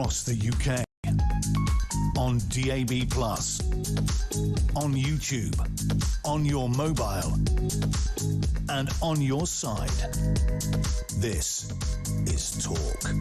across the UK, on DAB+, on YouTube, on your mobile, and on your side. This is Talk.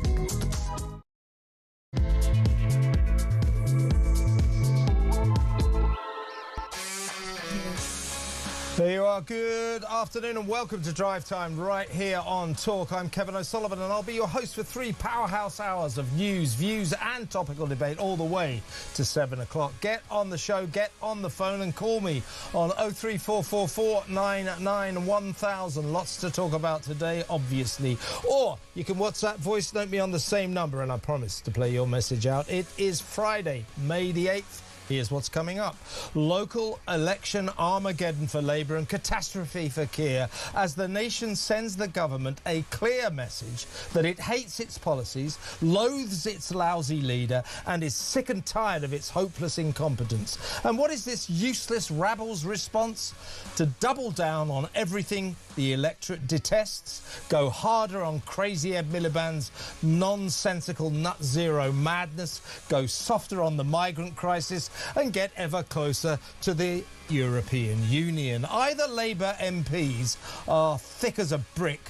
There you are. Good afternoon and welcome to Drive Time right here on Talk. I'm Kevin O'Sullivan and I'll be your host for 3 powerhouse hours of news, views and topical debate all the way to 7 o'clock. Get on the show, get on the phone and call me on 03444 99 1000. Lots to talk about today, obviously. Or you can WhatsApp voice note me on the same number and I promise to play your message out. It is Friday, May the 8th. Here's what's coming up. Local election Armageddon for Labour and catastrophe for Keir as the nation sends the government a clear message that it hates its policies, loathes its lousy leader and is sick and tired of its hopeless incompetence. And what is this useless rabble's response? To double down on everything the electorate detests, go harder on crazy Ed Miliband's nonsensical nut zero madness, go softer on the migrant crisis and get ever closer to the European Union. Either Labour MPs are thick as a brick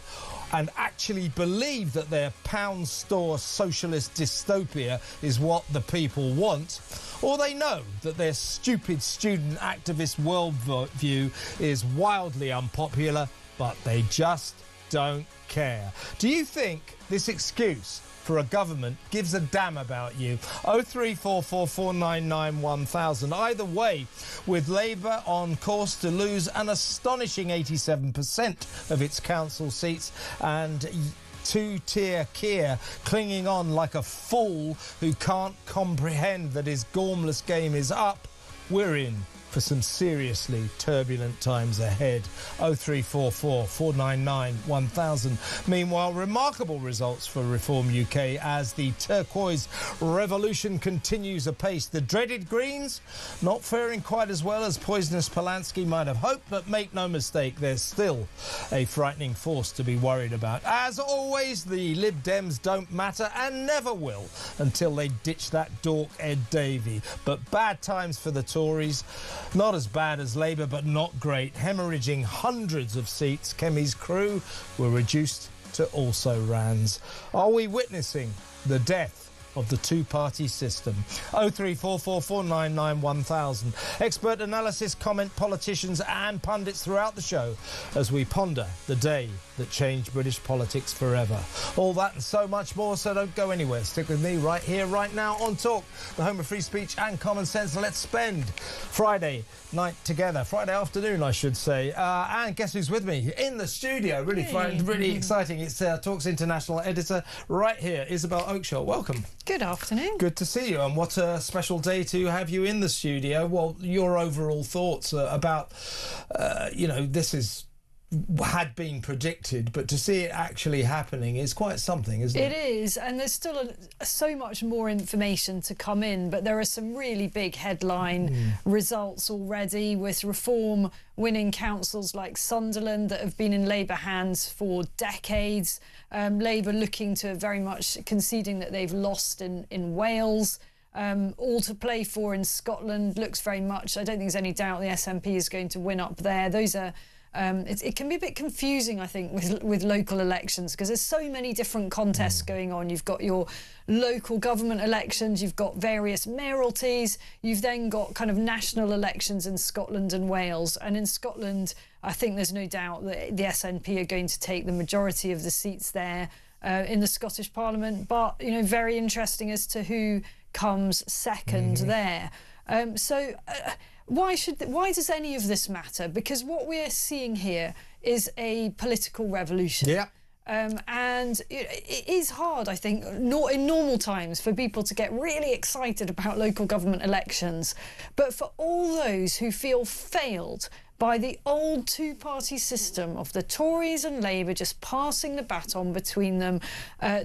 and actually believe that their pound store socialist dystopia is what the people want, or they know that their stupid student activist worldview is wildly unpopular, but they just don't care. Do you think this excuse for a government gives a damn about you? 0344499 1000. Either way, with Labour on course to lose an astonishing 87% of its council seats and two-tier Keir clinging on like a fool who can't comprehend that his gormless game is up, we're in for some seriously turbulent times ahead. 0344 499 1000. Meanwhile, remarkable results for Reform UK as the turquoise revolution continues apace. The dreaded Greens not faring quite as well as poisonous Polanski might have hoped, but make no mistake, there's still a frightening force to be worried about. As always, the Lib Dems don't matter and never will until they ditch that dork Ed Davey. But bad times for the Tories. Not as bad as Labour, but not great. Hemorrhaging hundreds of seats. Kemi's crew were reduced to also-rans. Are we witnessing the death of the two-party system? 0344 499 1000. Expert analysis, comment, politicians and pundits throughout the show as we ponder the day that changed British politics forever. All that and so much more, so don't go anywhere. Stick with me right here, right now on Talk, the home of free speech and common sense. Let's spend Friday night together. Friday afternoon, I should say. And guess who's with me in the studio? Really frightened, really exciting. It's Talk's international editor right here, Isabel Oakeshott. Welcome. Good afternoon. Good to see you. And what a special day to have you in the studio. Well, your overall thoughts about, this had been predicted, but to see it actually happening is quite something, isn't it? It is, and there's still so much more information to come in, but there are some really big headline results already, with Reform winning councils like Sunderland that have been in Labour hands for decades. Labour looking to very much conceding that they've lost in Wales. All to play for in Scotland. Looks very much, I don't think there's any doubt the SNP is going to win up there. Those are it can be a bit confusing, I think, with local elections, because there's so many different contests going on. You've got your local government elections, you've got various mayoralties, you've then got kind of national elections in Scotland and Wales. And in Scotland, I think there's no doubt that the SNP are going to take the majority of the seats there in the Scottish Parliament. But, very interesting as to who comes second there. Why does any of this matter? Because what we're seeing here is a political revolution. Yeah. And it is hard, I think, in normal times for people to get really excited about local government elections. But for all those who feel failed by the old two-party system of the Tories and Labour just passing the baton between them,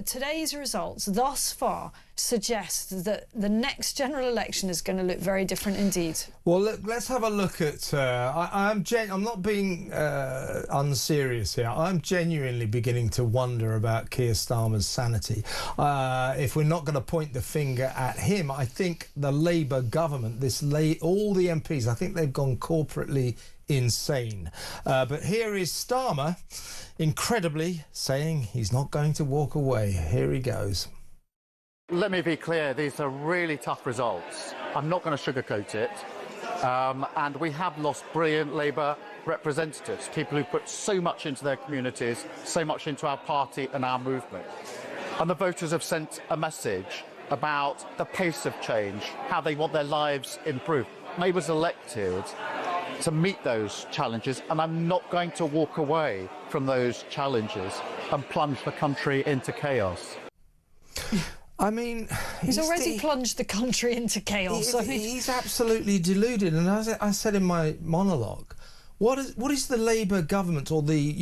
today's results thus far suggest that the next general election is going to look very different indeed. Well, let's have a look at... I'm not being unserious here. I'm genuinely beginning to wonder about Keir Starmer's sanity. If we're not going to point the finger at him, I think the Labour government, all the MPs, I think they've gone corporately insane. But here is Starmer, incredibly, saying he's not going to walk away. Here he goes. Let me be clear, these are really tough results. I'm not going to sugarcoat it. And we have lost brilliant Labour representatives, people who put so much into their communities, so much into our party and our movement. And the voters have sent a message about the pace of change, how they want their lives improved. I was elected to meet those challenges, and I'm not going to walk away from those challenges and plunge the country into chaos. I mean, he's already plunged the country into chaos. He's absolutely deluded. And as I said in my monologue, what is the Labour government, or the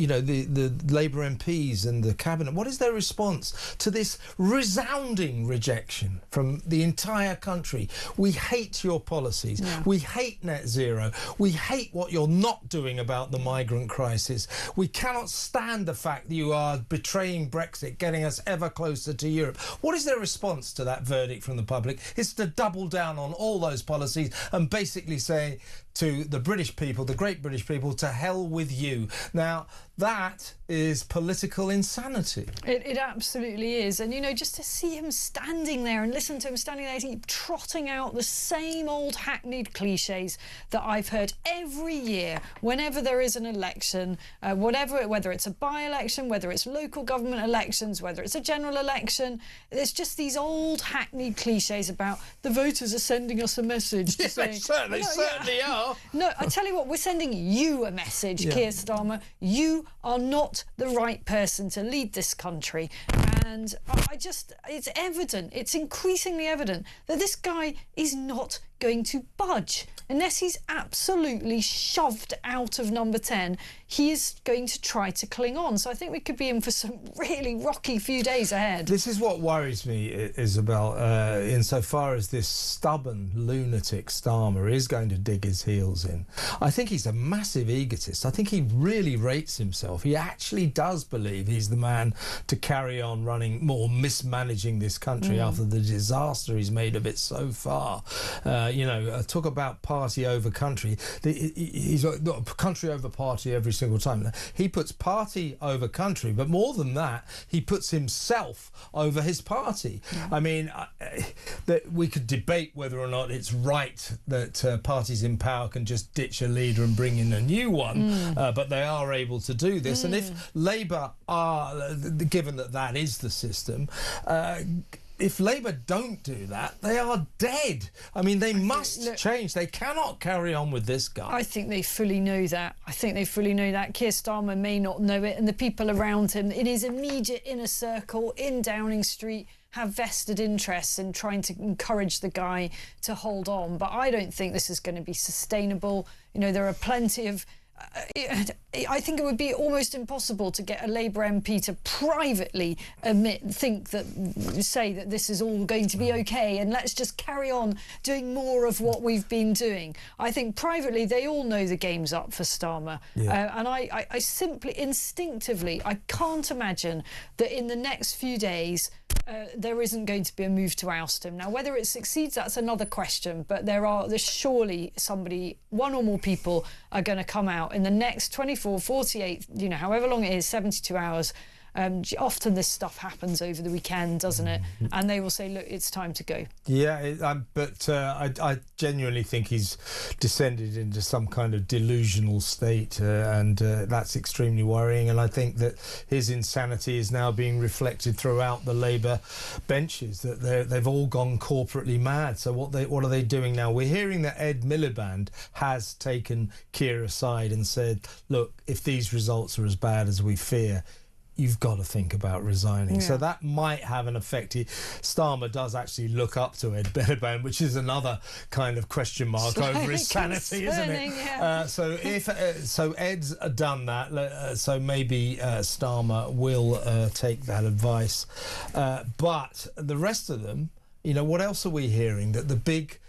Labour MPs and the cabinet, what is their response to this resounding rejection from the entire country? We hate your policies. Yeah. We hate net zero. We hate what you're not doing about the migrant crisis. We cannot stand the fact that you are betraying Brexit, getting us ever closer to Europe. What is their response to that verdict from the public? It's to double down on all those policies and basically say to the British people, the great British people, to hell with you. Now, that is political insanity. It absolutely is. And, you know, just to see him standing there and listen to him standing there, trotting out the same old hackneyed cliches that I've heard every year whenever there is an election, whether it's a by-election, whether it's local government elections, whether it's a general election. There's just these old hackneyed cliches about the voters are sending us a message. Yeah, they certainly are. No, I tell you what, we're sending you a message, Keir Starmer. You are not the right person to lead this country. And it's evident, it's increasingly evident that this guy is not going to budge. Unless he's absolutely shoved out of number 10, he is going to try to cling on. So I think we could be in for some really rocky few days ahead. This is what worries me, Isabel, insofar as this stubborn lunatic Starmer is going to dig his heels in. I think he's a massive egotist. I think he really rates himself. He actually does believe he's the man to carry on running, more mismanaging this country after the disaster he's made of it so far. Talk about party over country. He's like country over party every single time. He puts party over country, but more than that, he puts himself over his party. Yeah. I mean, that we could debate whether or not it's right that parties in power can just ditch a leader and bring in a new one, but they are able to do this. And if Labour are, given that that is the system, if Labour don't do that, they are dead. I mean, they must change. They cannot carry on with this guy. I think they fully know that. Keir Starmer may not know it, and the people around him in his immediate inner circle in Downing Street have vested interests in trying to encourage the guy to hold on. But I don't think this is going to be sustainable. You know, there are plenty of... I think it would be almost impossible to get a Labour MP to privately say that this is all going to be okay and let's just carry on doing more of what we've been doing. I think privately they all know the game's up for Starmer. And I simply, instinctively, I can't imagine that in the next few days there isn't going to be a move to oust him. Now, whether it succeeds, that's another question, but there's surely one or more people are going to come out in the next 24, 48, however long it is, 72 hours. Often this stuff happens over the weekend, doesn't it? And they will say, look, it's time to go. Yeah, but I genuinely think he's descended into some kind of delusional state, and that's extremely worrying. And I think that his insanity is now being reflected throughout the Labour benches, that they've all gone corporately mad. So what are they doing now? We're hearing that Ed Miliband has taken Keir aside and said, look, if these results are as bad as we fear, you've got to think about resigning. So that might have an effect. Starmer does actually look up to Ed Miliband, which is another kind of question mark over his sanity, isn't it? Yeah. So Ed's done that. So maybe Starmer will take that advice. But the rest of them You know, what else are we hearing? That the big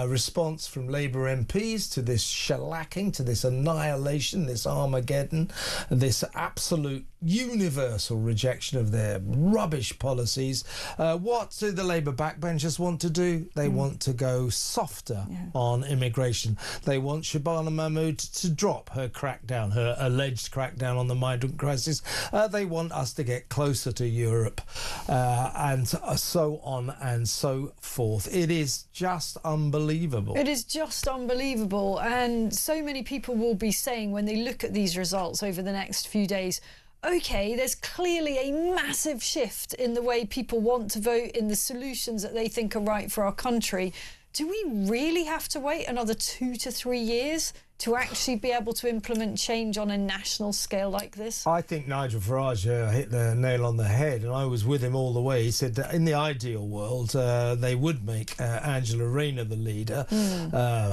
response from Labour MPs to this shellacking, to this annihilation, this Armageddon, this absolute universal rejection of their rubbish policies. What do the Labour backbenchers want to do? They want to go softer on immigration. They want Shabana Mahmood to drop her crackdown, her alleged crackdown on the migrant crisis. They want us to get closer to Europe, and so on and so forth. It is just unbelievable. It is just unbelievable. And so many people will be saying when they look at these results over the next few days, OK, there's clearly a massive shift in the way people want to vote, in the solutions that they think are right for our country. Do we really have to wait another 2 to 3 years to actually be able to implement change on a national scale like this? I think Nigel Farage hit the nail on the head, and I was with him all the way. He said that in the ideal world, they would make Angela Rayner the leader.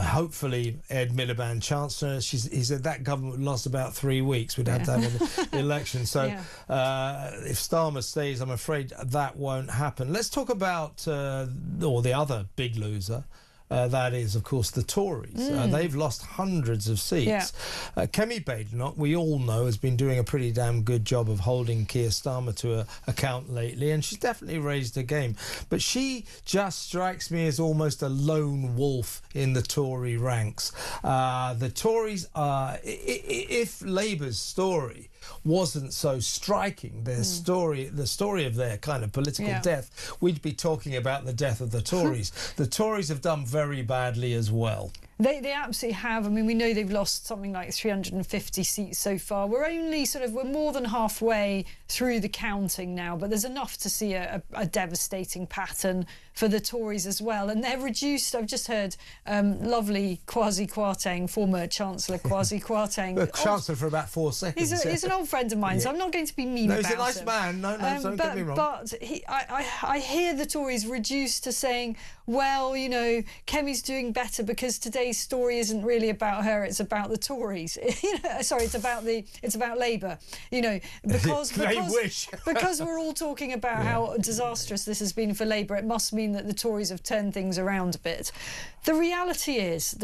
Hopefully, Ed Miliband Chancellor. He said that government would last about 3 weeks. We'd have to have an election. So if Starmer stays, I'm afraid that won't happen. Let's talk about or the other big loser. That is, of course, the Tories. They've lost hundreds of seats. Kemi Badenoch, we all know, has been doing a pretty damn good job of holding Keir Starmer to account lately, and she's definitely raised her game. But she just strikes me as almost a lone wolf in the Tory ranks. The Tories are, if Labour's story wasn't so striking, the story of their kind of political death, we'd be talking about the death of the Tories. The Tories have done very badly as well. They absolutely have. I mean, we know they've lost something like 350 seats so far. We're more than halfway through the counting now, but there's enough to see a devastating pattern for the Tories as well. And they're reduced. I've just heard lovely Kwasi Kwarteng, former Chancellor Kwasi Kwarteng. Chancellor for about 4 seconds. He's an old friend of mine, so I'm not going to be mean about him. He's a nice man. No, don't get me wrong. But I hear the Tories reduced to saying, well, you know, Kemi's doing better because today's story isn't really about her, it's about the Tories. Sorry, it's about Labour. You know, because we're all talking about how disastrous this has been for Labour, it must mean that the Tories have turned things around a bit. The reality is,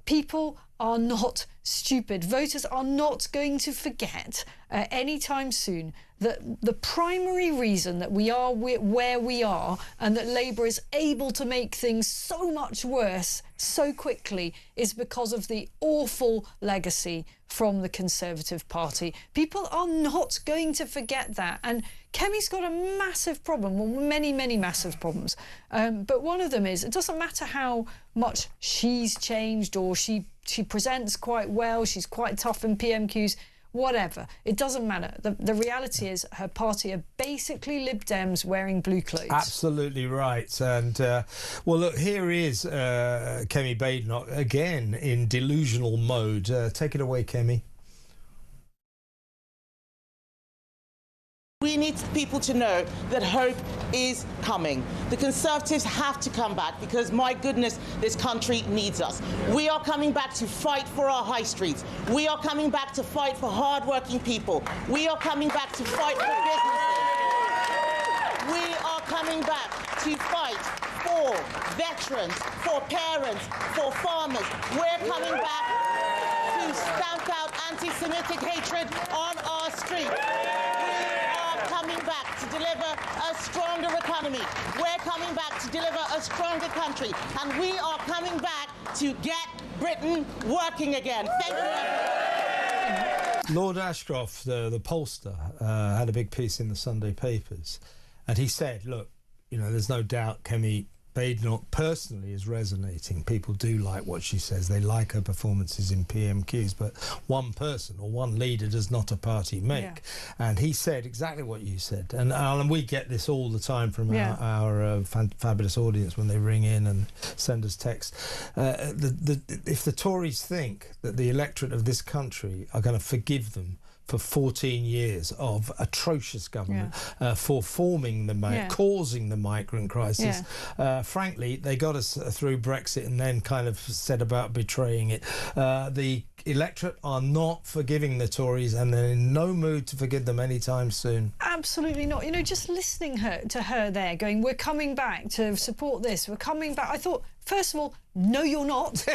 people are not stupid. Voters are not going to forget anytime soon that the primary reason that we are where we are and that Labour is able to make things so much worse so quickly is because of the awful legacy from the Conservative Party. People are not going to forget that. And Kemi's got a massive problem, well, many massive problems. But one of them is, it doesn't matter how much she's changed or she presents quite well, she's quite tough in PMQs, whatever. It doesn't matter. The reality is her party are basically Lib Dems wearing blue clothes. Absolutely right. And, well, look, here is Kemi Badenoch again in delusional mode. Take it away, Kemi. We need people to know that hope is coming. The Conservatives have to come back because, my goodness, this country needs us. We are coming back to fight for our high streets. We are coming back to fight for hard-working people. We are coming back to fight for businesses. We are coming back to fight for veterans, for parents, for farmers. We're coming back to stamp out anti-Semitic hatred on our streets. Coming back to deliver a stronger economy. We're coming back to deliver a stronger country. And we are coming back to get Britain working again. Thank you, everyone. Lord Ashcroft, the pollster, had a big piece in the Sunday papers. And he said, look, you know, there's no doubt Kemi Badenoch personally is resonating. People do like what she says. They like her performances in PMQs, but one person or one leader does not a party make. Yeah. And he said exactly what you said. And we get this all the time from our fabulous audience when they ring in and send us texts. If the Tories think that the electorate of this country are going to forgive them for 14 years of atrocious government for forming causing the migrant crisis. Frankly, they got us through Brexit and then kind of said about betraying it. The electorate are not forgiving the Tories, and they're in no mood to forgive them anytime soon. Absolutely not. You know, just listening to her there going, we're coming back to support this, we're coming back. I thought, first of all, no, you're not.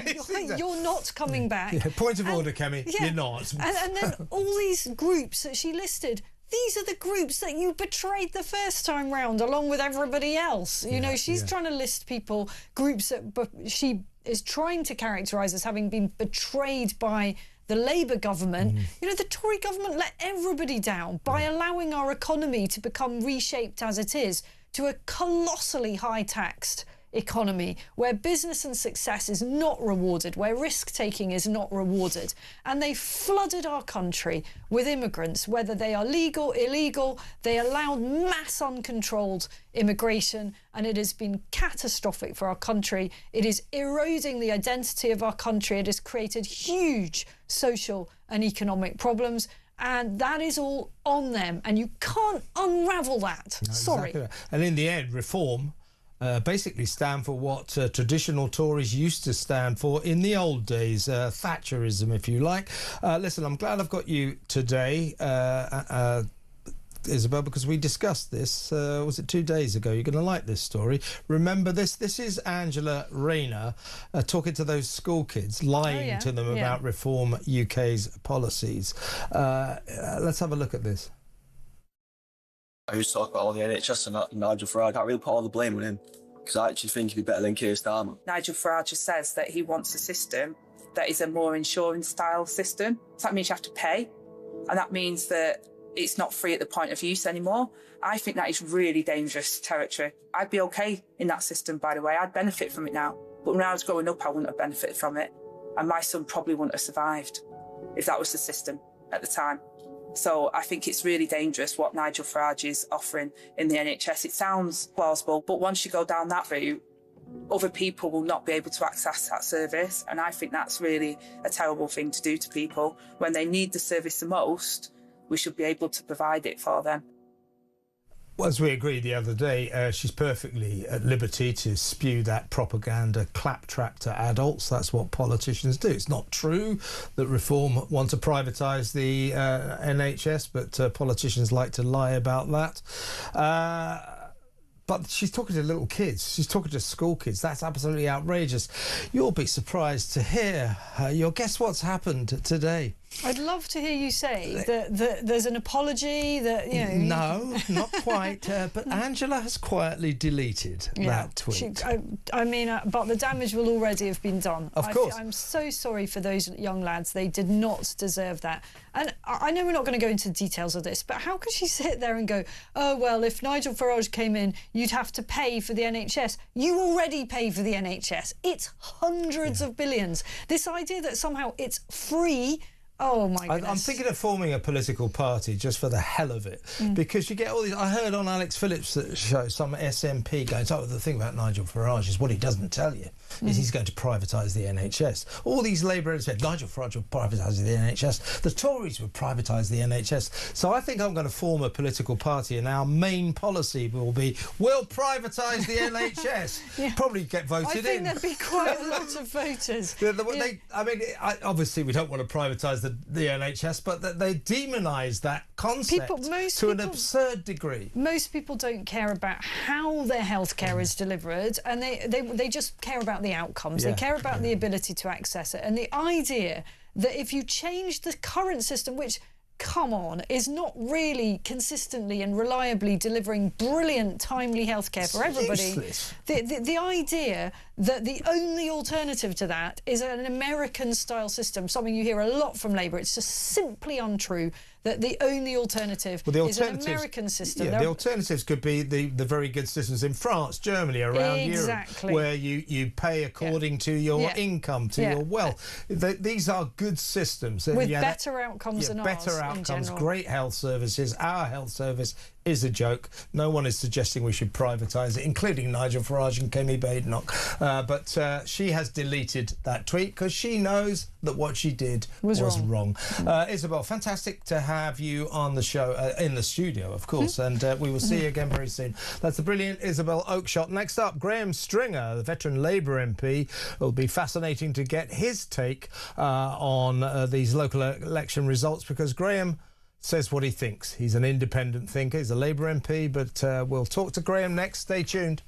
You're not coming back. Point of order, Kemi. You're not. And then all these groups that she listed, these are the groups that you betrayed the first time round, along with everybody else. You know, she's trying to list people, groups that she is trying to characterise as having been betrayed by the Labour government. You know, the Tory government let everybody down by allowing our economy to become reshaped as it is to a colossally high-taxed economy where business and success is not rewarded, where risk-taking is not rewarded. And they flooded our country with immigrants, whether they are legal, illegal. They allowed mass uncontrolled immigration, and it has been catastrophic for our country. It is eroding the identity of our country. It has created huge social and economic problems. And that is all on them. And you can't unravel that. No, sorry. Exactly. And in the end, reform basically stand for what traditional Tories used to stand for in the old days, Thatcherism, if you like. Listen, I'm glad I've got you today, Isabel, because we discussed this, was it 2 days ago? You're going to like this story. Remember this? This is Angela Rayner talking to those school kids, lying to them about Reform UK's policies. Let's have a look at this. I used to talk about all the NHS and Nigel Farage. I can't really put all the blame on him, because I actually think he'd be better than Keir Starmer. Nigel Farage says that he wants a system that is a more insurance-style system. So that means you have to pay, and that means that it's not free at the point of use anymore. I think that is really dangerous territory. I'd be okay in that system, by the way. I'd benefit from it now. But when I was growing up, I wouldn't have benefited from it. And my son probably wouldn't have survived if that was the system at the time. So I think it's really dangerous what Nigel Farage is offering in the NHS. It sounds plausible, but once you go down that route, other people will not be able to access that service. And I think that's really a terrible thing to do to people. When they need the service the most, we should be able to provide it for them. Well, as we agreed the other day, she's perfectly at liberty to spew that propaganda claptrap to adults. That's what politicians do. It's not true that Reform want to privatise the NHS, but politicians like to lie about that. But she's talking to little kids. She's talking to school kids. That's absolutely outrageous. You'll be surprised to hear. You'll guess what's happened today. I'd love to hear you say that there's an apology, that, you know... No, not quite. But Angela has quietly deleted that tweet. I mean, but the damage will already have been done. Of course. I'm so sorry for those young lads. They did not deserve that. And I know we're not going to go into details of this, but how could she sit there and go, oh, well, if Nigel Farage came in, you'd have to pay for the NHS. You already pay for the NHS. It's hundreds of billions. This idea that somehow it's free... Oh, my goodness. I'm thinking of forming a political party just for the hell of it, because you get all these... I heard on Alex Phillips' show some SNP going, oh, the thing about Nigel Farage is what he doesn't tell you is he's going to privatise the NHS. All these Labour have said, Nigel Farage will privatise the NHS. The Tories would privatise the NHS. So I think I'm going to form a political party, and our main policy will be, we'll privatise the NHS. Probably get voted in. I think there'd be quite a lot of voters. Obviously, we don't want to privatise the NHS, but they demonise that concept to an absurd degree. Most people don't care about how their healthcare is delivered, and they just care about the outcomes. They care about the ability to access it. And the idea that if you change the current system, which, come on, is not really consistently and reliably delivering brilliant, timely healthcare for everybody. The idea that the only alternative to that is an American-style system, something you hear a lot from Labour. It's just simply untrue that the only alternative is an American system. Yeah, the alternatives could be the very good systems in France, Germany, around Europe, where you pay according to your income, to your wealth. These are good systems. With better outcomes than ours. Better outcomes, great health services. Our health service is a joke. No one is suggesting we should privatise it, including Nigel Farage and Kemi Badenoch. But she has deleted that tweet because she knows that what she did was wrong. Isabel, fantastic to have you on the show, in the studio, of course, and we will see you again very soon. That's the brilliant Isabel Oakeshott. Next up, Graeme Stringer, the veteran Labour MP. It'll be fascinating to get his take on these local election results, because Graeme says what he thinks. He's an independent thinker. He's a Labour MP, but we'll talk to Graeme next. Stay tuned.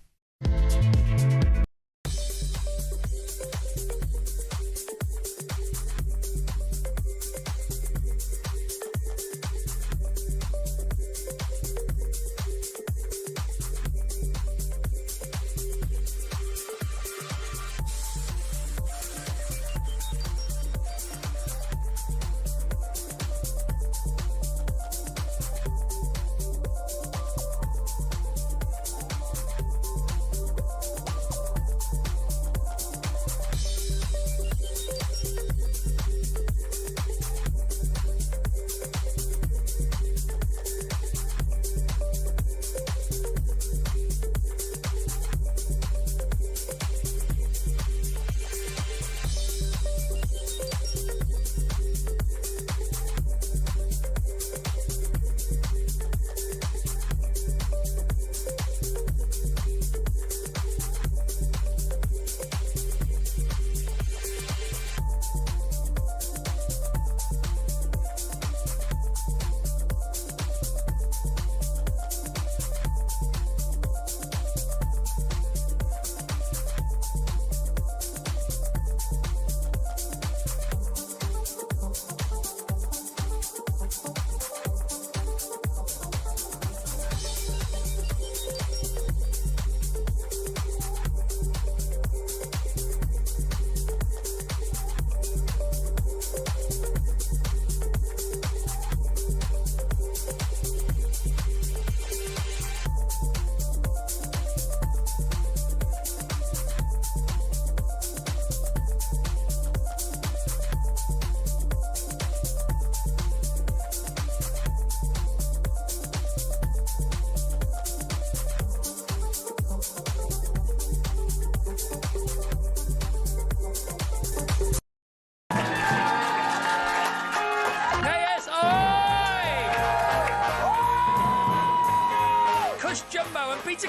It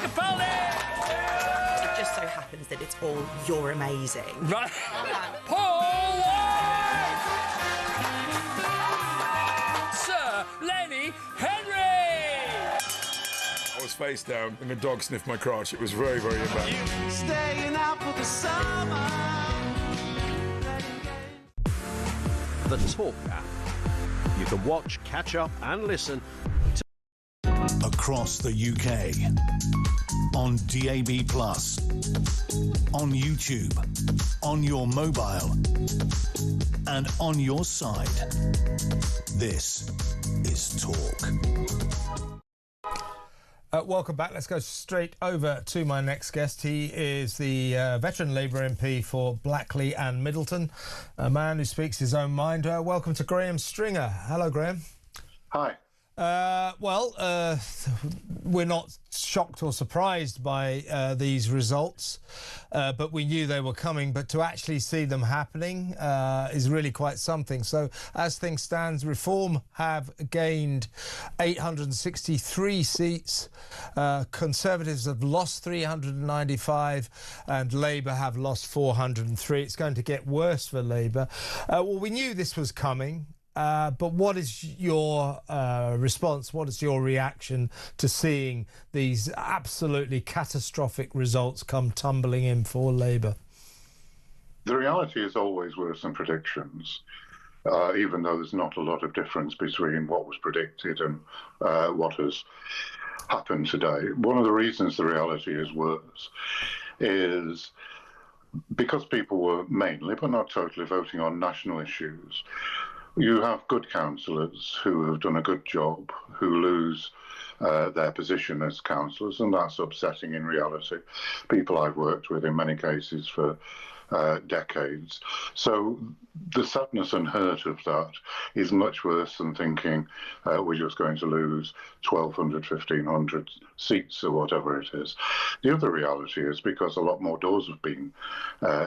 just so happens that it's all "you're amazing." Right. Paul White! Sir Lenny Henry! I was face down and the dog sniffed my crotch. It was very, very embarrassing. Staying out for the summer. The Talk app. You can watch, catch up and listen across the UK, on DAB+, on YouTube, on your mobile, and on your side. This is Talk. Welcome back. Let's go straight over to my next guest. He is the veteran Labour MP for Blackley and Middleton, a man who speaks his own mind. Welcome to Graeme Stringer. Hello, Graeme. Hi. We're not shocked or surprised by these results, but we knew they were coming. But to actually see them happening is really quite something. So as things stand, Reform have gained 863 seats. Conservatives have lost 395 and Labour have lost 403. It's going to get worse for Labour. Well, we knew this was coming. But what is your response? What is your reaction to seeing these absolutely catastrophic results come tumbling in for Labour? The reality is always worse than predictions, even though there's not a lot of difference between what was predicted and what has happened today. One of the reasons the reality is worse is because people were mainly, but not totally, voting on national issues. You have good councillors who have done a good job, who lose their position as councillors, and that's upsetting in reality. People I've worked with in many cases for decades. So the sadness and hurt of that is much worse than thinking we're just going to lose 1,200, 1,500 seats or whatever it is. The other reality is because a lot more doors have been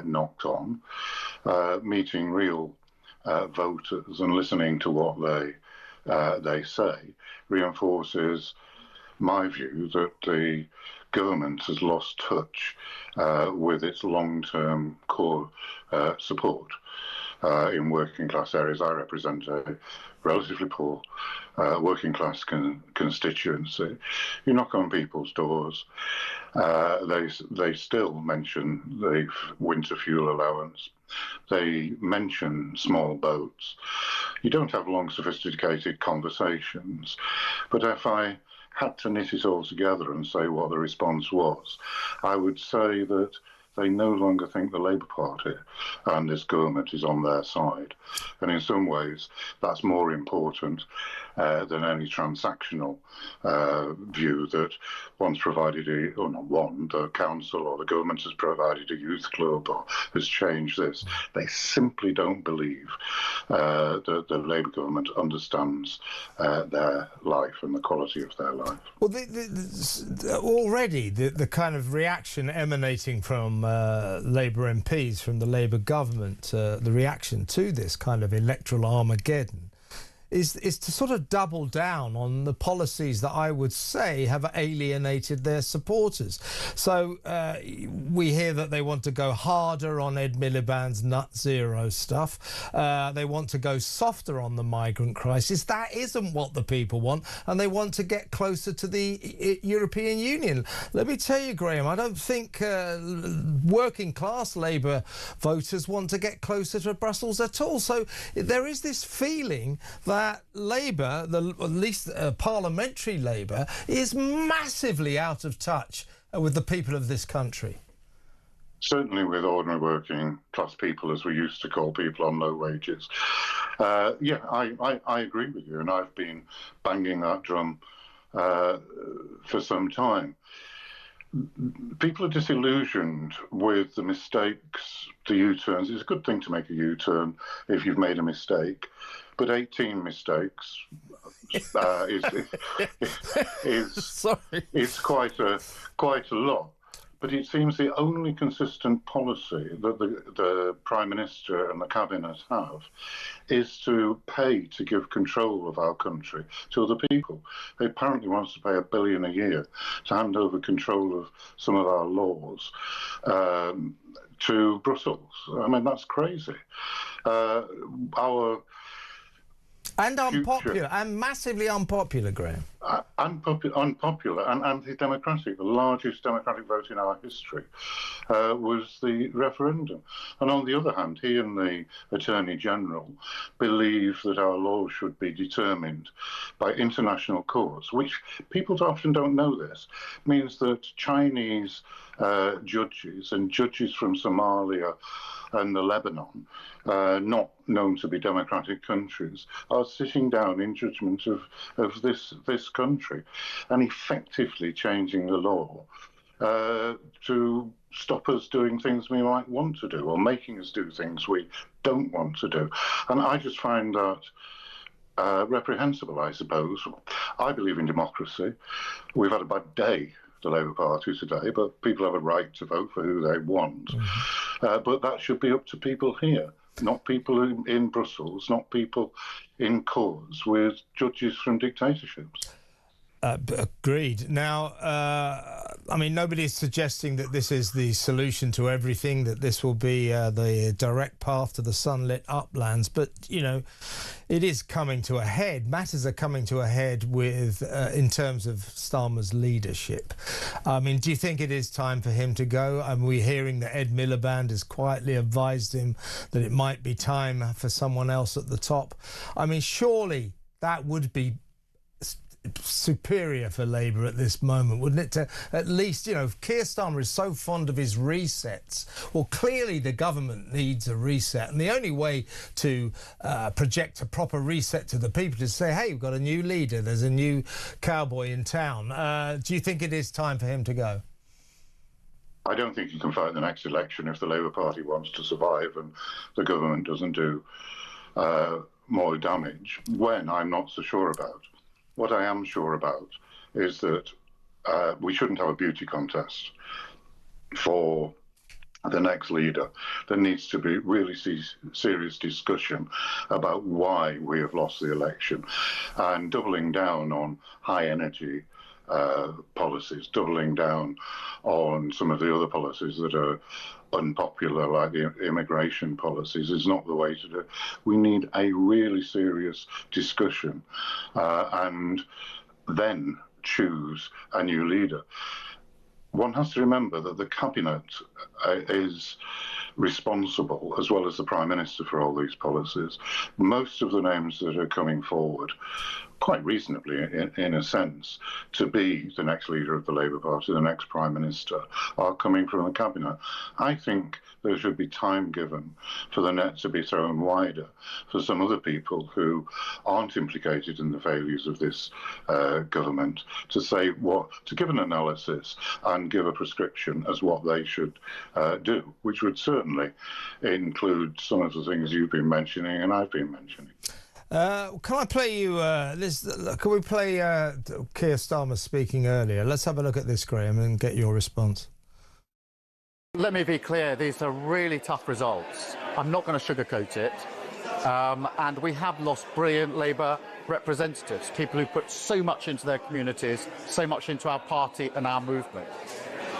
knocked on, meeting real voters and listening to what they say reinforces my view that the government has lost touch with its long-term core support in working class areas. I represent a relatively poor working class constituency. You knock on people's doors, they still mention the winter fuel allowance. They mention small boats. You don't have long, sophisticated conversations. But if I had to knit it all together and say what the response was, I would say that they no longer think the Labour Party and this government is on their side. And in some ways, that's more important than any transactional view that one's provided, the council or the government has provided a youth club or has changed this. They simply don't believe that the Labour government understands their life and the quality of their life. Well, already the kind of reaction emanating from Labour MPs, from the Labour government, the reaction to this kind of electoral Armageddon is to sort of double down on the policies that I would say have alienated their supporters. So we hear that they want to go harder on Ed Miliband's nut zero stuff. They want to go softer on the migrant crisis. That isn't what the people want, and they want to get closer to the European Union. Let me tell you, Graeme, I don't think working class Labour voters want to get closer to Brussels at all. So there is this feeling that Labour, at least parliamentary Labour, is massively out of touch with the people of this country. Certainly with ordinary working class people, as we used to call people on low wages. I agree with you, and I've been banging that drum for some time. People are disillusioned with the mistakes, the U-turns. It's a good thing to make a U-turn if you've made a mistake, but 18 mistakes is quite a lot. But it seems the only consistent policy that the Prime Minister and the Cabinet have is to pay to give control of our country to other people. They apparently want to pay $1 billion a year to hand over control of some of our laws to Brussels. I mean, that's crazy. And unpopular, and massively unpopular, Graeme. Unpopular and anti-democratic. The largest democratic vote in our history was the referendum. And on the other hand, he and the Attorney General believe that our laws should be determined by international courts, which people often don't know this, means that Chinese judges and judges from Somalia and the Lebanon, not known to be democratic countries, are sitting down in judgment of this country and effectively changing the law to stop us doing things we might want to do or making us do things we don't want to do. And I just find that reprehensible, I suppose. I believe in democracy. We've had a bad day, the Labour Party today, but people have a right to vote for who they want. But that should be up to people here, not people in Brussels, not people in courts with judges from dictatorships. Agreed. Now, I mean, nobody's suggesting that this is the solution to everything, that this will be the direct path to the sunlit uplands. But, you know, it is coming to a head. Matters are coming to a head with, in terms of Starmer's leadership. I mean, do you think it is time for him to go? And we're hearing that Ed Miliband has quietly advised him that it might be time for someone else at the top. I mean, surely that would be superior for Labour at this moment, wouldn't it? To at least, you know, Keir Starmer is so fond of his resets. Well, clearly the government needs a reset, and the only way to project a proper reset to the people is to say, hey, we've got a new leader, there's a new cowboy in town. Do you think it is time for him to go? I don't think you can fight the next election if the Labour Party wants to survive and the government doesn't do more damage, when I'm not so sure about. What I am sure about is that we shouldn't have a beauty contest for the next leader. There needs to be really serious discussion about why we have lost the election, and doubling down on high energy policies, doubling down on some of the other policies that are unpopular, like the immigration policies, is not the way to do it. We need a really serious discussion and then choose a new leader. One has to remember that the cabinet is responsible, as well as the Prime Minister, for all these policies. Most of the names that are coming forward, quite reasonably in a sense, to be the next leader of the Labour Party, the next Prime Minister, are coming from the cabinet. I think there should be time given for the net to be thrown wider for some other people who aren't implicated in the failures of this government to say to give an analysis and give a prescription as what they should do, which would certainly include some of the things you've been mentioning and I've been mentioning. Can I play you can we play Keir Starmer speaking earlier? Let's have a look at this, Graeme, and get your response. Let me be clear, these are really tough results. I'm not going to sugarcoat it. And we have lost brilliant Labour representatives, people who put so much into their communities, so much into our party and our movement.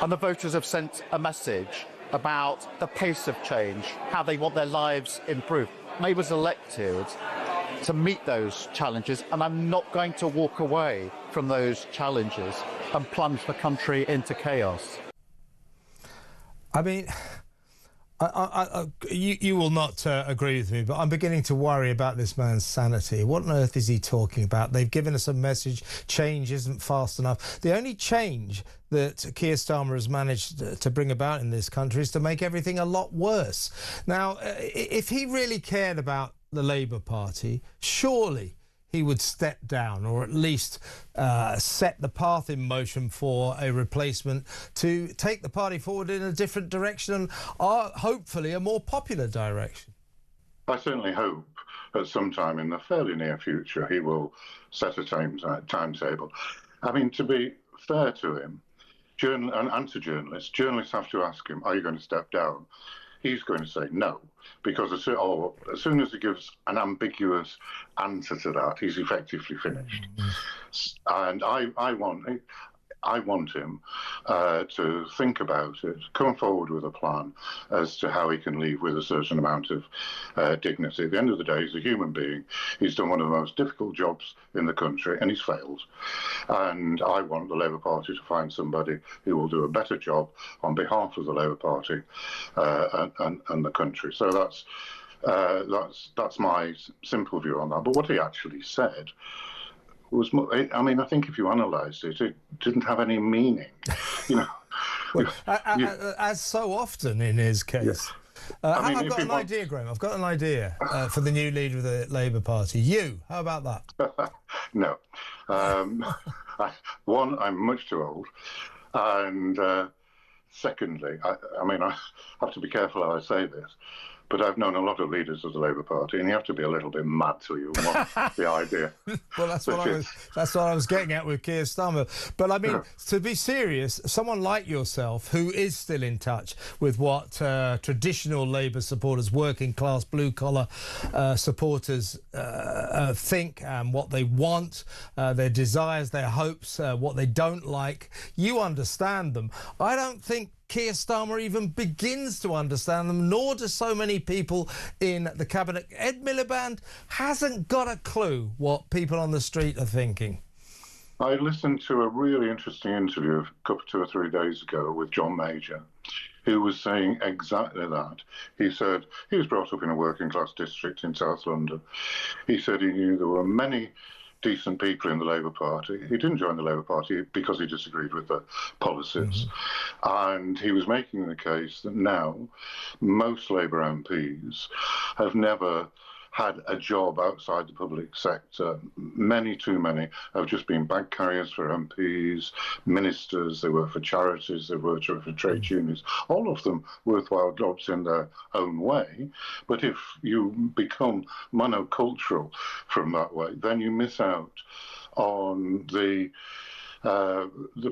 And the voters have sent a message about the pace of change, how they want their lives improved. Labour's elected to meet those challenges, and I'm not going to walk away from those challenges and plunge the country into chaos. I mean, you will not agree with me, but I'm beginning to worry about this man's sanity. What on earth is he talking about? They've given us a message, change isn't fast enough. The only change that Keir Starmer has managed to bring about in this country is to make everything a lot worse. Now, if he really cared about the Labour Party, surely he would step down, or at least set the path in motion for a replacement to take the party forward in a different direction and hopefully a more popular direction. I certainly hope at some time in the fairly near future he will set a timetable. I mean, to be fair to him, and to journalists have to ask him, are you going to step down? He's going to say no, because as soon as he gives an ambiguous answer to that, he's effectively finished. And I want him to think about it, come forward with a plan as to how he can leave with a certain amount of dignity. At the end of the day, he's a human being. He's done one of the most difficult jobs in the country, and he's failed. And I want the Labour Party to find somebody who will do a better job on behalf of the Labour Party and the country. So that's my simple view on that. But what he actually said was, I mean, I think if you analysed it, it didn't have any meaning. You know, well, as so often in his case. Yeah. I've got an idea, Graeme. I've got an idea for the new leader of the Labour Party. You, how about that? No. One, I'm much too old, and secondly, I mean, I have to be careful how I say this, but I've known a lot of leaders of the Labour Party, and you have to be a little bit mad till you want the idea. Well, that's what I was getting at with Keir Starmer. But I mean, to be serious, someone like yourself, who is still in touch with what traditional Labour supporters, working class, blue collar supporters think, and what they want, their desires, their hopes, what they don't like, you understand them. I don't think Keir Starmer even begins to understand them, nor do so many people in the cabinet. Ed Miliband hasn't got a clue what people on the street are thinking. I listened to a really interesting interview 2 or 3 days ago with John Major, who was saying exactly that. He said he was brought up in a working class district in South London. He said he knew there were many decent people in the Labour Party. He didn't join the Labour Party because he disagreed with the policies. And he was making the case that now most Labour MPs have never had a job outside the public sector. Many, too many, have just been bag carriers for MPs, ministers, they work for charities, they work for trade unions, all of them worthwhile jobs in their own way. But if you become monocultural from that way, then you miss out on the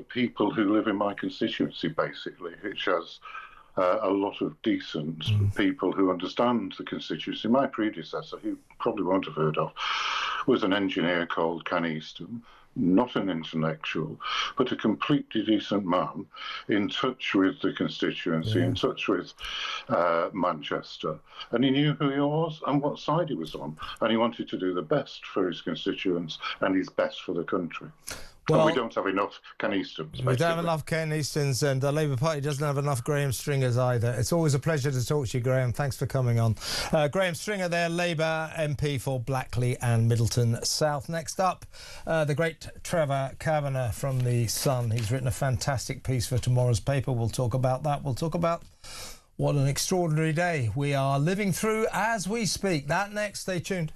people who live in my constituency, basically, which has a lot of decent people who understand the constituency. My predecessor, who you probably won't have heard of, was an engineer called Ken Easton, not an intellectual, but a completely decent man, in touch with the constituency, in touch with Manchester. And he knew who he was and what side he was on. And he wanted to do the best for his constituents and his best for the country. Well, and we don't have enough Ken Eastons. We don't have enough Ken Eastons, and the Labour Party doesn't have enough Graeme Stringers either. It's always a pleasure to talk to you, Graeme. Thanks for coming on. Graeme Stringer there, Labour MP for Blackley and Middleton South. Next up, the great Trevor Kavanagh from The Sun. He's written a fantastic piece for tomorrow's paper. We'll talk about that. We'll talk about what an extraordinary day we are living through as we speak. That next. Stay tuned.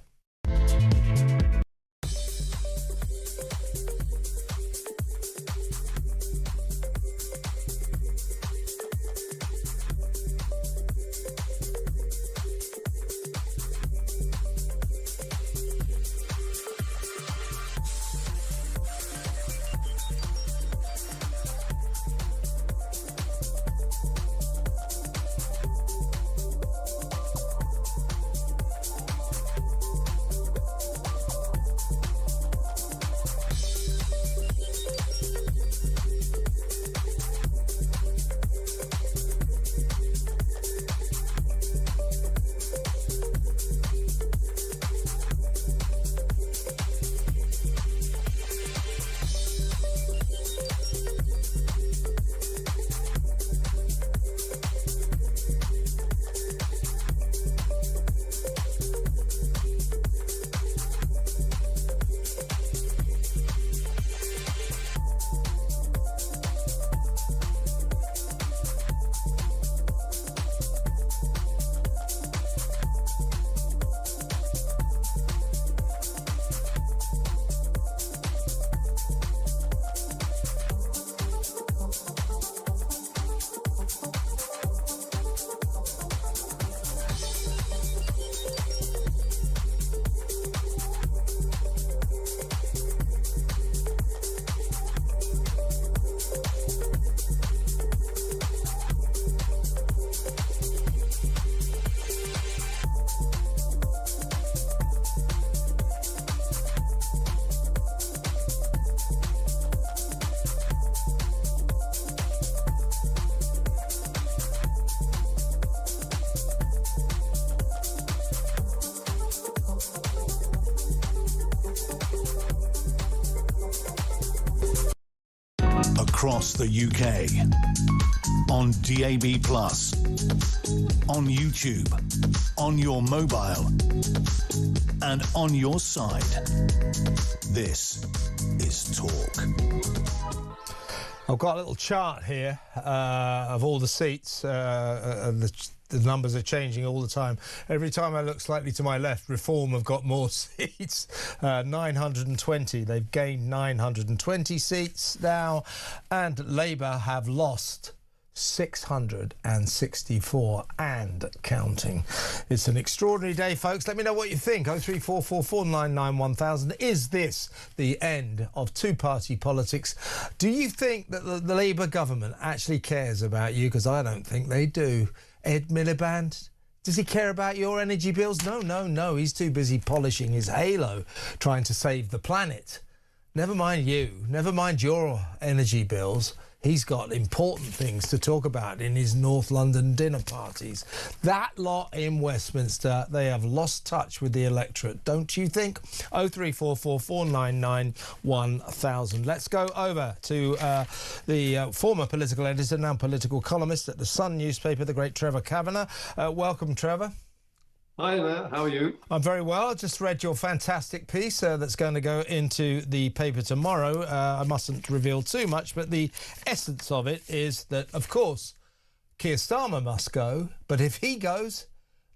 Across the UK, on DAB+, on YouTube, on your mobile, and on your side. This is Talk. I've got a little chart here of all the seats. The numbers are changing all the time. Every time I look slightly to my left, Reform have got more seats, 920. They've gained 920 seats now, and Labour have lost 664 and counting. It's an extraordinary day, folks. Let me know what you think. 03444991000. Is this the end of two-party politics? Do you think that the Labour government actually cares about you? Because I don't think they do. Ed Miliband, does he care about your energy bills? No. He's too busy polishing his halo, trying to save the planet. Never mind you. Never mind your energy bills. He's got important things to talk about in his North London dinner parties. That lot in Westminster, they have lost touch with the electorate, don't you think? 03444991000. Let's go over to the former political editor, now political columnist at the Sun newspaper, the great Trevor Kavanagh. Welcome, Trevor. Hi there, how are you? I'm very well. I just read your fantastic piece that's going to go into the paper tomorrow. I mustn't reveal too much, but the essence of it is that, of course, Keir Starmer must go, but if he goes,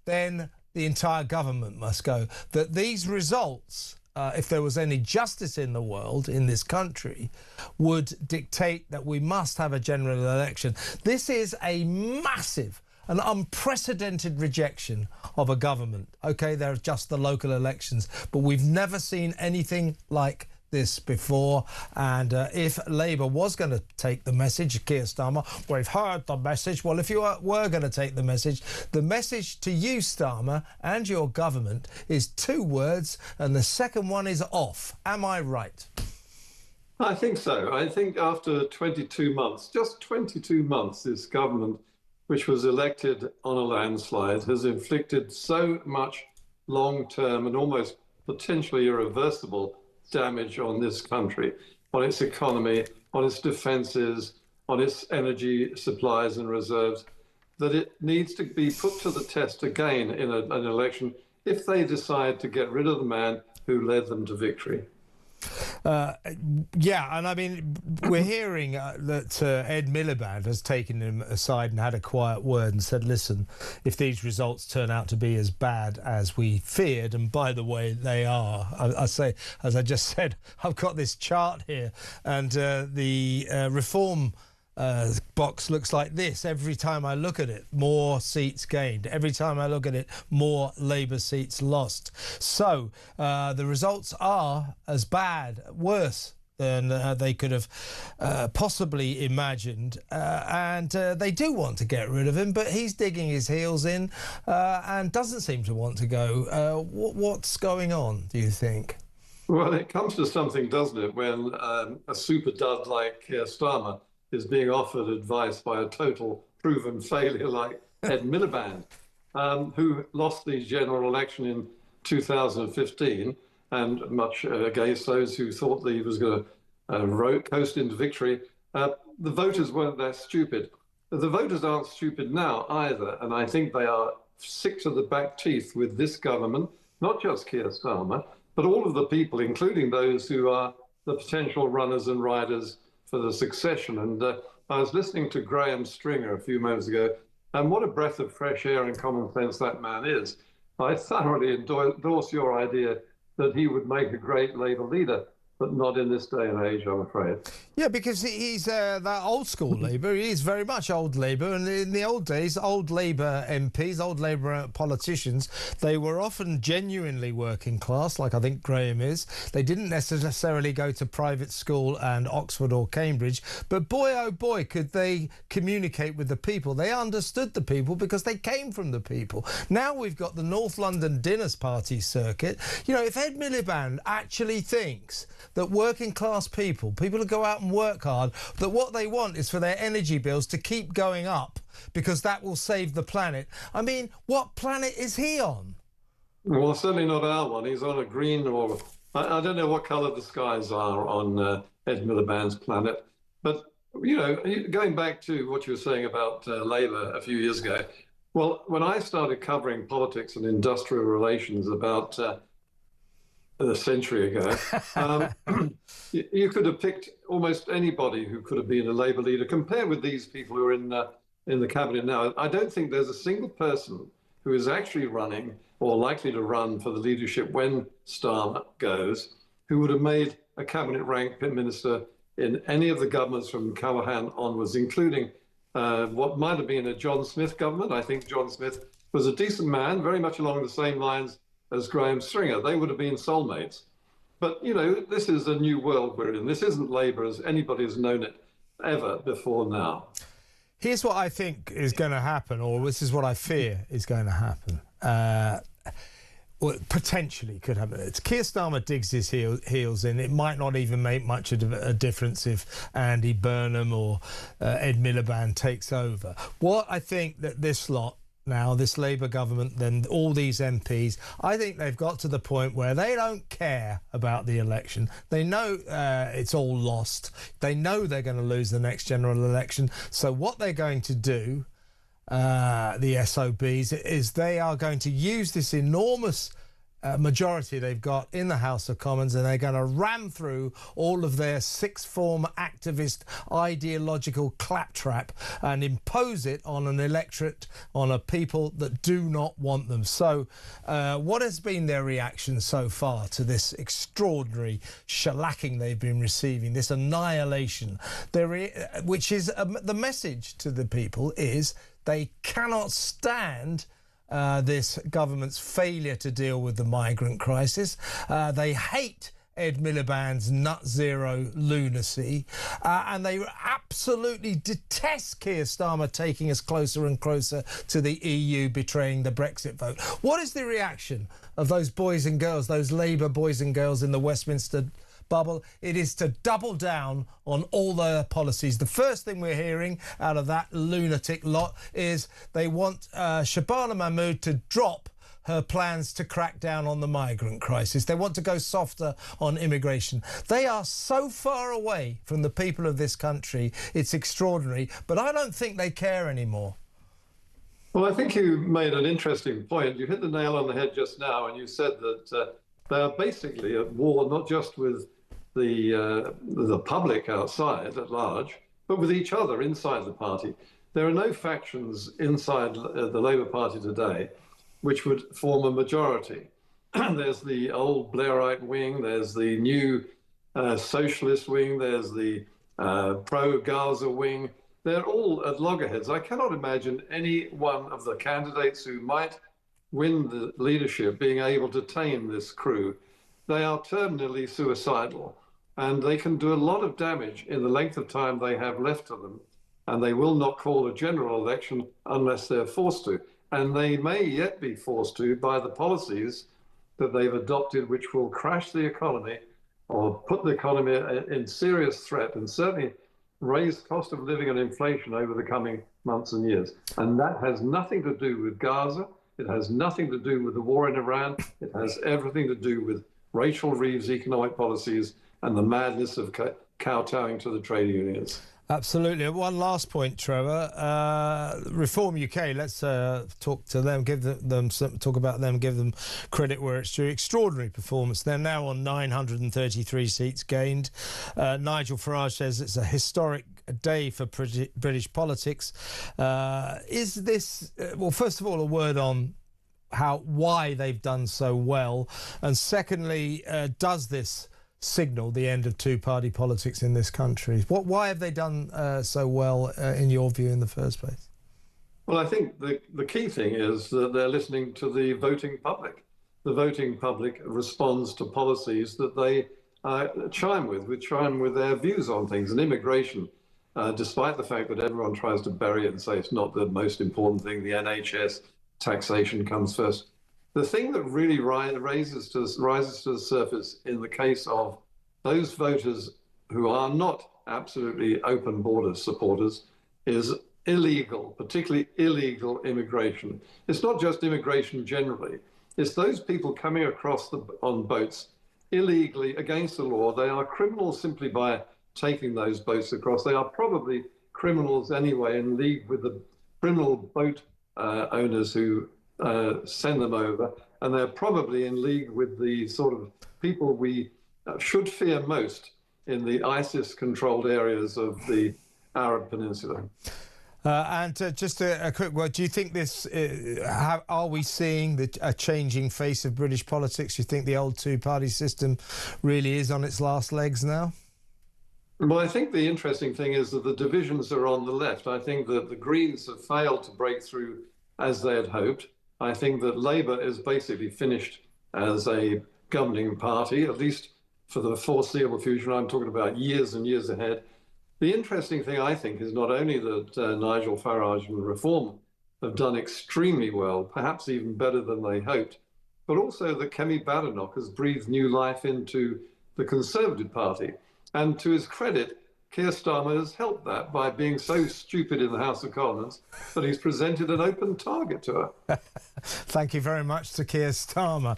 then the entire government must go. That these results, if there was any justice in the world, in this country, would dictate that we must have a general election. This is a massive, an unprecedented rejection of a government. OK, there are just the local elections, but we've never seen anything like this before. And if Labour was going to take the message, Keir Starmer, we've heard the message. Well, if you were going to take the message to you, Starmer, and your government is 2 words, and the second one is off. Am I right? I think so. I think after 22 months, just 22 months, this government, which was elected on a landslide, has inflicted so much long-term and almost potentially irreversible damage on this country, on its economy, on its defences, on its energy supplies and reserves, that it needs to be put to the test again in an election if they decide to get rid of the man who led them to victory. Yeah, and I mean, we're hearing that Ed Miliband has taken him aside and had a quiet word and said, listen, if these results turn out to be as bad as we feared, and by the way, they are, I say, as I just said, I've got this chart here, and the reform box looks like this. Every time I look at it, more seats gained. Every time I look at it, more Labour seats lost. So the results are as bad, worse than they could have possibly imagined. And they do want to get rid of him, but he's digging his heels in and doesn't seem to want to go. What's going on, do you think? Well, it comes to something, doesn't it, when a super dud like Keir Starmer is being offered advice by a total proven failure like Ed Miliband, who lost the general election in 2015, and much against those who thought that he was going to coast into victory. The voters weren't that stupid. The voters aren't stupid now either, and I think they are sick to the back teeth with this government, not just Keir Starmer, but all of the people, including those who are the potential runners and riders for the succession. And I was listening to Graeme Stringer a few moments ago, and what a breath of fresh air and common sense that man is. I thoroughly endorse your idea that he would make a great Labour leader, but not in this day and age, I'm afraid. Yeah, because he's that old school Labour. He is very much old Labour. And in the old days, old Labour MPs, old Labour politicians, they were often genuinely working class, like I think Graeme is. They didn't necessarily go to private school and Oxford or Cambridge. But boy, oh boy, could they communicate with the people. They understood the people because they came from the people. Now we've got the North London dinners party circuit. You know, if Ed Miliband actually thinks that working class people who go out and work hard, that what they want is for their energy bills to keep going up because that will save the planet. I mean, what planet is he on? Well, certainly not our one. He's on a green, or I don't know what colour the skies are on Ed Miliband's planet. But, you know, going back to what you were saying about Labour a few years ago, well, when I started covering politics and industrial relations about a century ago, you could have picked almost anybody who could have been a Labour leader. Compared with these people who are in the cabinet now, I don't think there's a single person who is actually running or likely to run for the leadership when Starmer goes, who would have made a cabinet rank minister in any of the governments from Callaghan onwards, including what might have been a John Smith government. I think John Smith was a decent man, very much along the same lines as Graeme Stringer. They would have been soulmates. But, you know, this is a new world we're in. This isn't Labour as anybody has known it ever before now. Here's what I think is going to happen, or this is what I fear is going to happen. Well, potentially could happen. It's Keir Starmer digs his heels in. It might not even make much of a difference if Andy Burnham or Ed Miliband takes over. What I think that this lot now, this Labour government, then all these MPs, I think they've got to the point where they don't care about the election. They know it's all lost. They know they're going to lose the next general election. So what they're going to do, the SOBs, is they are going to use this enormous majority they've got in the House of Commons, and they're going to ram through all of their sixth form activist ideological claptrap and impose it on an electorate, on a people that do not want them. So what has been their reaction so far to this extraordinary shellacking they've been receiving, this annihilation, which is the message to the people is they cannot stand this government's failure to deal with the migrant crisis. They hate Ed Miliband's nut zero lunacy, and they absolutely detest Keir Starmer taking us closer and closer to the EU, betraying the Brexit vote. What is the reaction of those boys and girls, those Labour boys and girls in the Westminster bubble? It is to double down on all their policies. The first thing we're hearing out of that lunatic lot is they want Shabana Mahmood to drop her plans to crack down on the migrant crisis. They want to go softer on immigration. They are so far away from the people of this country, it's extraordinary, but I don't think they care anymore. Well, I think you made an interesting point. You hit the nail on the head just now, and you said that they are basically at war not just with the public outside at large, but with each other inside the party. There are no factions inside the Labour Party today which would form a majority. There's the old Blairite wing, there's the new socialist wing, there's the pro-Gaza wing. They're all at loggerheads. I cannot imagine any one of the candidates who might win the leadership being able to tame this crew. They are terminally suicidal, and they can do a lot of damage in the length of time they have left to them, and they will not call a general election unless they're forced to. And they may yet be forced to by the policies that they've adopted, which will crash the economy or put the economy in serious threat and certainly raise the cost of living and inflation over the coming months and years. And that has nothing to do with Gaza. It has nothing to do with the war in Iran. It has everything to do with Rachel Reeves' economic policies and the madness of kowtowing to the trade unions. Absolutely. One last point, Trevor. Reform UK, let's talk to them, talk about them, give them credit where it's due. Extraordinary performance. They're now on 933 seats gained. Nigel Farage says it's a historic day for British politics. Is this, well, first of all, a word on why they've done so well, and secondly, does this signal the end of two-party politics in this country? Why have they done so well, in your view, in the first place? Well, I think the key thing is that they're listening to the voting public. The voting public responds to policies that they chime with their views on things. And immigration, despite the fact that everyone tries to bury it and say it's not the most important thing, the NHS, taxation comes first. The thing that really rises to the surface in the case of those voters who are not absolutely open borders supporters is illegal, particularly illegal immigration. It's not just immigration generally. It's those people coming across on boats illegally against the law. They are criminals simply by taking those boats across. They are probably criminals anyway, in league with the criminal boat owners who send them over, and they're probably in league with the sort of people we should fear most in the ISIS-controlled areas of the Arab Peninsula. And just a quick word, do you think this, are we seeing a changing face of British politics? Do you think the old two-party system really is on its last legs now? Well, I think the interesting thing is that the divisions are on the left. I think that the Greens have failed to break through as they had hoped. I think that Labour is basically finished as a governing party, at least for the foreseeable future. I'm talking about years and years ahead. The interesting thing, I think, is not only that Nigel Farage and Reform have done extremely well, perhaps even better than they hoped, but also that Kemi Badenoch has breathed new life into the Conservative Party. And to his credit, Keir Starmer has helped that by being so stupid in the House of Commons that he's presented an open target to her. Thank you very much to Keir Starmer.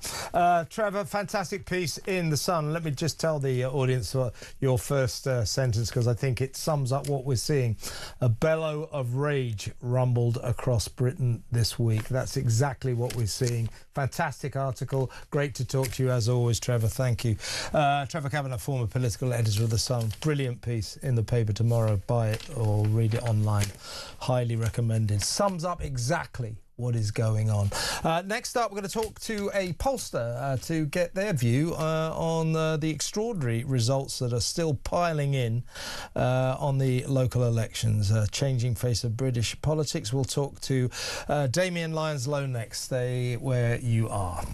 Trevor, fantastic piece in The Sun. Let me just tell the audience your first sentence, because I think it sums up what we're seeing. A bellow of rage rumbled across Britain this week. That's exactly what we're seeing. Fantastic article. Great to talk to you as always, Trevor. Thank you. Trevor Kavanagh, former political editor of The Sun. Brilliant piece in the paper tomorrow. Buy it or read it online. Highly recommended. Sums up exactly what is going on. Next up, we're going to talk to a pollster to get their view on the extraordinary results that are still piling in on the local elections. Changing face of British politics. We'll talk to Damian Lyons-Lowe next. Stay where you are.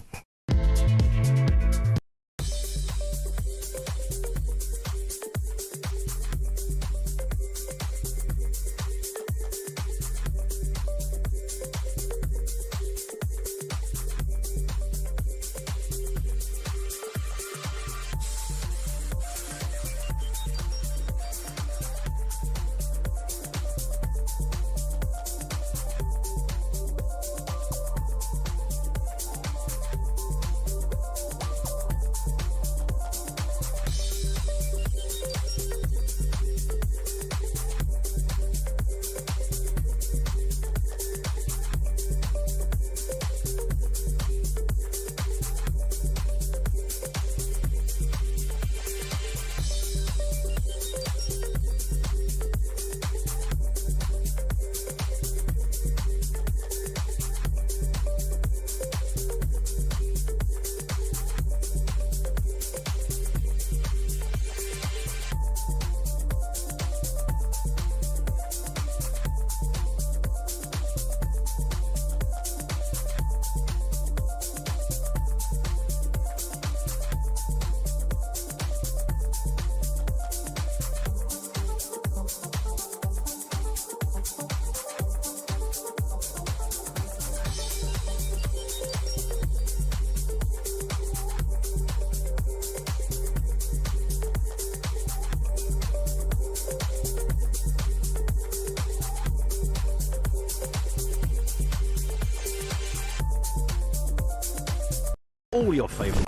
All your favourite.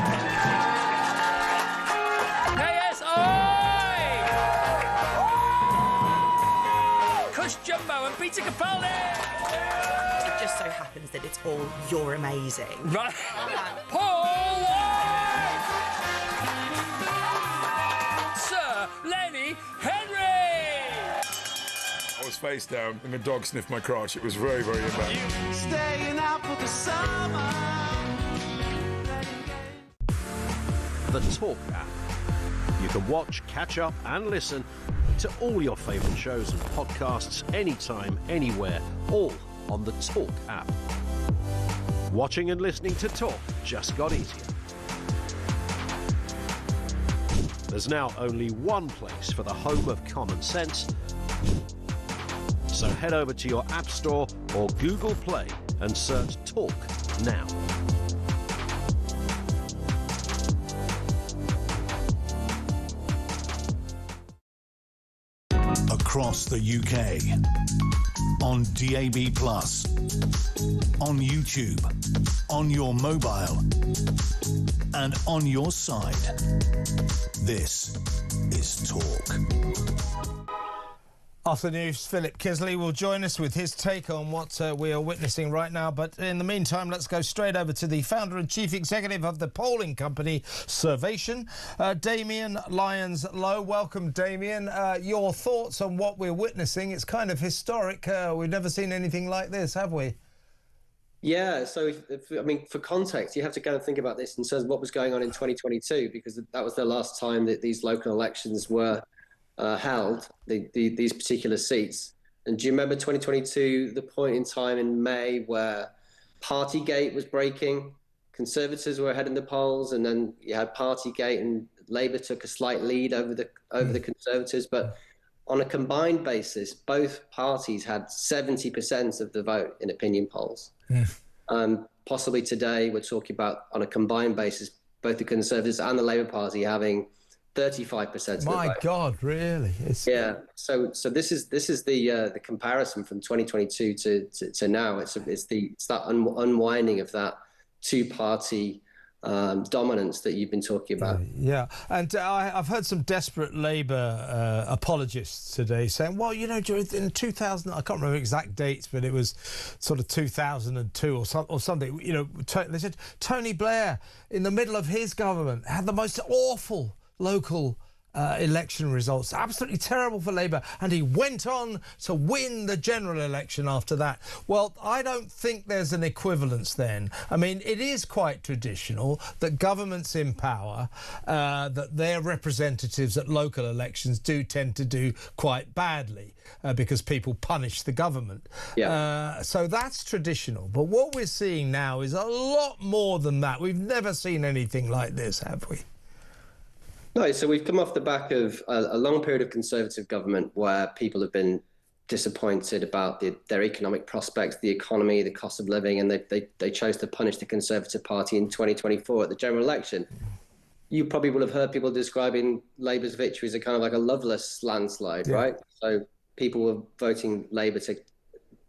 KSI! Cush Jumbo and Peter Capaldi! It just so happens that it's all you're amazing. Right. Paul White! Sir Lenny Henry! I was face down and the dog sniffed my crotch. It was very, very embarrassing. Staying out for the summer. The Talk app. You can watch, catch up and listen to all your favourite shows and podcasts anytime, anywhere, all on the Talk app. Watching and listening to Talk just got easier. There's now only one place for the home of common sense. So head over to your App Store or Google Play and search Talk now. Across the UK, on DAB+, on YouTube, on your mobile, and on your side. This is Talk. After the news, Philip Kinsley will join us with his take on what we are witnessing right now. But in the meantime, let's go straight over to the founder and chief executive of the polling company Survation, Damian Lyons-Lowe. Welcome, Damian. Your thoughts on what we're witnessing? It's kind of historic. We've never seen anything like this, have we? Yeah, so I mean, for context, you have to kind of think about this in terms of what was going on in 2022, because that was the last time that these local elections were held, these particular seats. And do you remember 2022, the point in time in May where Partygate was breaking, Conservatives were ahead in the polls, and then you had Partygate and Labour took a slight lead over the Conservatives. But on a combined basis, both parties had 70% of the vote in opinion polls. Possibly today, we're talking about, on a combined basis, both the Conservatives and the Labour Party having 35% of the My vote. God, really? Yeah. So this is the comparison from 2022 to now. It's that unwinding of that two-party dominance that you've been talking about. Yeah, and I've heard some desperate Labour apologists today saying, well, you know, in 2000, I can't remember exact dates, but it was sort of 2002 or something, you know, they said Tony Blair, in the middle of his government, had the most awful local election results, absolutely terrible for Labour, and he went on to win the general election after that. Well, I don't think there's an equivalence then. I mean, it is quite traditional that governments in power, that their representatives at local elections do tend to do quite badly because people punish the government. Yeah. So that's traditional. But what we're seeing now is a lot more than that. We've never seen anything like this, have we? No, so we've come off the back of a long period of Conservative government where people have been disappointed about their economic prospects, the economy, the cost of living, and they chose to punish the Conservative Party in 2024 at the general election. You probably will have heard people describing Labour's victory as a kind of like a loveless landslide, right? So people were voting Labour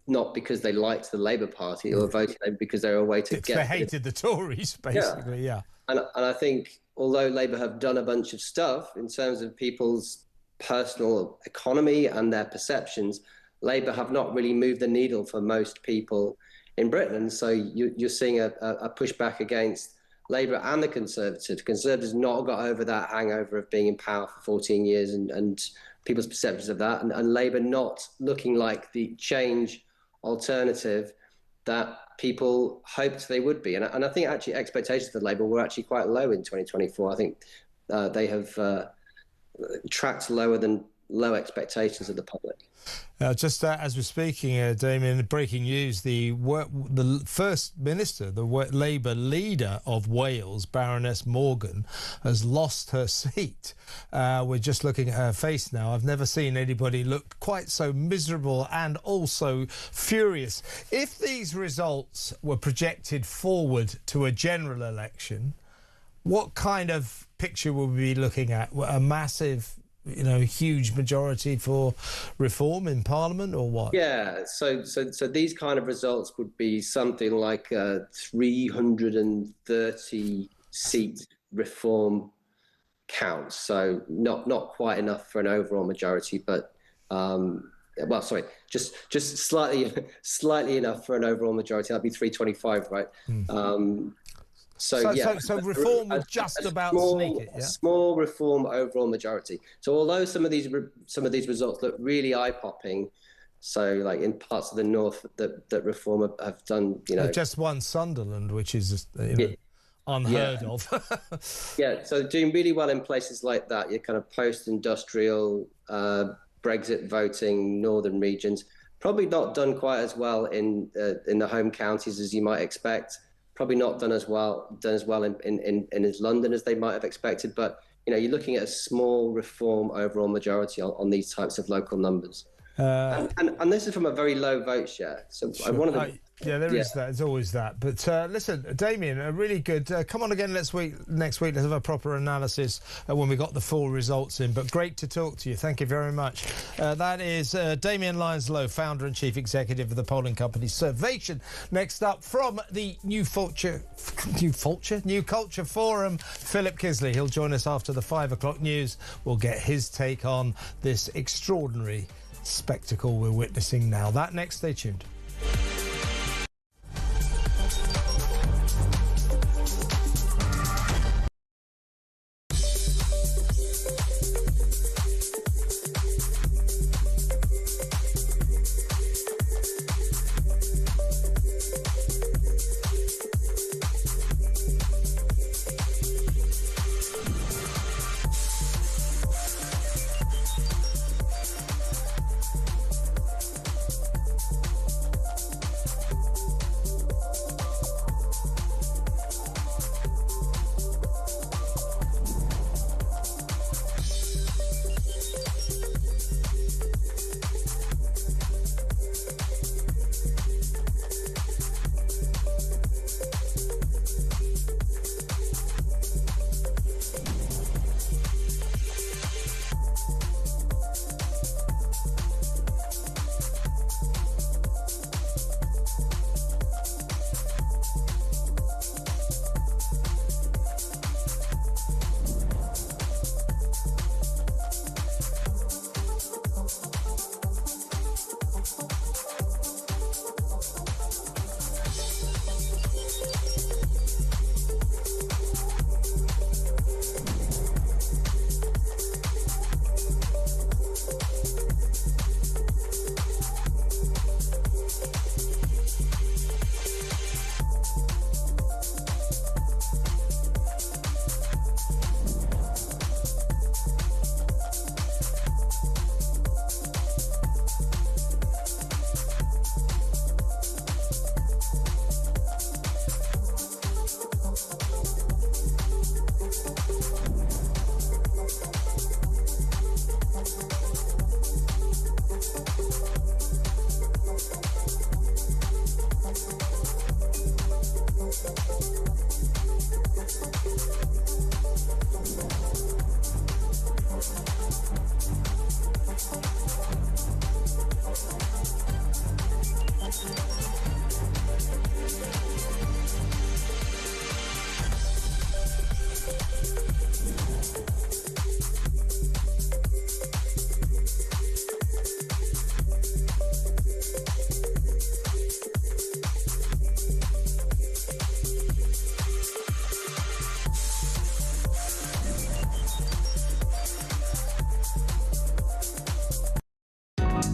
not because they liked the Labour Party, or voting Labour because they were a way to They hated the Tories, basically, yeah. And I think, although Labour have done a bunch of stuff in terms of people's personal economy and their perceptions, Labour have not really moved the needle for most people in Britain. And so you're seeing a pushback against Labour and the Conservatives. Conservatives not got over that hangover of being in power for 14 years and people's perceptions of that, and Labour not looking like the change alternative that people hoped they would be. And I think actually expectations for Labour were actually quite low in 2024. I think they have tracked lower than low expectations of the public. Just as we're speaking, Damian, breaking news, the First Minister, the Labour leader of Wales, Baroness Morgan, has lost her seat. We're just looking at her face now. I've never seen anybody look quite so miserable and also furious. If these results were projected forward to a general election, what kind of picture would we be looking at? A massive, you know, huge majority for reform in Parliament, or what? Yeah, so these kind of results would be something like a 330 seat reform count. So not quite enough for an overall majority, but just slightly enough for an overall majority. That'd be 325, right? So reform would just about sneak it. Yeah? Small reform overall majority. So although some of these results look really eye-popping, so like in parts of the north that reform have done, you know, they've just won Sunderland, which is unheard of. Yeah, so doing really well in places like that, your kind of post-industrial Brexit voting northern regions. Probably not done quite as well in the home counties as you might expect. Probably not done as well in London as they might have expected. But you know, you're looking at a small reform overall majority on these types of local numbers. And this is from a very low vote share. So sure. One of the there is that. It's always that. But listen, Damian, really good. Come on again next week. Let's have a proper analysis when we got the full results in. But great to talk to you. Thank you very much. That is Damian Lyons-Lowe, founder and chief executive of the polling company Survation. Next up from the New Culture Forum, Philip Kinsley. He'll join us after the 5 o'clock news. We'll get his take on this extraordinary spectacle we're witnessing now. That next, stay tuned.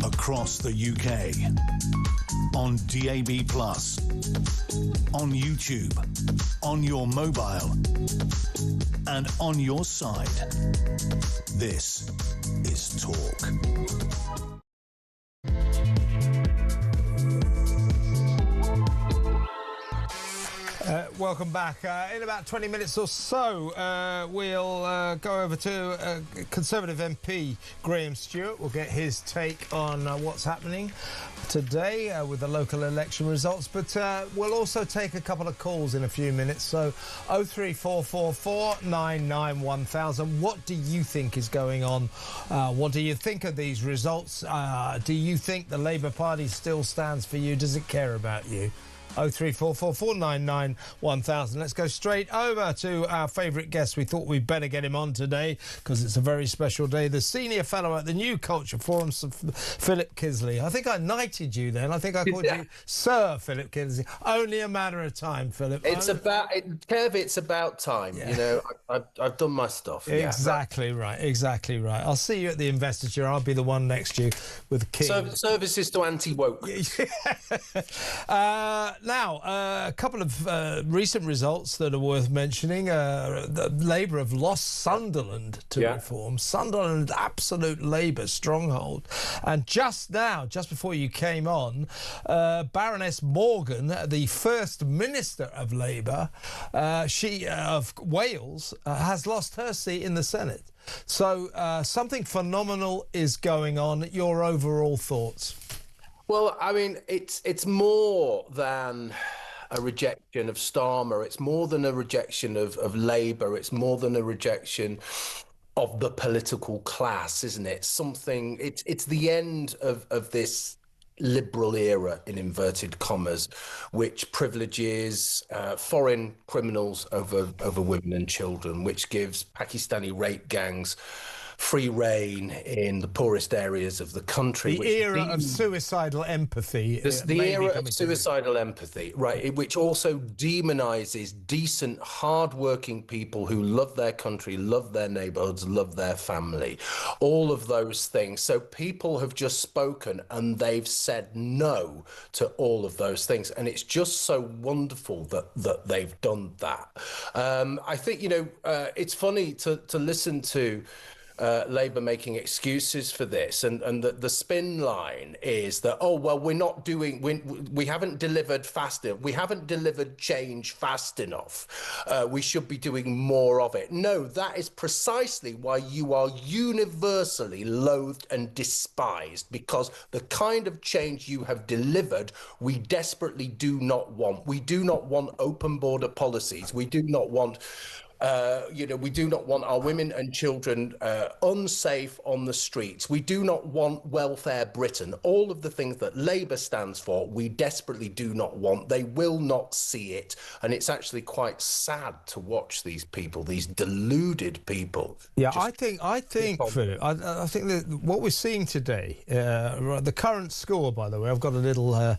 across the UK. On DAB+, on YouTube, on your mobile, and on your side. This is Talk. Welcome back. In about 20 minutes or so, we'll go over to Conservative MP Graeme Stewart. We'll get his take on what's happening today with the local election results. But we'll also take a couple of calls in a few minutes. So 03444 99 1000. What do you think is going on? What do you think of these results? Do you think the Labour Party still stands for you? Does it care about you? 03444 99 1000. Let's go straight over to our favourite guest. We thought we'd better get him on today because it's a very special day. The Senior Fellow at the New Culture Forum, Philip Kinsley. I think I knighted you then. I think I called you Sir Philip Kinsley. Only a matter of time, Philip. It's Kev, it's about time. Yeah. You know, I've done my stuff. Exactly right. Exactly right. I'll see you at the investiture. I'll be the one next to you with the king. Services to anti-woke. Now, a couple of recent results that are worth mentioning. The Labour have lost Sunderland to reform. Sunderland, absolute Labour stronghold. And just now, just before you came on, Baroness Morgan, the First Minister of Labour, of Wales, has lost her seat in the Senate. So something phenomenal is going on. Your overall thoughts? Well, I mean, it's more than a rejection of Starmer. It's more than a rejection of Labour. It's more than a rejection of the political class, isn't it? It's the end of this liberal era, in inverted commas, which privileges foreign criminals over women and children, which gives Pakistani rape gangs free reign in the poorest areas of the country. The era of suicidal empathy. The era of suicidal empathy, right, which also demonises decent, hard-working people who love their country, love their neighbourhoods, love their family. All of those things. So people have just spoken and they've said no to all of those things. And it's just so wonderful that they've done that. I think, it's funny to listen to Labour making excuses for this, and the spin line is that, oh well, we haven't delivered fast enough, we haven't delivered change fast enough, we should be doing more of it. No, that is precisely why you are universally loathed and despised, because the kind of change you have delivered we desperately do not want. We do not want open border policies. We do not want we do not want our women and children unsafe on the streets. We do not want welfare Britain. All of the things that Labour stands for, we desperately do not want. They will not see it. And it's actually quite sad to watch these people, these deluded people. Yeah, I think, Philip, I think that what we're seeing today, the current score, by the way, I've got a little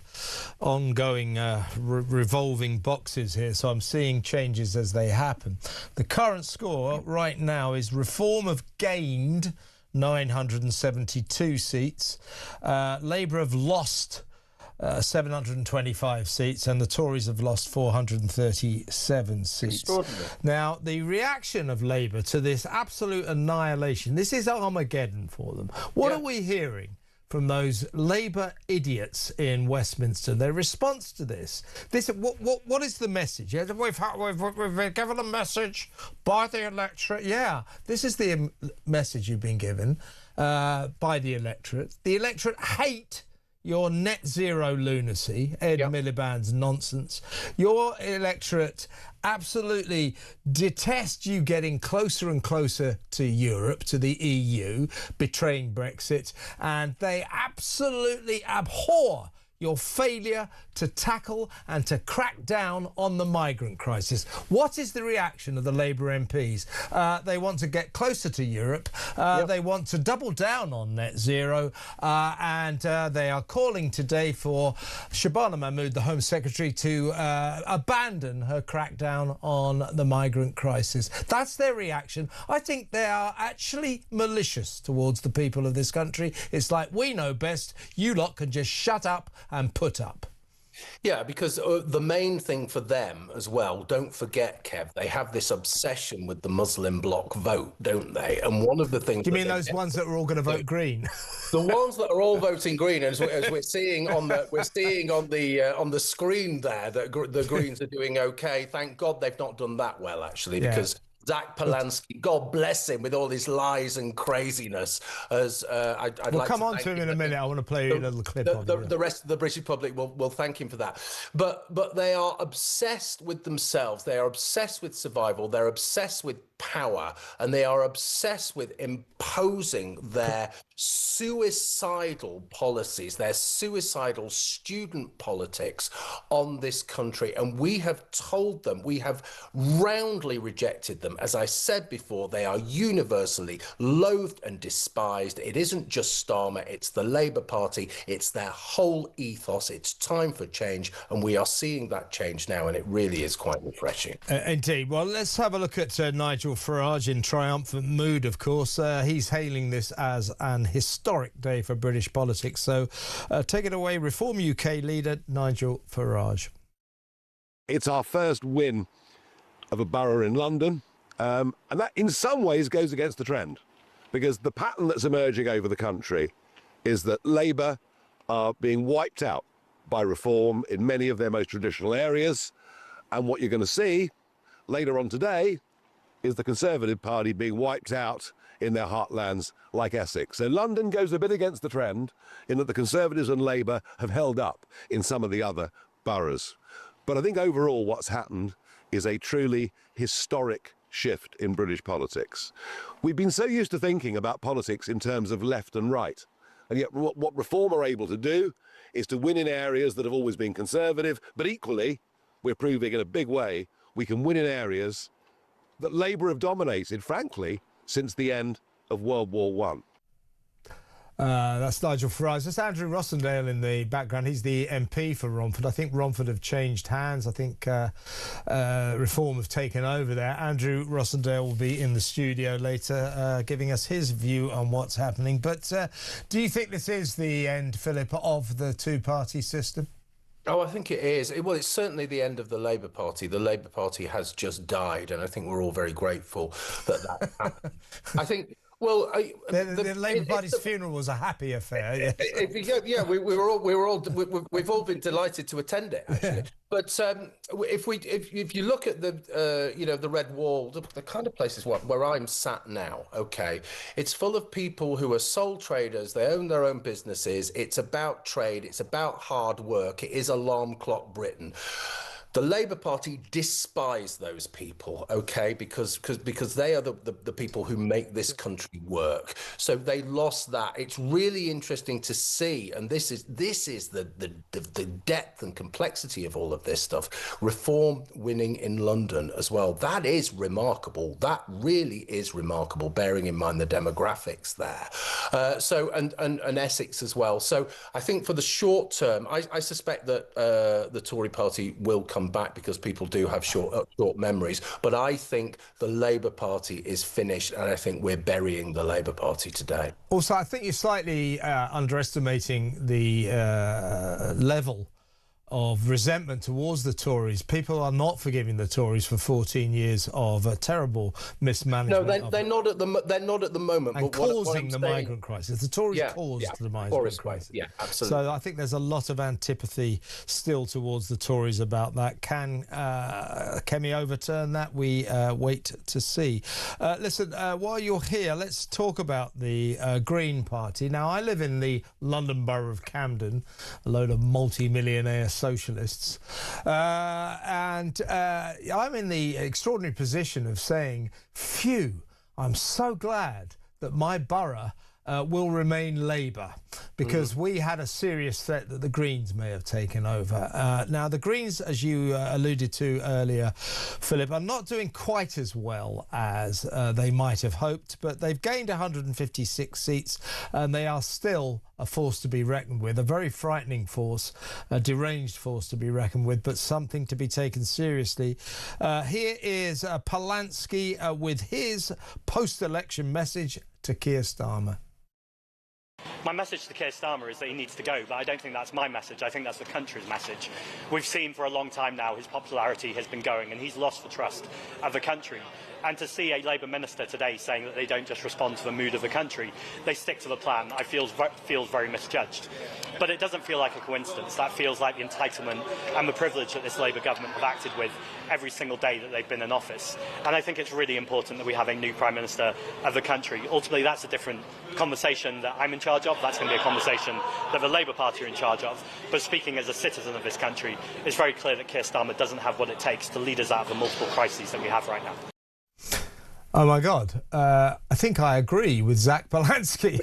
ongoing revolving boxes here, so I'm seeing changes as they happen. The current score right now is Reform have gained 972 seats. Labour have lost 725 seats, and the Tories have lost 437 seats. Extraordinary. Now, the reaction of Labour to this absolute annihilation, this is Armageddon for them. What are we hearing from those Labour idiots in Westminster? Their response to this. What is the message? We've given a message by the electorate. Yeah, this is the message you've been given by the electorate. The electorate hate your net zero lunacy, Ed Miliband's nonsense. Your electorate absolutely detest you getting closer and closer to Europe, to the EU, betraying Brexit, and they absolutely abhor your failure to tackle and to crack down on the migrant crisis. What is the reaction of the Labour MPs? They want to get closer to Europe. They want to double down on net zero. And they are calling today for Shabana Mahmood, the Home Secretary, to abandon her crackdown on the migrant crisis. That's their reaction. I think they are actually malicious towards the people of this country. It's like, we know best. You lot can just shut up and put up. Yeah, because the main thing for them as well, don't forget, Kev, they have this obsession with the Muslim bloc vote, don't they? And one of the things... Do you mean those ones that are all going to vote Green? The ones that are all voting Green, as we're seeing on the screen there, that the Greens are doing okay. Thank God they've not done that well, actually, because Zach Polanski, God bless him, with all his lies and craziness. As we'll like come on to him in a minute. I want to play a little clip of it. The rest of the British public will thank him for that. But they are obsessed with themselves. They are obsessed with survival. They're obsessed with power, and they are obsessed with imposing their suicidal policies, their suicidal student politics on this country. And we have told them, we have roundly rejected them. As I said before, they are universally loathed and despised. It isn't just Starmer, it's the Labour Party, it's their whole ethos. It's time for change, and we are seeing that change now, and it really is quite refreshing. Indeed. Well, let's have a look at Nigel Farage in triumphant mood, of course. He's hailing this as an historic day for British politics. So take it away, Reform UK leader Nigel Farage. It's our first win of a borough in London, and that in some ways goes against the trend, because the pattern that's emerging over the country is that Labour are being wiped out by Reform in many of their most traditional areas, and what you're going to see later on today is the Conservative Party being wiped out in their heartlands like Essex. So London goes a bit against the trend in that the Conservatives and Labour have held up in some of the other boroughs. But I think overall what's happened is a truly historic shift in British politics. We've been so used to thinking about politics in terms of left and right, and yet what Reform are able to do is to win in areas that have always been Conservative, but equally we're proving in a big way we can win in areas that Labour have dominated, frankly, since the end of World War I. That's Nigel Farage. That's Andrew Rosindell in the background. He's the MP for Romford. I think Romford have changed hands. I think Reform have taken over there. Andrew Rosindell will be in the studio later giving us his view on what's happening. But do you think this is the end, Philip, of the two-party system? Oh, I think it is. Well, it's certainly the end of the Labour Party. The Labour Party has just died, and I think we're all very grateful that happened. I think... Well, the Labour Party's funeral was a happy affair. Yeah, we've all been delighted to attend it, actually. But if you look at the Red Wall, the kind of places where I'm sat now, okay, it's full of people who are sole traders. They own their own businesses. It's about trade. It's about hard work. It is alarm clock Britain. The Labour Party despise those people, okay, because they are the people who make this country work. So they lost that. It's really interesting to see, and this is the depth and complexity of all of this stuff. Reform winning in London as well. That is remarkable. That really is remarkable, bearing in mind the demographics there. And Essex as well. So I think for the short term, I suspect that the Tory Party will come back because people do have short memories. But I think the Labour Party is finished, and I think we're burying the Labour Party today. Also, I think you're slightly underestimating the level of resentment towards the Tories. People are not forgiving the Tories for 14 years of terrible mismanagement. No, they're not at the moment. And but causing the migrant crisis. The Tories caused the migrant crisis. Yeah, absolutely. So I think there's a lot of antipathy still towards the Tories about that. Can we overturn that? We wait to see. Listen, while you're here, let's talk about the Green Party. Now, I live in the London Borough of Camden, a load of multi-millionaire socialists, and I'm in the extraordinary position of saying, phew, I'm so glad that my borough will remain Labour, because we had a serious threat that the Greens may have taken over. Now, the Greens, as you alluded to earlier, Philip, are not doing quite as well as they might have hoped, but they've gained 156 seats and they are still a force to be reckoned with, a very frightening force, a deranged force to be reckoned with, but something to be taken seriously. Here is Polanski with his post-election message to Keir Starmer. My message to Keir Starmer is that he needs to go, but I don't think that's my message. I think that's the country's message. We've seen for a long time now his popularity has been going and he's lost the trust of the country. And to see a Labour minister today saying that they don't just respond to the mood of the country, they stick to the plan, I feel very misjudged. But it doesn't feel like a coincidence. That feels like the entitlement and the privilege that this Labour government have acted with every single day that they've been in office. And I think it's really important that we have a new Prime Minister of the country. Ultimately, that's a different conversation that I'm in charge of. That's going to be a conversation that the Labour Party are in charge of. But speaking as a citizen of this country, it's very clear that Keir Starmer doesn't have what it takes to lead us out of the multiple crises that we have right now. Oh, my God. I think I agree with Zach Polanski.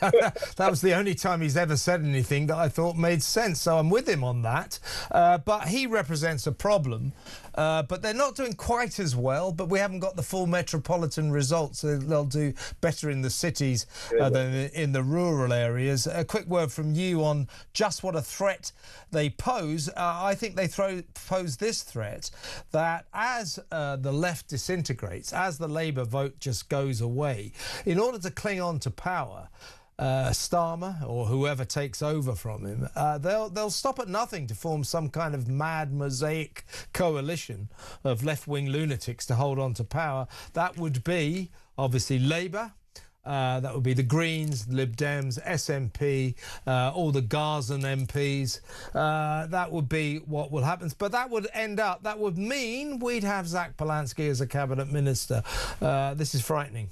That was the only time he's ever said anything that I thought made sense. So I'm with him on that. But he represents a problem. But they're not doing quite as well. But we haven't got the full metropolitan results. So they'll do better in the cities than in the rural areas. A quick word from you on just what a threat they pose. I think they pose this threat that as the left disintegrates, as the Labour vote just goes away, in order to cling on to power, Starmer or whoever takes over from him, they'll stop at nothing to form some kind of mad mosaic coalition of left-wing lunatics to hold on to power. That would be obviously Labour. That would be the Greens, Lib Dems, SNP, all the Gazan MPs. That would be what will happen. But that would mean we'd have Zach Polanski as a cabinet minister. This is frightening.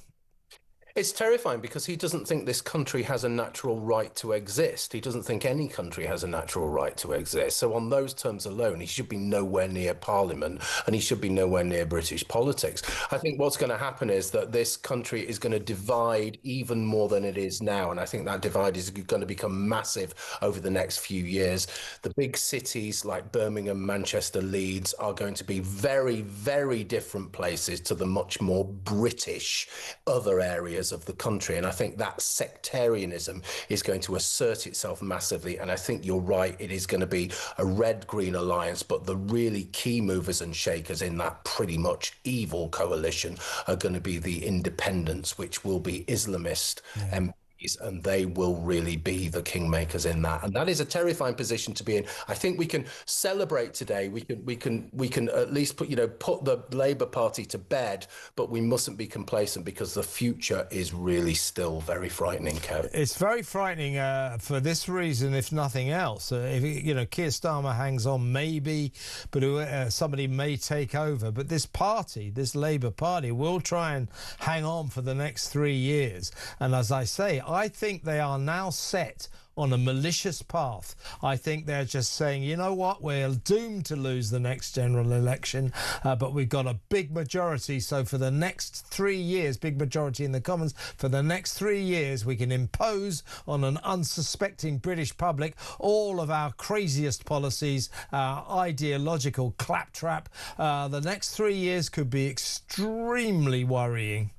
It's terrifying because he doesn't think this country has a natural right to exist. He doesn't think any country has a natural right to exist. So on those terms alone, he should be nowhere near Parliament and he should be nowhere near British politics. I think what's going to happen is that this country is going to divide even more than it is now. And I think that divide is going to become massive over the next few years. The big cities like Birmingham, Manchester, Leeds are going to be very, very different places to the much more British other areas of the country. And I think that sectarianism is going to assert itself massively. And I think you're right, it is going to be a red-green alliance, but the really key movers and shakers in that pretty much evil coalition are going to be the independents, which will be Islamist MPs, and they will really be the kingmakers in that. And that is a terrifying position to be in. I think we can celebrate today. We can at least put the Labour Party to bed, but we mustn't be complacent because the future is really still very frightening, Kev. It's very frightening for this reason, if nothing else. If Keir Starmer hangs on, maybe, but somebody may take over. But this party, this Labour Party, will try and hang on for the next 3 years. And as I say, I think they are now set on a malicious path. I think they're just saying, you know what, we're doomed to lose the next general election, but we've got a big majority. So for the next 3 years, big majority in the Commons, for the next 3 years, we can impose on an unsuspecting British public all of our craziest policies, our ideological claptrap. The next 3 years could be extremely worrying.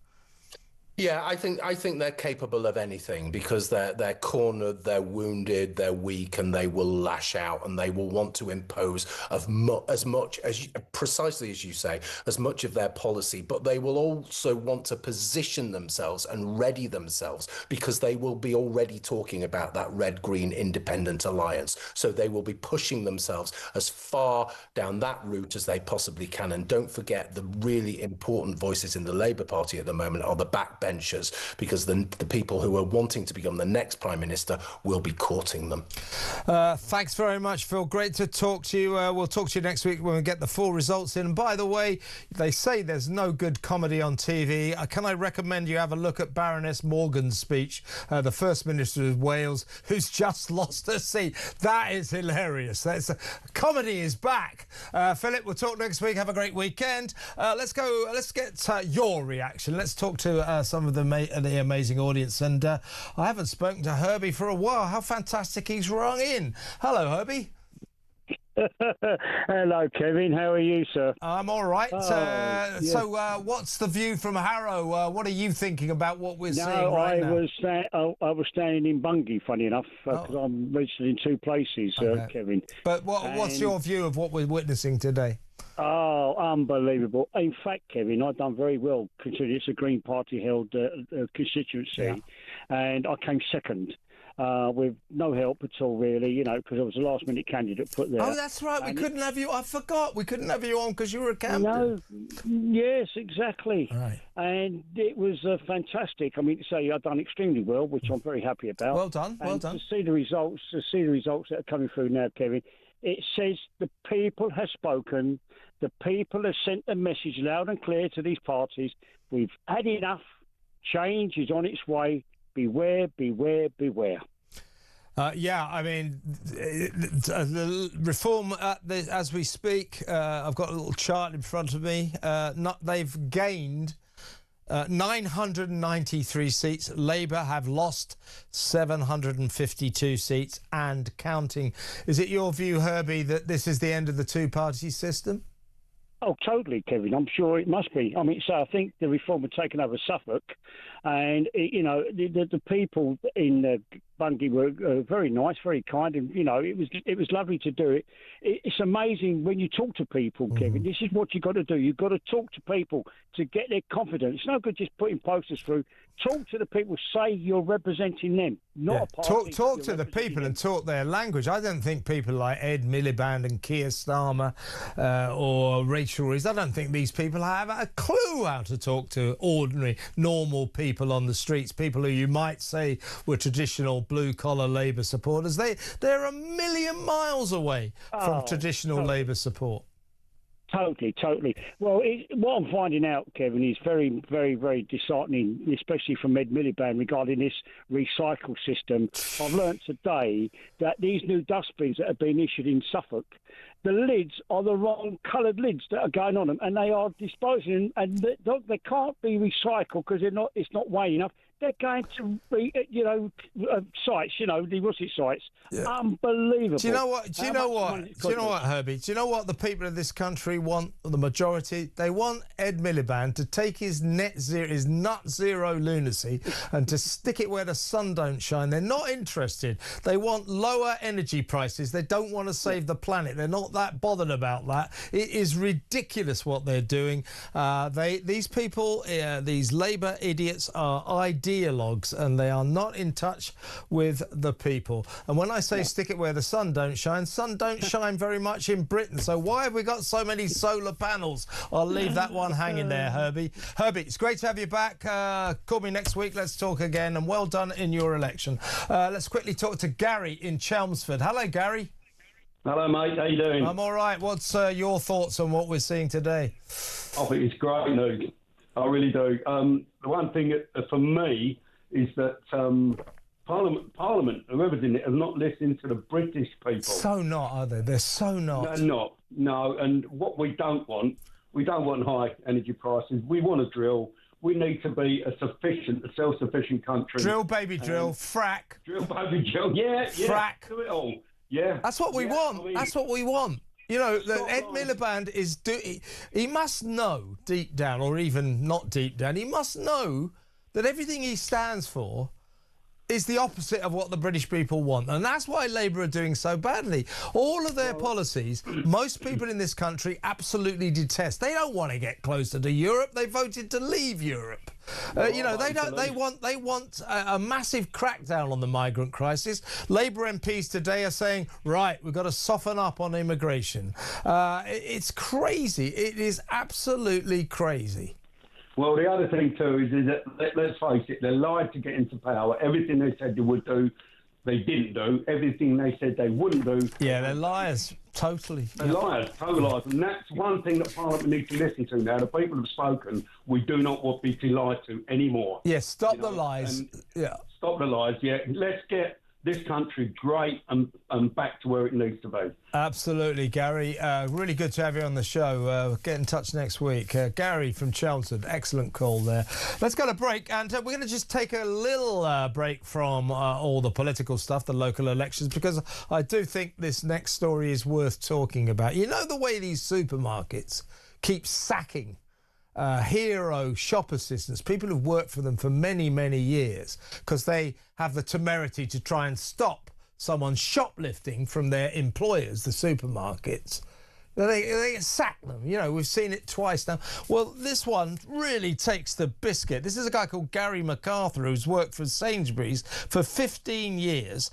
Yeah, I think they're capable of anything because they're cornered, they're wounded, they're weak, and they will lash out and they will want to impose as much as precisely as you say, as much of their policy. But they will also want to position themselves and ready themselves because they will be already talking about that red-green independent alliance. So they will be pushing themselves as far down that route as they possibly can. And don't forget the really important voices in the Labour Party at the moment are the backbenchers, because the people who are wanting to become the next Prime Minister will be courting them. Thanks very much, Phil. Great to talk to you. We'll talk to you next week when we get the full results in. And by the way, they say there's no good comedy on TV. Can I recommend you have a look at Baroness Morgan's speech, the First Minister of Wales, who's just lost her seat. That is hilarious. Comedy is back. Philip, we'll talk next week. Have a great weekend. Let's get your reaction. Let's talk to some some of the amazing audience. And I haven't spoken to Herbie for a while. How fantastic he's rung in. Hello, Herbie. Hello, Kevin. How are you, sir? I'm all right. Yes. So, what's the view from Harrow? What are you thinking about what we're seeing right now? I was standing in Bungay, funny enough, because I'm registered in two places, Kevin. But what's your view of what we're witnessing today? Oh, unbelievable. In fact, Kevin, I've done very well, considering it's a Green Party-held constituency, and I came second. With no help at all, really, because I was a last-minute candidate put there. Oh, that's right. We couldn't have you. I forgot. We couldn't have you on because you were a captain. No, yes, exactly. Right. And it was fantastic. I mean, to say I've done extremely well, which I'm very happy about. Well done. Well and done. To see the results that are coming through now, Kevin, it says the people have spoken. The people have sent a message loud and clear to these parties. We've had enough. Change is on its way. Beware, beware, beware. Yeah, I mean, the reform as we speak. I've got a little chart in front of me. They've gained 993 seats. Labour have lost 752 seats and counting. Is it your view, Herbie, that this is the end of the two-party system? Oh, totally, Kevin. I'm sure it must be. I mean, so I think the reform had taken over Suffolk, and the people in Bungay were very nice, very kind, and it was lovely to do it. It's amazing when you talk to people, Kevin. This is what you've got to do. You've got to talk to people to get their confidence. It's no good just putting posters through. Talk to the people. Say you're representing them, not a party. Talk to the people and talk their language. I don't think people like Ed Miliband and Keir Starmer or Rachel Reeves, I don't think these people have a clue how to talk to ordinary, normal people on the streets, people who you might say were traditional blue-collar Labour supporters. They're a million miles away from traditional Labour support. Totally. Well, what I'm finding out, Kevin, is very, very, very disheartening, especially from Ed Miliband regarding this recycle system. I've learnt today that these new dustbins that have been issued in Suffolk, the lids are the wrong coloured lids that are going on them, and they are disposing, and they can't be recycled because it's not weighing enough. They're going to be, sites, the sites. Yeah. Unbelievable. Do you know what, Herbie? Do you know what the people of this country want, the majority? They want Ed Miliband to take his nut zero lunacy and to stick it where the sun don't shine. They're not interested. They want lower energy prices. They don't want to save the planet. They're not that bothered about that. It is ridiculous what they're doing. These people, these Labour idiots are ideologues, and they are not in touch with the people. And when I say stick it where the sun don't shine very much in Britain. So why have we got so many solar panels? I'll leave that one hanging there, Herbie. Herbie, it's great to have you back. Call me next week. Let's talk again, and well done in your election. Let's quickly talk to Gary in Chelmsford. Hello, Gary. Hello, mate. How you doing? I'm all right. What's your thoughts on what we're seeing today? I think it's great news. I really do. The one thing for me is that Parliament, whoever's in it, have not listened to the British people. So not, are they? They're so not. They're not. No, and what we don't want high energy prices. We want to drill. We need to be a self-sufficient country. Drill, baby, drill. Frack. Drill, baby, drill. Yeah. Frack. Do it all. Yeah. That's what we want. I mean, that's what we want. Ed Miliband he must know deep down, or even not deep down, he must know that everything he stands for is the opposite of what the British people want. And that's why Labour are doing so badly. All of their policies, most people in this country absolutely detest. They don't want to get closer to Europe. They voted to leave Europe. They want a massive crackdown on the migrant crisis. Labour MPs today are saying, right, we've got to soften up on immigration. It's crazy. It is absolutely crazy. Well, the other thing too is that, let's face it, they lied to get into power. Everything they said they would do, they didn't do. Everything they said they wouldn't do. Yeah, they're liars. Totally. They're liars, total liars. And that's one thing that Parliament needs to listen to now. The people have spoken. We do not want to be lied to anymore. Yes, stop the lies. Stop the lies, yeah. Let's get this country great and back to where it needs to be. Absolutely, Gary. Really good to have you on the show. Get in touch next week. Gary from Chelmsford, excellent call there. Let's go to break, and we're going to just take a little break from all the political stuff, the local elections, because I do think this next story is worth talking about. You know the way these supermarkets keep sacking hero shop assistants, people who've worked for them for many, many years, because they have the temerity to try and stop someone shoplifting from their employers, the supermarkets. They sack them. You know, we've seen it twice now. Well, this one really takes the biscuit. This is a guy called Gary MacArthur who's worked for Sainsbury's for 15 years.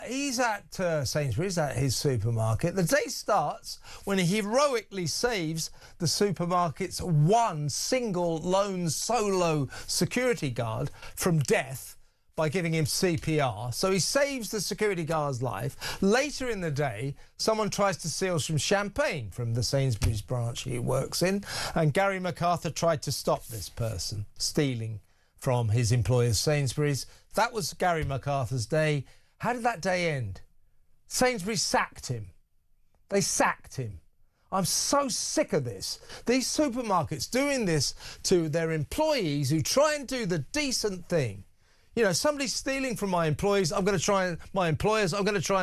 He's at Sainsbury's, at his supermarket. The day starts when he heroically saves the supermarket's one single lone solo security guard from death by giving him CPR. So he saves the security guard's life. Later in the day, someone tries to steal some champagne from the Sainsbury's branch he works in, and Gary MacArthur tried to stop this person stealing from his employer's Sainsbury's. That was Gary MacArthur's day. How did that day end? Sainsbury's sacked him. They sacked him. I'm so sick of this. These supermarkets doing this to their employees who try and do the decent thing. You know, somebody's stealing from my employees, I'm going to try and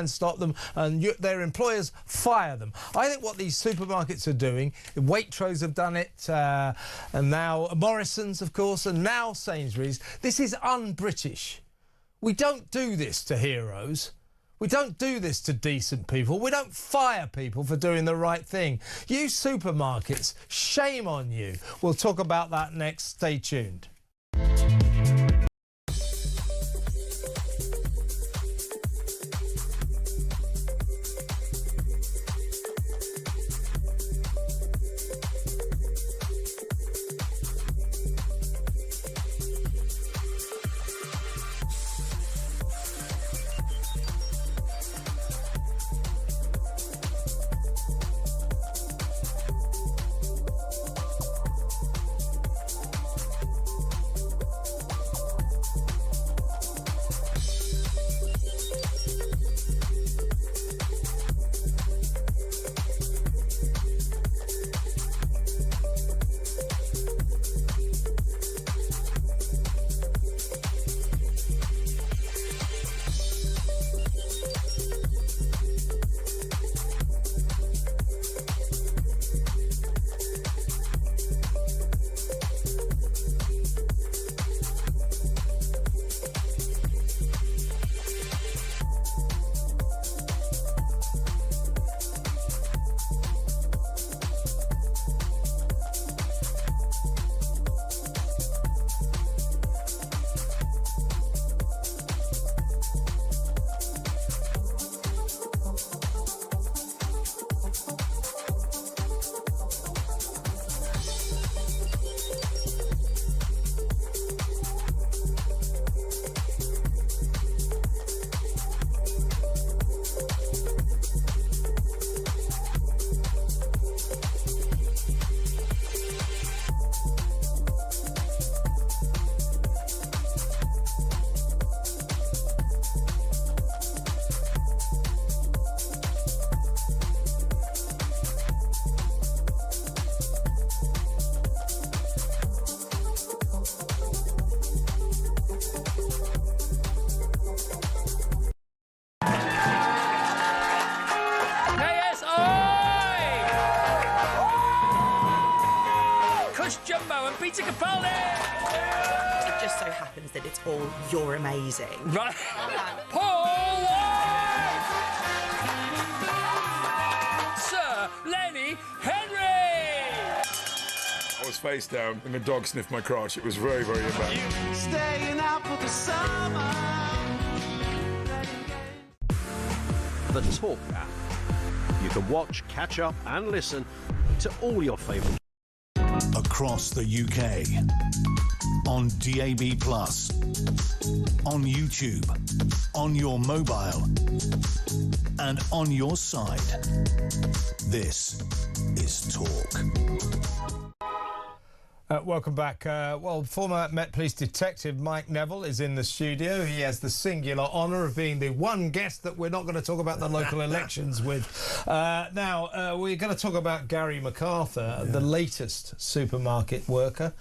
stop them, and their employers fire them. I think what these supermarkets are doing, Waitrose have done it, and now Morrison's, of course, and now Sainsbury's. This is un-British. We don't do this to heroes. We don't do this to decent people. We don't fire people for doing the right thing. You supermarkets, shame on you. We'll talk about that next. Stay tuned. It just so happens that it's all you're amazing. Right. Paul White! Sir Lenny Henry! I was face down and the dog sniffed my crotch. It was very, very embarrassing. Staying out for the summer. The Talk app. You can watch, catch up and listen to all your favourite across the UK, on DAB+, on YouTube, on your mobile, and on your side. This is Talk. Welcome back. Former Met Police Detective Mike Neville is in the studio. He has the singular honour of being the one guest that we're not going to talk about the local elections with. Now, we're going to talk about Gary MacArthur, the latest supermarket worker,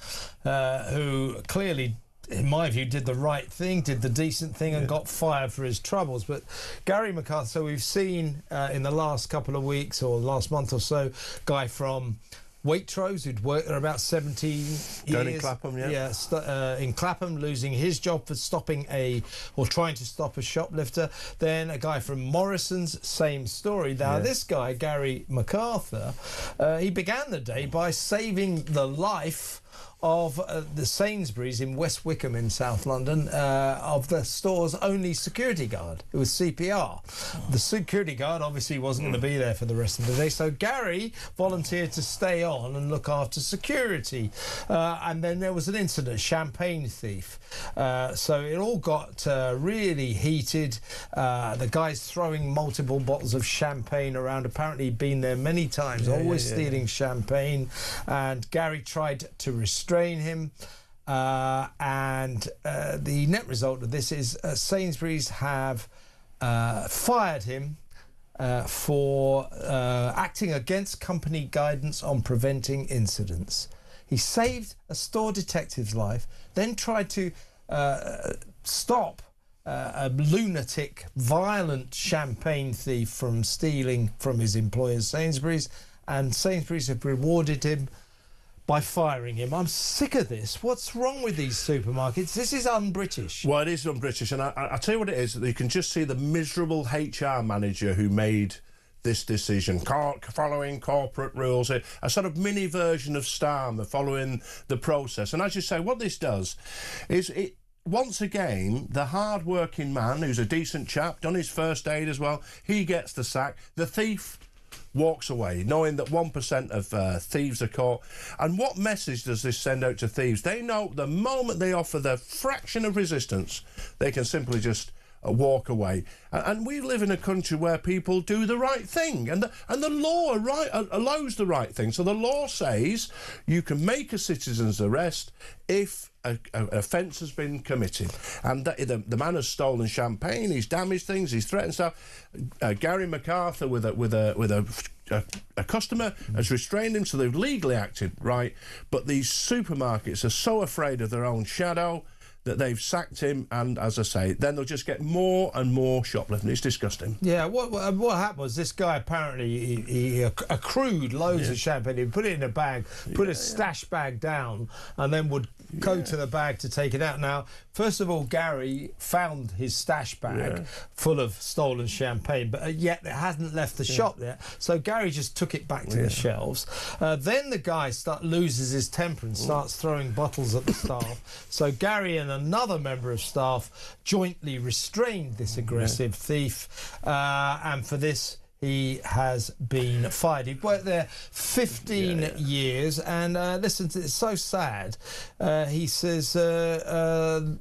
who clearly, in my view, did the right thing, did the decent thing, and got fired for his troubles. But Gary MacArthur, so we've seen in the last couple of weeks or last month or so, guy from Waitrose, who'd worked there about 17 years. Down in Clapham, in Clapham, losing his job for trying to stop a shoplifter. Then a guy from Morrison's, same story. Now, this guy, Gary MacArthur, he began the day by saving the life of the Sainsbury's in West Wickham in South London, of the store's only security guard. It was CPR. The security guard obviously wasn't going to be there for the rest of the day, so Gary volunteered to stay on and look after security. And then there was an incident, champagne thief. So it all got really heated. The guy's throwing multiple bottles of champagne around, apparently been there many times, always stealing champagne. And Gary tried to restrain him, and the net result of this is Sainsbury's have fired him for acting against company guidance on preventing incidents. He saved a store detective's life, then tried to stop a lunatic, violent champagne thief from stealing from his employer's Sainsbury's, and Sainsbury's have rewarded him by firing him. I'm sick of this. What's wrong with these supermarkets? This is un-British. Well, it is un-British, and I'll tell you what it is. You can just see the miserable HR manager who made this decision, following corporate rules, a sort of mini version of Starmer, following the process. And as you say, what this does is it, once again, the hard-working man, who's a decent chap, done his first aid as well, he gets the sack. The thief walks away, knowing that 1% of thieves are caught. And what message does this send out to thieves? They know the moment they offer the fraction of resistance, they can simply just walk away. And we live in a country where people do the right thing, and the law allows the right thing. So the law says you can make a citizen's arrest if an offence has been committed, and the man has stolen champagne, he's damaged things, he's threatened stuff. Gary MacArthur with a customer has restrained him, so they've legally acted right. But these supermarkets are so afraid of their own shadow that they've sacked him, and as I say, then they'll just get more and more shoplifting. It's disgusting. Yeah, what happened was this guy apparently he accrued loads of champagne. He put it in a bag, put a stash bag down, and then would go to the bag to take it out. Now, first of all, Gary found his stash bag full of stolen champagne, but yet it hasn't left the shop yet. So Gary just took it back to the shelves. Then the guy loses his temper and starts throwing bottles at the staff. So Gary and another member of staff jointly restrained this aggressive thief, and for this he has been fired. He'd worked there 15 years, and listen, it's so sad. He says, the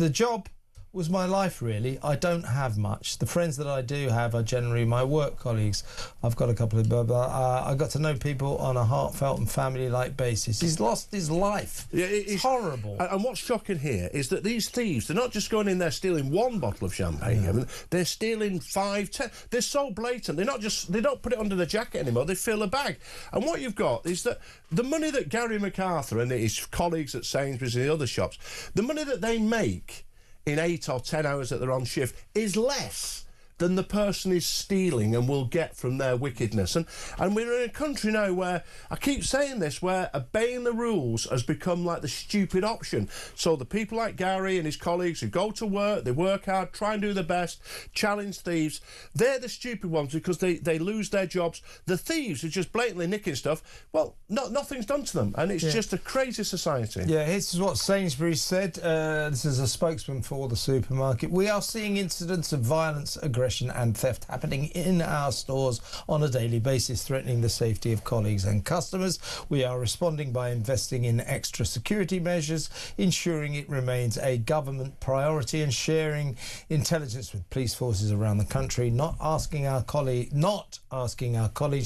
job was my life, really. I don't have much. The friends that I do have are generally my work colleagues. I've got a couple of... I got to know people on a heartfelt and family-like basis. He's lost his life. Yeah, it's horrible. And what's shocking here is that these thieves, they're not just going in there stealing one bottle of champagne. I mean, they're stealing 5, 10. They're so blatant. They don't put it under the jacket anymore. They fill a bag. And what you've got is that the money that Gary MacArthur and his colleagues at Sainsbury's and the other shops, the money that they make in 8 or 10 hours that they're on shift is less than the person is stealing and will get from their wickedness. And we're in a country now where, I keep saying this, where obeying the rules has become like the stupid option. So the people like Gary and his colleagues who go to work, they work hard, try and do their best, challenge thieves, they're the stupid ones because they lose their jobs. The thieves are just blatantly nicking stuff. Well, nothing's done to them, and it's just a crazy society. Yeah, this is what Sainsbury's said. This is a spokesman for the supermarket. We are seeing incidents of violence, aggression aggression and theft happening in our stores on a daily basis, threatening the safety of colleagues and customers. We are responding by investing in extra security measures, ensuring it remains a government priority, and sharing intelligence with police forces around the country, not asking our colleagues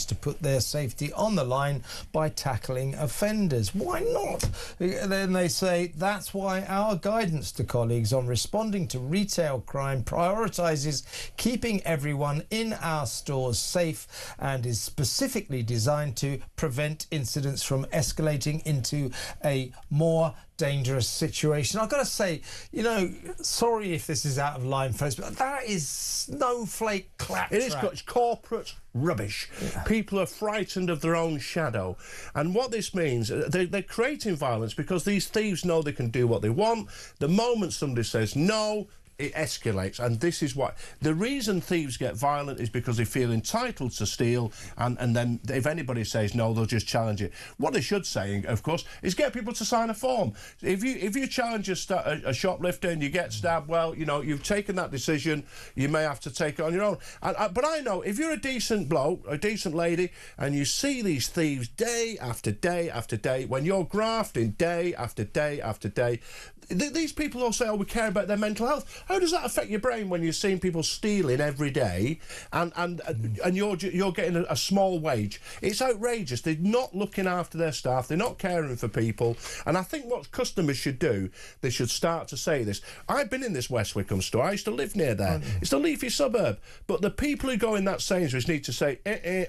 to put their safety on the line by tackling offenders. Why not? Then they say that's why our guidance to colleagues on responding to retail crime prioritises keeping everyone in our stores safe and is specifically designed to prevent incidents from escalating into a more dangerous situation. I've got to say, you know, sorry if this is out of line, folks, but that is snowflake claptrap. It is corporate rubbish. Yeah. People are frightened of their own shadow. And what this means, they're creating violence because these thieves know they can do what they want. The moment somebody says no, it escalates, and this is what the reason thieves get violent is because they feel entitled to steal, and then if anybody says no, they'll just challenge it. What they should say, of course, is get people to sign a form. If you challenge a shoplifter and you get stabbed, well, you know, you've taken that decision, you may have to take it on your own. But I know if you're a decent bloke, a decent lady, and you see these thieves day after day after day, when you're grafting day after day after day, these people all say, oh, we care about their mental health. How does that affect your brain when you're seeing people stealing every day and you're getting a small wage? It's outrageous. They're not looking after their staff. They're not caring for people. And I think what customers should do, they should start to say this. I've been in this West Wickham store. I used to live near there. It's a leafy suburb. But the people who go in that Sainsbury's need to say,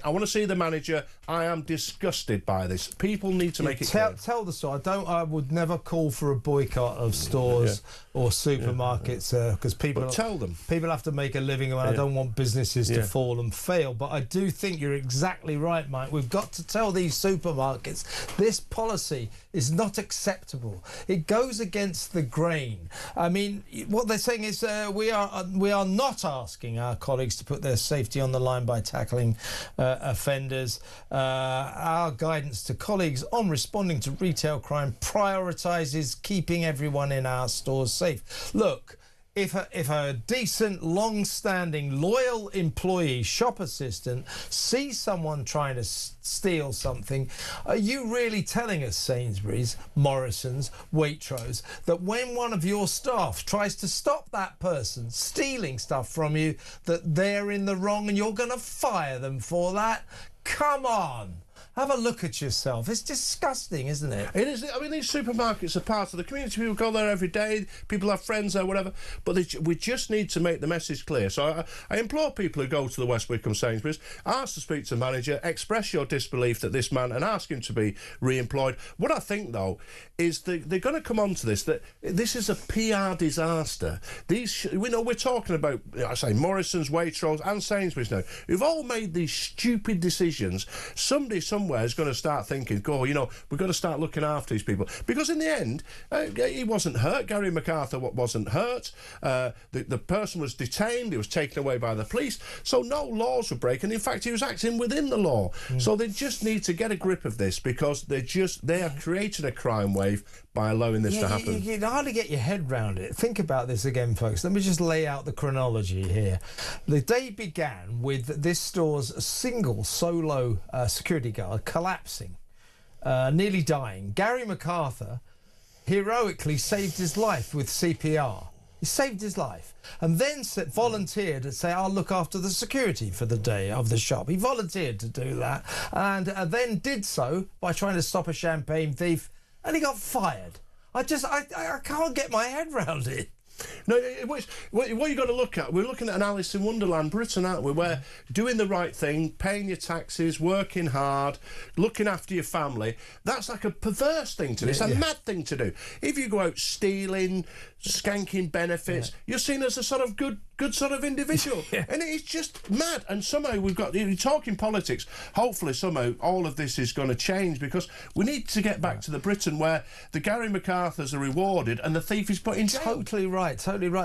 I want to see the manager. I am disgusted by this. People need to make it clear. Tell the store. I would never call for a boycott of stores or supermarkets because people have to make a living, and I don't want businesses to fall and fail. But I do think you're exactly right, Mike. We've got to tell these supermarkets this policy is not acceptable. It goes against the grain. I mean, what they're saying is we are not asking our colleagues to put their safety on the line by tackling offenders. Our guidance to colleagues on responding to retail crime prioritises keeping everyone in our stores safe. Look, if a decent, long-standing, loyal employee, shop assistant, sees someone trying to steal something, are you really telling us, Sainsbury's, Morrison's, Waitrose, that when one of your staff tries to stop that person stealing stuff from you, that they're in the wrong and you're going to fire them for that? Come on. Have a look at yourself. It's disgusting, isn't it? It is. I mean, these supermarkets are part of the community. People go there every day. People have friends there, whatever. But we just need to make the message clear. So I implore people who go to the West Wickham Sainsbury's, ask to speak to the manager, express your disbelief that this man, and ask him to be re-employed. What I think, though, is they're going to come on to this, that this is a PR disaster. We're talking about, I say, Morrison's, Waitrose and Sainsbury's now, who've all made these stupid decisions. Somebody somewhere is going to start thinking, we've got to start looking after these people. Because in the end, he wasn't hurt. Gary MacArthur wasn't hurt. The person was detained. He was taken away by the police. So no laws were breaking. In fact, he was acting within the law. So they just need to get a grip of this, because they are creating a crime wave by allowing this to happen. You can hardly get your head round it. Think about this again, folks. Let me just lay out the chronology here. The day began with this store's single solo security guard collapsing, nearly dying. Gary MacArthur heroically saved his life with CPR. He saved his life, and then volunteered to say, I'll look after the security for the day of the shop. He volunteered to do that, and then did so by trying to stop a champagne thief, and he got fired. I can't get my head round it. No, what you've got to look at, we're looking at an Alice in Wonderland Britain, aren't we, where doing the right thing, paying your taxes, working hard, looking after your family, that's like a perverse thing to do. It's a mad thing to do. If you go out stealing, skanking benefits, you're seen as a sort of good sort of individual. And it's just mad. And somehow you're talking politics, hopefully somehow all of this is going to change, because we need to get back to the Britain where the Gary MacArthurs are rewarded and the thief is put in jail. Totally right.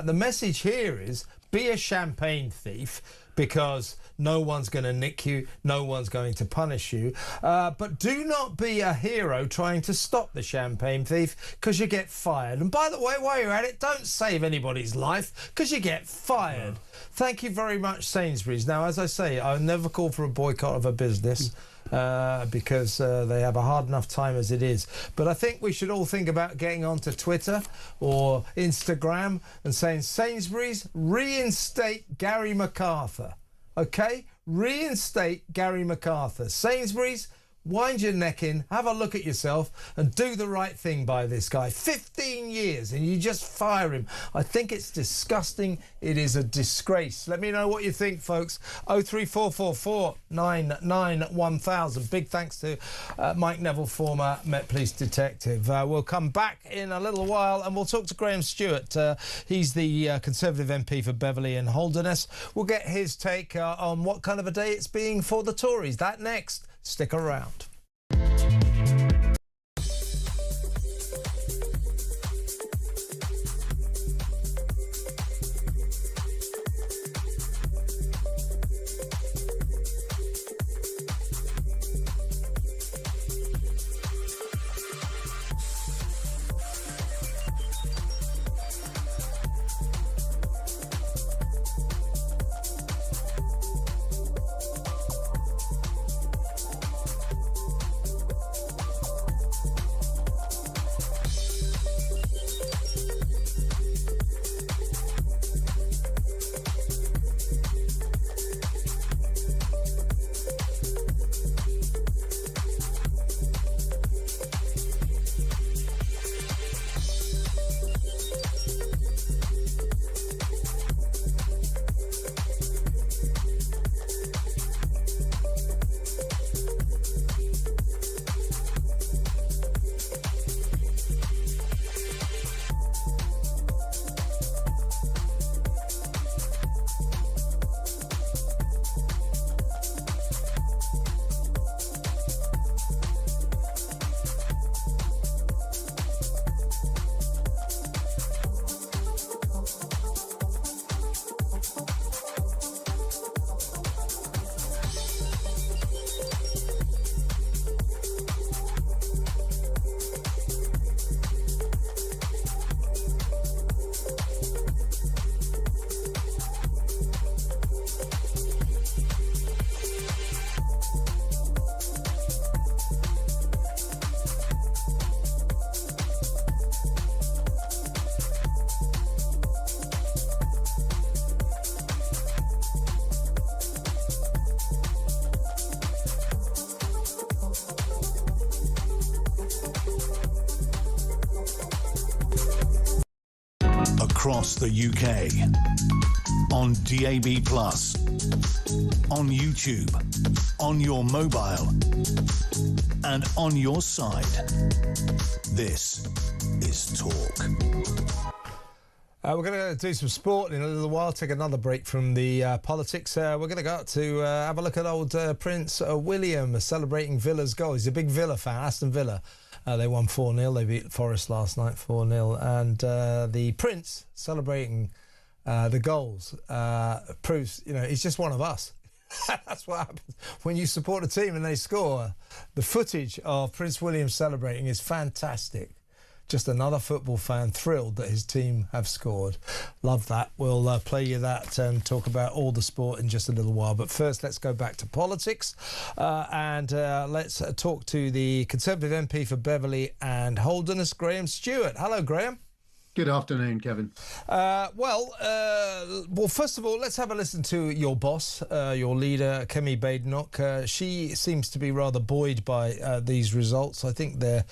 The message here is Be a champagne thief, because no one's going to nick you, no one's going to punish you. But do not be a hero trying to stop the champagne thief, because you get fired. And by the way, while you're at it, don't save anybody's life, because you get fired. Thank you very much, Sainsbury's. Now, as I say, I'll never call for a boycott of a business, because they have a hard enough time as it is. But I think we should all think about getting onto Twitter or Instagram and saying, Sainsbury's, reinstate Gary MacArthur. OK? Reinstate Gary MacArthur. Sainsbury's, wind your neck in, have a look at yourself and do the right thing by this guy. 15 years and you just fire him. I think it's disgusting. It is a disgrace. Let me know what you think, folks. 03444 99 1000. Big thanks to Mike Neville, former Met Police detective. We'll come back in a little while and we'll talk to Graeme Stewart. He's the Conservative MP for Beverley and Holderness. We'll get his take on what kind of a day it's being for the Tories. That next. Stick around. Across the UK, on DAB+, on YouTube, on your mobile, and on your side. This is Talk. We're going to do some sport in a little while, take another break from the politics. We're going to go up to have a look at old Prince William celebrating Villa's goal. He's a big Villa fan, Aston Villa. They won 4-0. They beat Forest last night 4-0. And the Prince celebrating the goals proves, you know, he's just one of us. That's what happens when you support a team and they score. The footage of Prince William celebrating is fantastic. Just another football fan thrilled that his team have scored. Love that. We'll play you that and talk about all the sport in just a little while. But first, let's go back to politics and let's talk to the Conservative MP for Beverley and Holderness, Graeme Stewart. Hello, Graeme. Good afternoon, Kevin. Well, first of all, let's have a listen to your boss, your leader, Kemi Badenoch. She seems to be rather buoyed by these results. I think there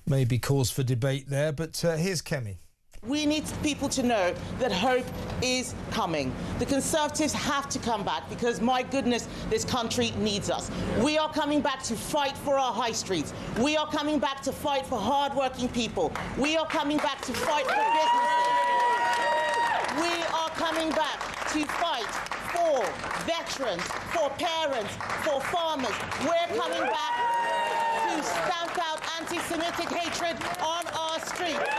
may be cause for debate there, but here's Kemi. We need people to know that hope is coming. The Conservatives have to come back because, my goodness, this country needs us. We are coming back to fight for our high streets. We are coming back to fight for hard-working people. We are coming back to fight for businesses. We are coming back to fight for veterans, for parents, for farmers. We're coming back to stamp out anti-Semitic hatred on our streets.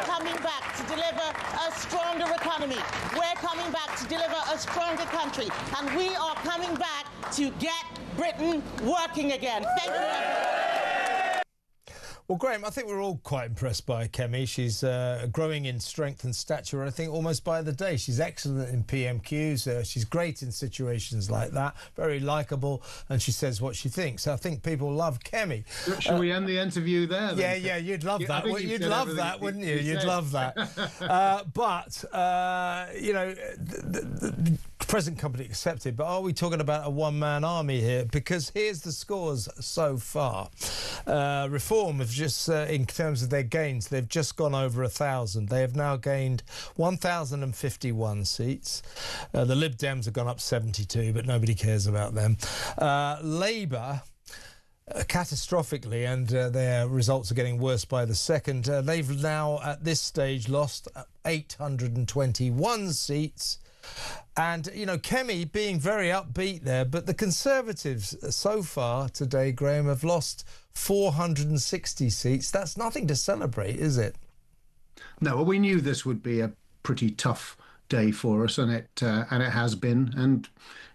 Coming back to to deliver a stronger economy. We're coming back to deliver a stronger country. And we are coming back to get Britain working again. Thank you, everyone. Well, Graeme, I think we're all quite impressed by Kemi. She's growing in strength and stature, I think, almost by the day. She's excellent in PMQs. She's great in situations like that, very likeable, and she says what she thinks. I think people love Kemi. Shall we end the interview there, then? Yeah, you'd love that. You'd love that, wouldn't you? You'd love that. You know, the present company accepted, but are we talking about a one-man army here? Because here's the scores so far. Reform have just, in terms of their gains, they've just gone over 1,000. They have now gained 1,051 seats. The Lib Dems have gone up 72, but nobody cares about them. Labour, catastrophically, and their results are getting worse by the second. They've now, at this stage, lost 821 seats. And, you know, Kemi being very upbeat there, but the Conservatives so far today, Graeme, have lost 460 seats. That's nothing to celebrate, is it? No, well, we knew this would be a pretty tough day for us, and it has been. And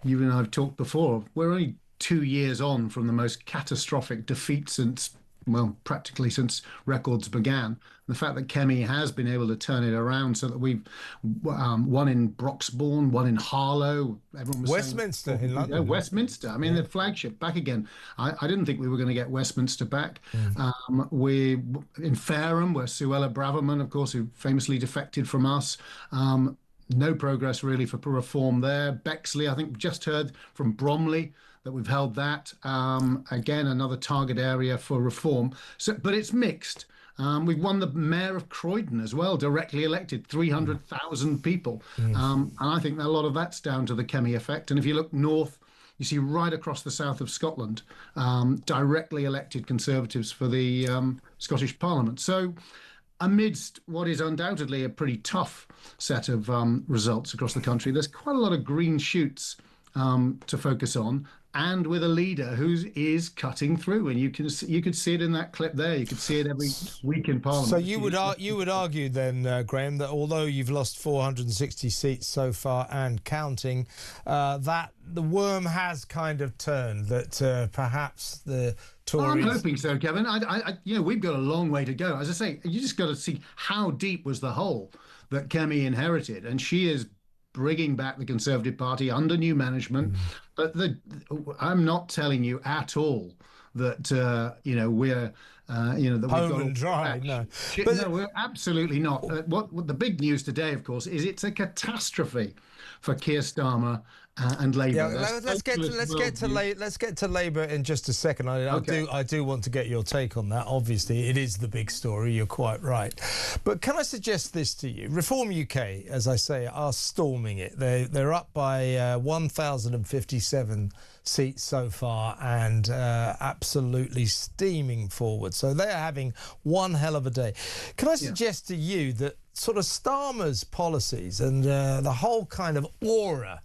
you and I have talked before. We're only 2 years on from the most catastrophic defeat since, well, practically since records began. The fact that Kemi has been able to turn it around so that we've won in Broxbourne, won in Harlow. Everyone was Westminster in London. Yeah, Westminster. I mean, the flagship back again. I didn't think we were going to get Westminster back. We in Fareham, where Suella Braverman, of course, who famously defected from us. No progress really for reform there. Bexley, I think, just heard from Bromley that we've held that. Again, another target area for reform. So, but it's mixed. We've won the mayor of Croydon as well, directly elected, 300,000 people. And I think that a lot of that's down to the Kemi effect. And if you look north, you see right across the south of Scotland, directly elected Conservatives for the Scottish Parliament. So amidst what is undoubtedly a pretty tough set of results across the country, there's quite a lot of green shoots to focus on, and with a leader who is cutting through, and you could see it in that clip there. You could see it every week in Parliament. So you would argue then, Graeme, that although you've lost 460 seats so far and counting, that the worm has kind of turned. That perhaps the Tories. I'm hoping so, Kevin. We've got a long way to go. As I say, you just got to see how deep was the hole that Kemi inherited, and she is bringing back the Conservative Party under new management. But I'm not telling you at all that we're that we've home and dry. No, no, we're absolutely not. What the big news today, of course, is it's a catastrophe for Keir Starmer and Labour. Yeah, let's get to Labour in just a second. I do want to get your take on that. Obviously, it is the big story. You're quite right. But can I suggest this to you? Reform UK, as I say, are storming it. They're up by 1,057 seats so far, and absolutely steaming forward. So they're having one hell of a day. Can I suggest to you that sort of Starmer's policies and the whole kind of aura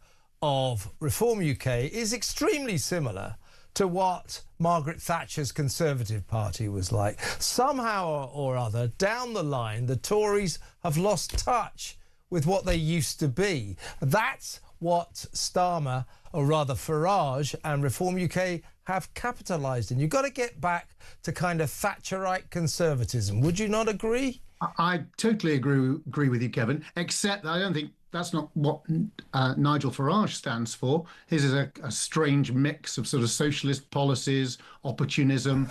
of Reform UK is extremely similar to what Margaret Thatcher's Conservative Party was like. Somehow or other, down the line, the Tories have lost touch with what they used to be. That's what Starmer, or rather Farage, and Reform UK have capitalised in. You've got to get back to kind of Thatcherite conservatism. Would you not agree? I totally agree with you, Kevin, except I don't think that's not what Nigel Farage stands for. His is a strange mix of sort of socialist policies, opportunism.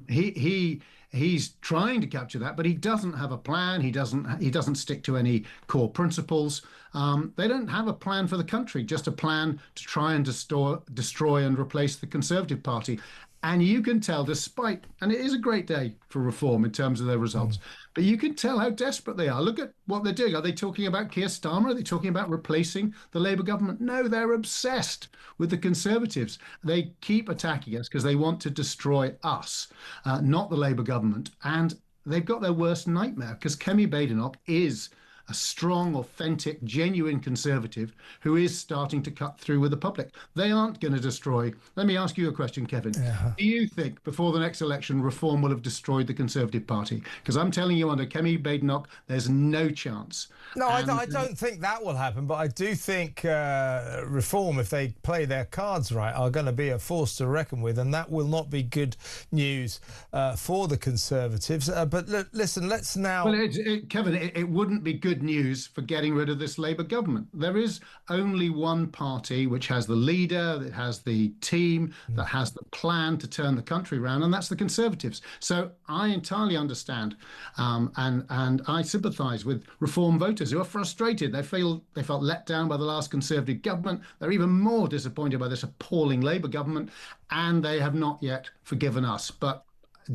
He's trying to capture that, but he doesn't have a plan. He doesn't stick to any core principles. They don't have a plan for the country, just a plan to try and destroy and replace the Conservative Party. And you can tell, and it is a great day for reform in terms of their results, but you can tell how desperate they are. Look at what they're doing. Are they talking about Keir Starmer? Are they talking about replacing the Labour government? No, they're obsessed with the Conservatives. They keep attacking us because they want to destroy us, not the Labour government. And they've got their worst nightmare because Kemi Badenoch is a strong, authentic, genuine Conservative who is starting to cut through with the public. They aren't going to destroy. Let me ask you a question, Kevin. Do you think before the next election Reform will have destroyed the Conservative Party? Because I'm telling you, under Kemi Badenoch, there's no chance. No, I don't think that will happen, but I do think Reform, if they play their cards right, are going to be a force to reckon with, and that will not be good news for the Conservatives. But listen, let's now... Well, Kevin, it wouldn't be good news for getting rid of this Labour government. There is only one party which has the leader, that has the team, that has the plan to turn the country around, and that's the Conservatives. So I entirely understand, and I sympathise with Reform voters who are frustrated. They felt let down by the last Conservative government. They're even more disappointed by this appalling Labour government, and they have not yet forgiven us. But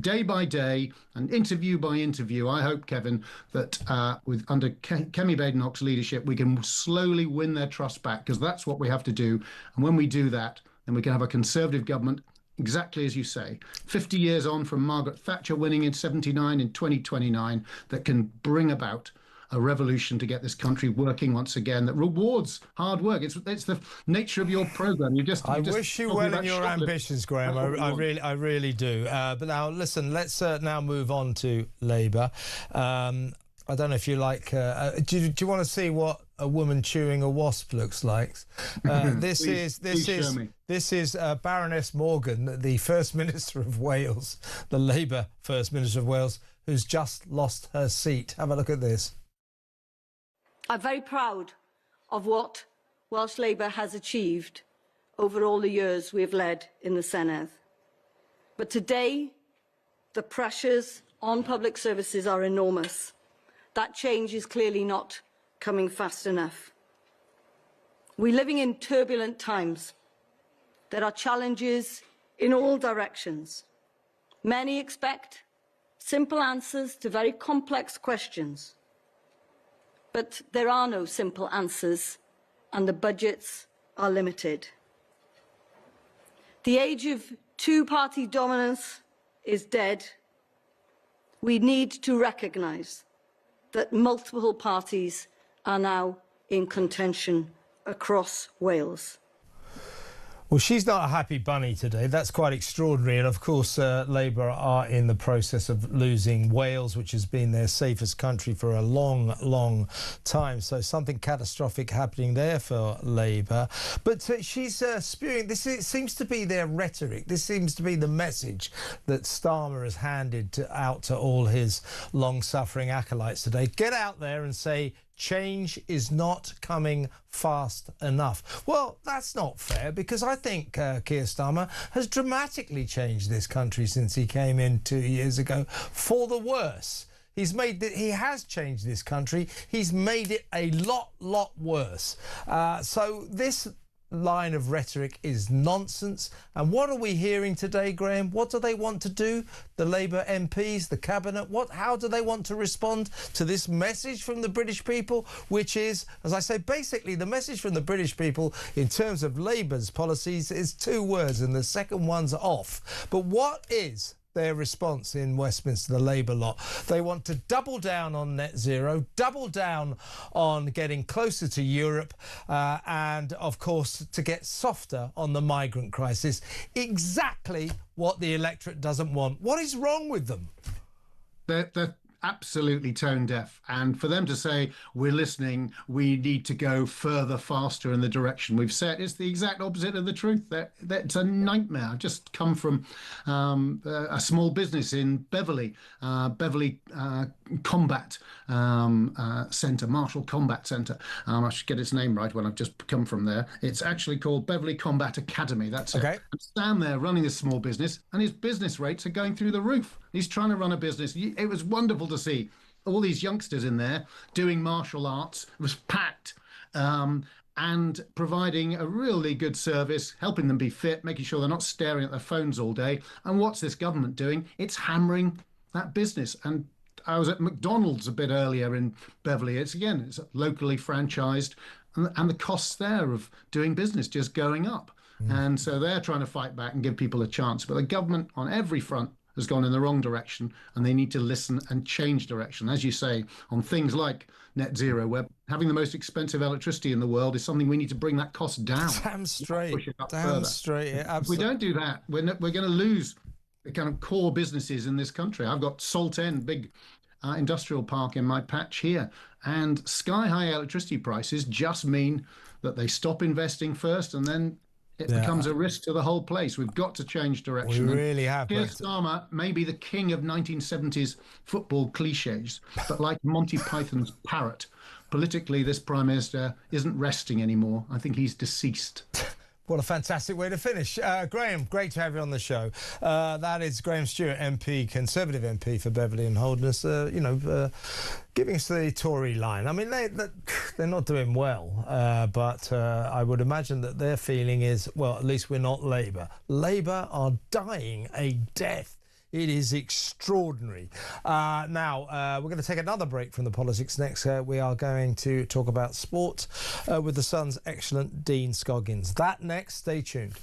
day by day and interview by interview, I hope, Kevin, that under Kemi Badenoch's leadership, we can slowly win their trust back, because that's what we have to do. And when we do that, then we can have a Conservative government, exactly as you say, 50 years on from Margaret Thatcher winning in 79 in 2029, that can bring about a revolution to get this country working once again, that rewards hard work. It's the nature of your programme. I wish you well in your ambitions, Graeme. I really do. But now, listen, let's now move on to Labour. I don't know if you like... do you want to see what a woman chewing a wasp looks like? This is Baroness Morgan, the First Minister of Wales, the Labour First Minister of Wales, who's just lost her seat. Have a look at this. I'm very proud of what Welsh Labour has achieved over all the years we have led in the Senedd. But today, the pressures on public services are enormous. That change is clearly not coming fast enough. We're living in turbulent times. There are challenges in all directions. Many expect simple answers to very complex questions. But there are no simple answers, and the budgets are limited. The age of two-party dominance is dead. We need to recognise that multiple parties are now in contention across Wales. Well, she's not a happy bunny today. That's quite extraordinary. And of course, Labour are in the process of losing Wales, which has been their safest country for a long, long time. So something catastrophic happening there for Labour. But she's spewing, it seems to be their rhetoric. This seems to be the message that Starmer has handed out to all his long-suffering acolytes today. Get out there and say, change is not coming fast enough. Well, that's not fair, because I think Keir Starmer has dramatically changed this country since he came in 2 years ago, for the worse. He has changed this country. He's made it a lot worse. So this line of rhetoric is nonsense. And what are we hearing today, Graeme? What do they want to do? The Labour MPs, the Cabinet, how do they want to respond to this message from the British people, which is, as I say, basically the message from the British people in terms of Labour's policies is two words, and the second one's off. But what is their response in Westminster, the Labour lot? They want to double down on net zero, double down on getting closer to Europe, and, of course, to get softer on the migrant crisis. Exactly what the electorate doesn't want. What is wrong with them? They're absolutely tone deaf, and for them to say we're listening, we need to go further, faster in the direction we've set, is the exact opposite of the truth. That's a nightmare. I've just come from a small business in Beverley Combat Centre, Marshall Combat Centre. I should get its name right when I've just come from there. It's actually called Beverley Combat Academy. That's okay. It. I'm standing there running this small business, and his business rates are going through the roof. He's trying to run a business. It was wonderful to see all these youngsters in there doing martial arts. It was packed, and providing a really good service, helping them be fit, making sure they're not staring at their phones all day. And what's this government doing? It's hammering that business. And I was at McDonald's a bit earlier in Beverley. It's locally franchised, and the costs there of doing business just going up. And so they're trying to fight back and give people a chance. But the government on every front has gone in the wrong direction, and they need to listen and change direction. As you say, on things like net zero, where having the most expensive electricity in the world is something we need to bring that cost down. Damn straight. Push it up Damn further. straight. Yeah, if we don't do that, we're going to lose the kind of core businesses in this country. I've got Salt End, big industrial park in my patch here, and sky-high electricity prices just mean that they stop investing first, and then it becomes a risk to the whole place. We've got to change direction. We really have. Keir Starmer may be the king of 1970s football cliches, but like Monty Python's parrot, politically, this Prime Minister isn't resting anymore. I think he's deceased. What a fantastic way to finish. Graeme, great to have you on the show. That is Graeme Stewart, MP, Conservative MP for Beverley and Holderness, giving us the Tory line. I mean, they're not doing well, but I would imagine that their feeling is, well, at least we're not Labour. Labour are dying a death. It is extraordinary. Now, we're going to take another break from the politics next. We are going to talk about sport with the Sun's excellent Dean Scoggins. That next. Stay tuned.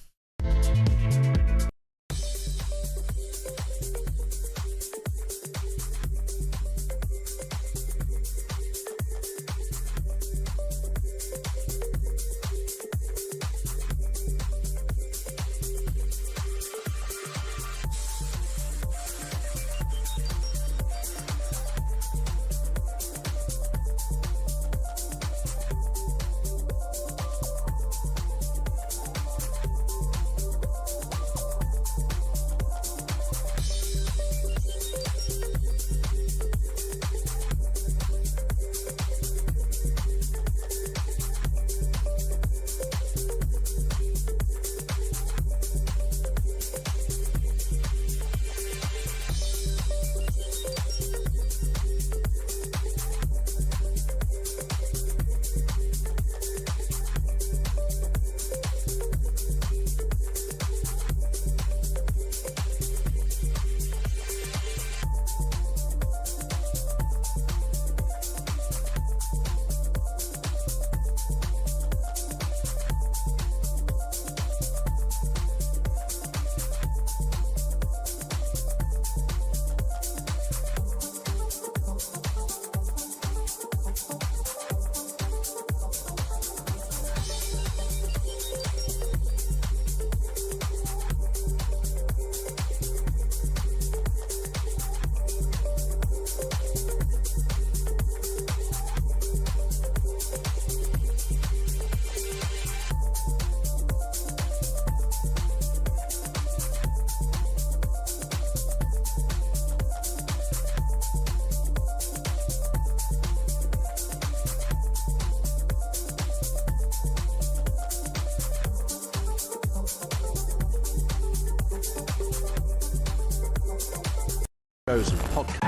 Shows and podcasts.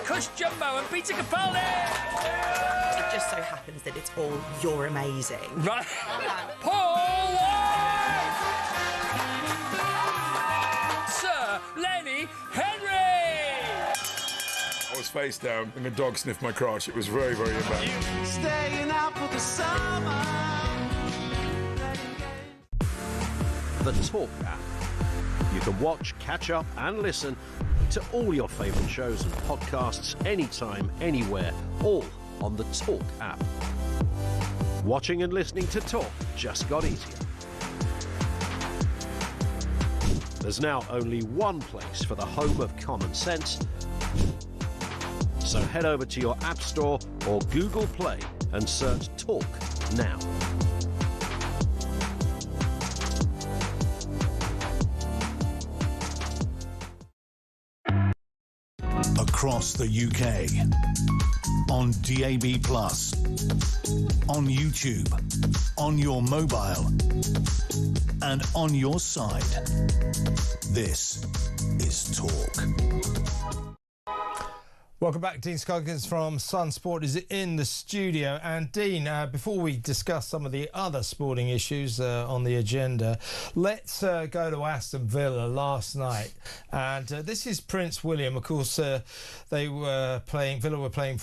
Kush Jumbo and Peter Capaldi! It just so happens that it's all you're amazing. Right. Paul White! Sir Lenny Henry! I was face down and the dog sniffed my crotch. It was very, very embarrassing. Staying out for the summer. The Talk app. You can watch, catch up and listen to all your favourite shows and podcasts anytime, anywhere, all on the Talk app. Watching and listening to Talk just got easier. There's now only one place for the home of common sense. So head over to your App Store or Google Play and search Talk now. Across the UK, on DAB+, on YouTube, on your mobile, and on your side. This is Talk. Welcome back. Dean Scoggins from Sun Sport is in the studio. And Dean, before we discuss some of the other sporting issues on the agenda, let's go to Aston Villa last night. And this is Prince William. Of course, Villa were playing Nottingham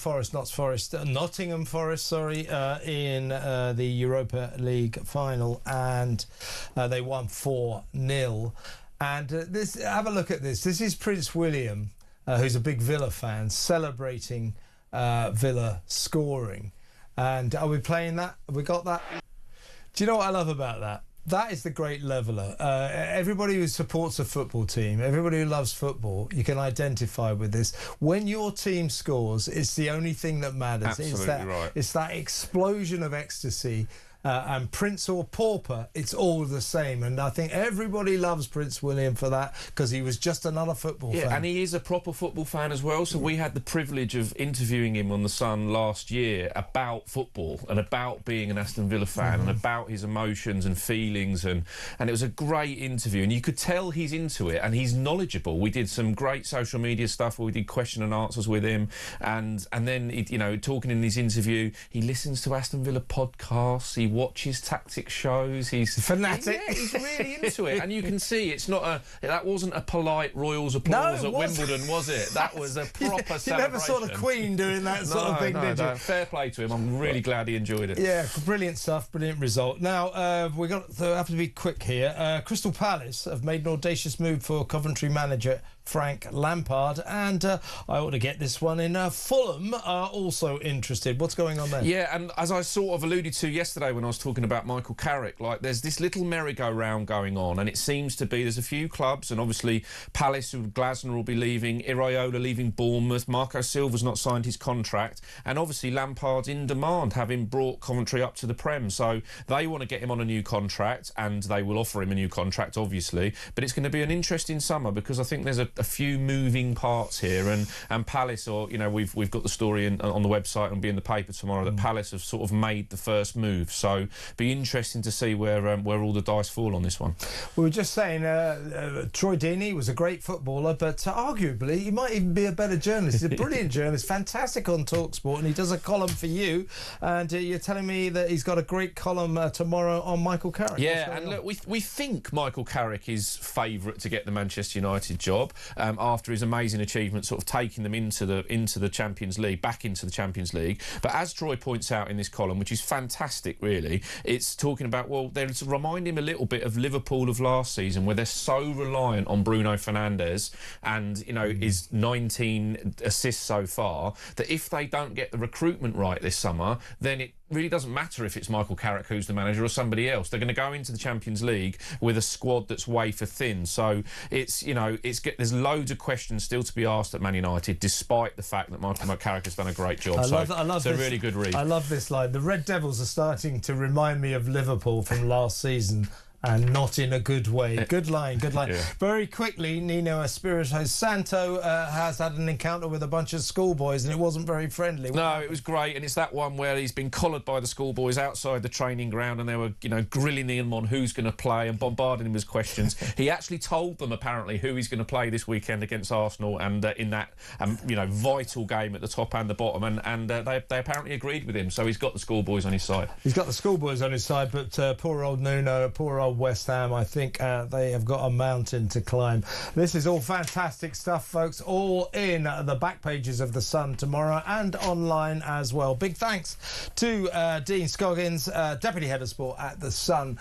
Forest, in the Europa League final. And they won 4-0. And have a look at this. This is Prince William, who's a big Villa fan, celebrating Villa scoring. And are we playing that? Have we got that? Do you know what I love about that? That is the great leveller. Everybody who supports a football team, everybody who loves football, you can identify with this. When your team scores, it's the only thing that matters. Absolutely right. It's that explosion of ecstasy. And Prince or Pauper, it's all the same. And I think everybody loves Prince William for that, because he was just another football fan. Yeah, and he is a proper football fan as well. So we had the privilege of interviewing him on The Sun last year about football and about being an Aston Villa fan and about his emotions and feelings. And it was a great interview. And you could tell he's into it and he's knowledgeable. We did some great social media stuff where we did question and answers with him. And then, talking in his interview, he listens to Aston Villa podcasts. He watches tactic shows. He's fanatic. He's really into it, and you can see it's not that wasn't a polite Royals applause at Wimbledon, was it? That was a proper celebration. You never saw the Queen doing that sort of thing, did you? Fair play to him. I'm really glad he enjoyed it. Yeah, brilliant stuff, brilliant result. Now we have to be quick here. Crystal Palace have made an audacious move for Coventry manager Frank Lampard, and I ought to get this one in. Fulham are also interested. What's going on there? Yeah, and as I sort of alluded to yesterday when I was talking about Michael Carrick, there's this little merry-go-round going on, and it seems to be there's a few clubs, and obviously Palace, Glasner will be leaving, Iraola leaving Bournemouth, Marco Silva's not signed his contract, and obviously Lampard's in demand, having brought Coventry up to the Prem, so they want to get him on a new contract, and they will offer him a new contract, obviously, but it's going to be an interesting summer, because I think there's a few moving parts here, and Palace, we've got the story on the website and be in the paper tomorrow that Palace have sort of made the first move, so be interesting to see where all the dice fall on this one. We were just saying Troy Deeney was a great footballer, but arguably he might even be a better journalist. He's a brilliant journalist, fantastic on talkSPORT, and he does a column for you, and you're telling me that he's got a great column tomorrow on Michael Carrick. Yeah, and look, we think Michael Carrick is favourite to get the Manchester United job after his amazing achievement, sort of taking them into the Champions League, back into the Champions League. But as Troy points out in this column, which is fantastic, really, it's talking about, they're reminding him a little bit of Liverpool of last season, where they're so reliant on Bruno Fernandes and, his 19 assists so far, that if they don't get the recruitment right this summer, then it really doesn't matter if it's Michael Carrick who's the manager or somebody else. They're going to go into the Champions League with a squad that's wafer thin. So there's loads of questions still to be asked at Man United, despite the fact that Michael Carrick has done a great job. I love this. A really good read. I love this line. The Red Devils are starting to remind me of Liverpool from last season. And not in a good way. Good line. Yeah. Very quickly, Nino Espirito Santo has had an encounter with a bunch of schoolboys, and it wasn't very friendly. No, it was great, and it's that one where he's been collared by the schoolboys outside the training ground, and they were, grilling him on who's going to play and bombarding him with questions. He actually told them, apparently, who he's going to play this weekend against Arsenal, and in that, vital game at the top and the bottom, and they apparently agreed with him, so he's got the schoolboys on his side. He's got the schoolboys on his side, but poor old Nuno, poor old West Ham, I think they have got a mountain to climb. This is all fantastic stuff, folks, all in the back pages of The Sun tomorrow and online as well. Big thanks to Dean Scoggins, Deputy Head of Sport at The Sun.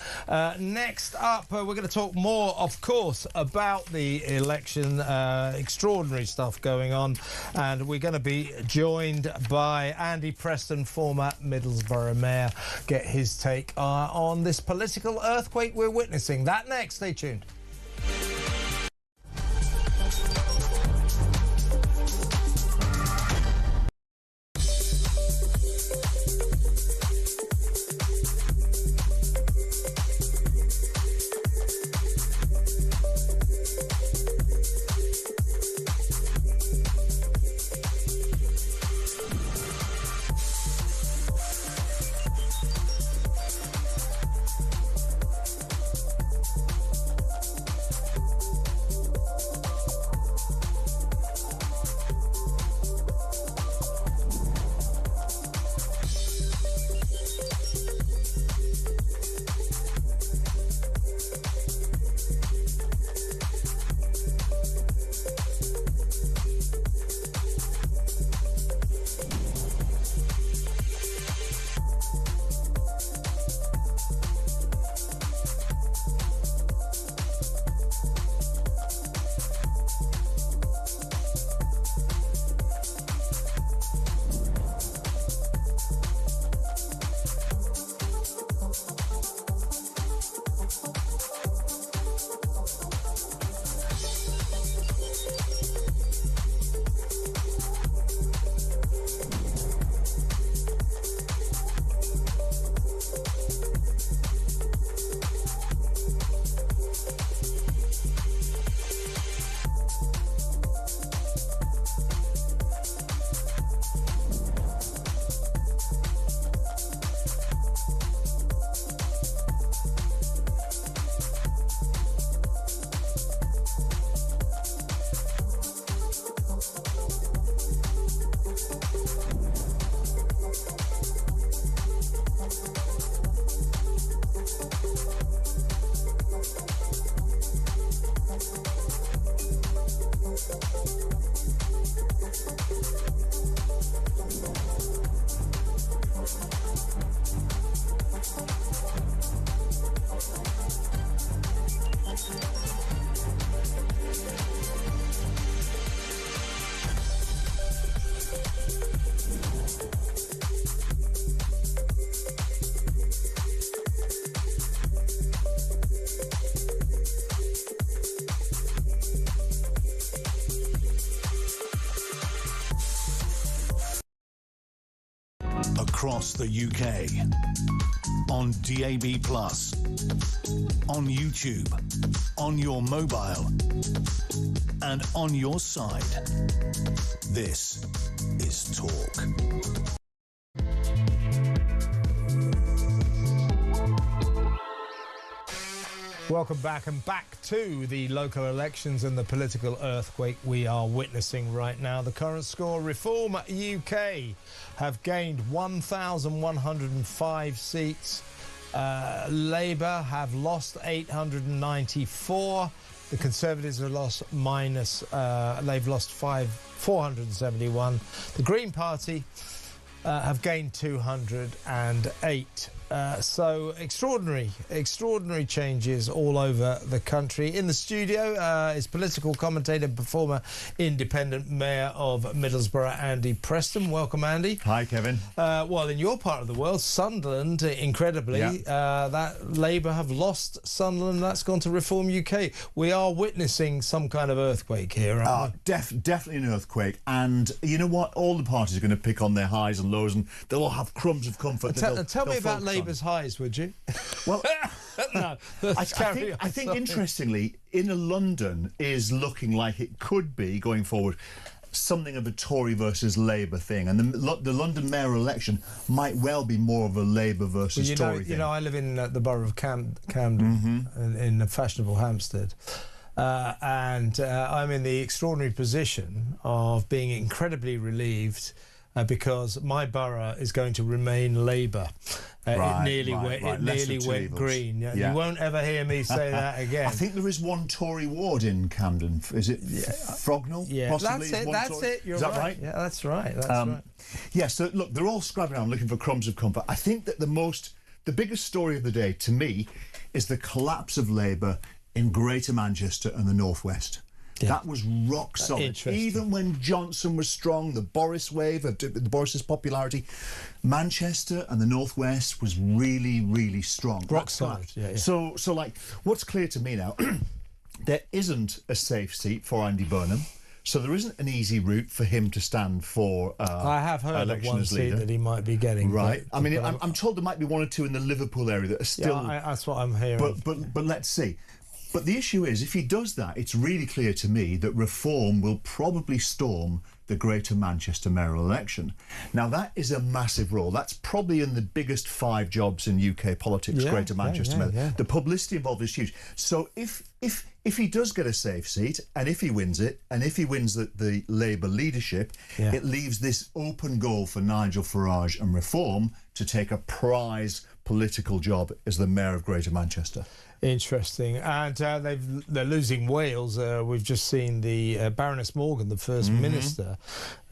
Next up, we're going to talk more, of course, about the election. Extraordinary stuff going on, and we're going to be joined by Andy Preston, former Middlesbrough Mayor, get his take on this political earthquake we're witnessing. That next, stay tuned. across the UK. On DAB+, on YouTube, on your mobile, and on your side. This is Talk. Welcome back to the local elections and the political earthquake we are witnessing right now. The current score: Reform UK have gained 1,105 seats. Labour have lost 894. The Conservatives have lost they've lost 471. The Green Party have gained 208. So extraordinary changes all over the country. In the studio is political commentator and performer, independent mayor of Middlesbrough, Andy Preston. Welcome, Andy. Hi, Kevin. Well, in your part of the world, Sunderland, incredibly, that Labour have lost Sunderland. That's gone to Reform UK. We are witnessing some kind of earthquake here, aren't we? Definitely an earthquake. And you know what? All the parties are going to pick on their highs and lows, and they'll all have crumbs of comfort. Tell me about Labour's highs, would you? Well, no. I think interestingly, inner London is looking like it could be, going forward, something of a Tory versus Labour thing, and the London mayoral election might well be more of a Labour versus Tory thing. You know, I live in the borough of Camden, in fashionable Hampstead. And I'm in the extraordinary position of being incredibly relieved because my borough is going to remain Labour. It nearly went green. Yeah. You won't ever hear me say that again. I think there is one Tory ward in Camden. Is it Frognall? Yeah, possibly? That's it. You're is that right. Yeah, that's right. That's right. Yeah, so look, they're all scrabbling around looking for crumbs of comfort. I think that the biggest story of the day to me is the collapse of Labour in Greater Manchester and the North West. Yeah. That was rock solid. Even when Johnson was strong, the Boris wave of Boris's popularity, Manchester and the North West was really, really strong. Rock solid. Yeah. So like, what's clear to me now, there isn't a safe seat for Andy Burnham. So there isn't an easy route for him to stand for I have heard of one seat that he might be getting. Right. I mean, I'm told there might be one or two in the Liverpool area that are still... Yeah, that's what I'm hearing. But let's see. But the issue is, if he does that, it's really clear to me that Reform will probably storm the Greater Manchester mayoral election. Now, that is a massive role. That's probably in the biggest 5 jobs in UK politics, Greater Manchester. Yeah. The publicity involved is huge. So if he does get a safe seat, and if he wins it, and if he wins the Labour leadership, it leaves this open goal for Nigel Farage and Reform to take a prize political job as the mayor of Greater Manchester. Interesting. And they're losing Wales. We've just seen the Baroness Morgan, the First Minister.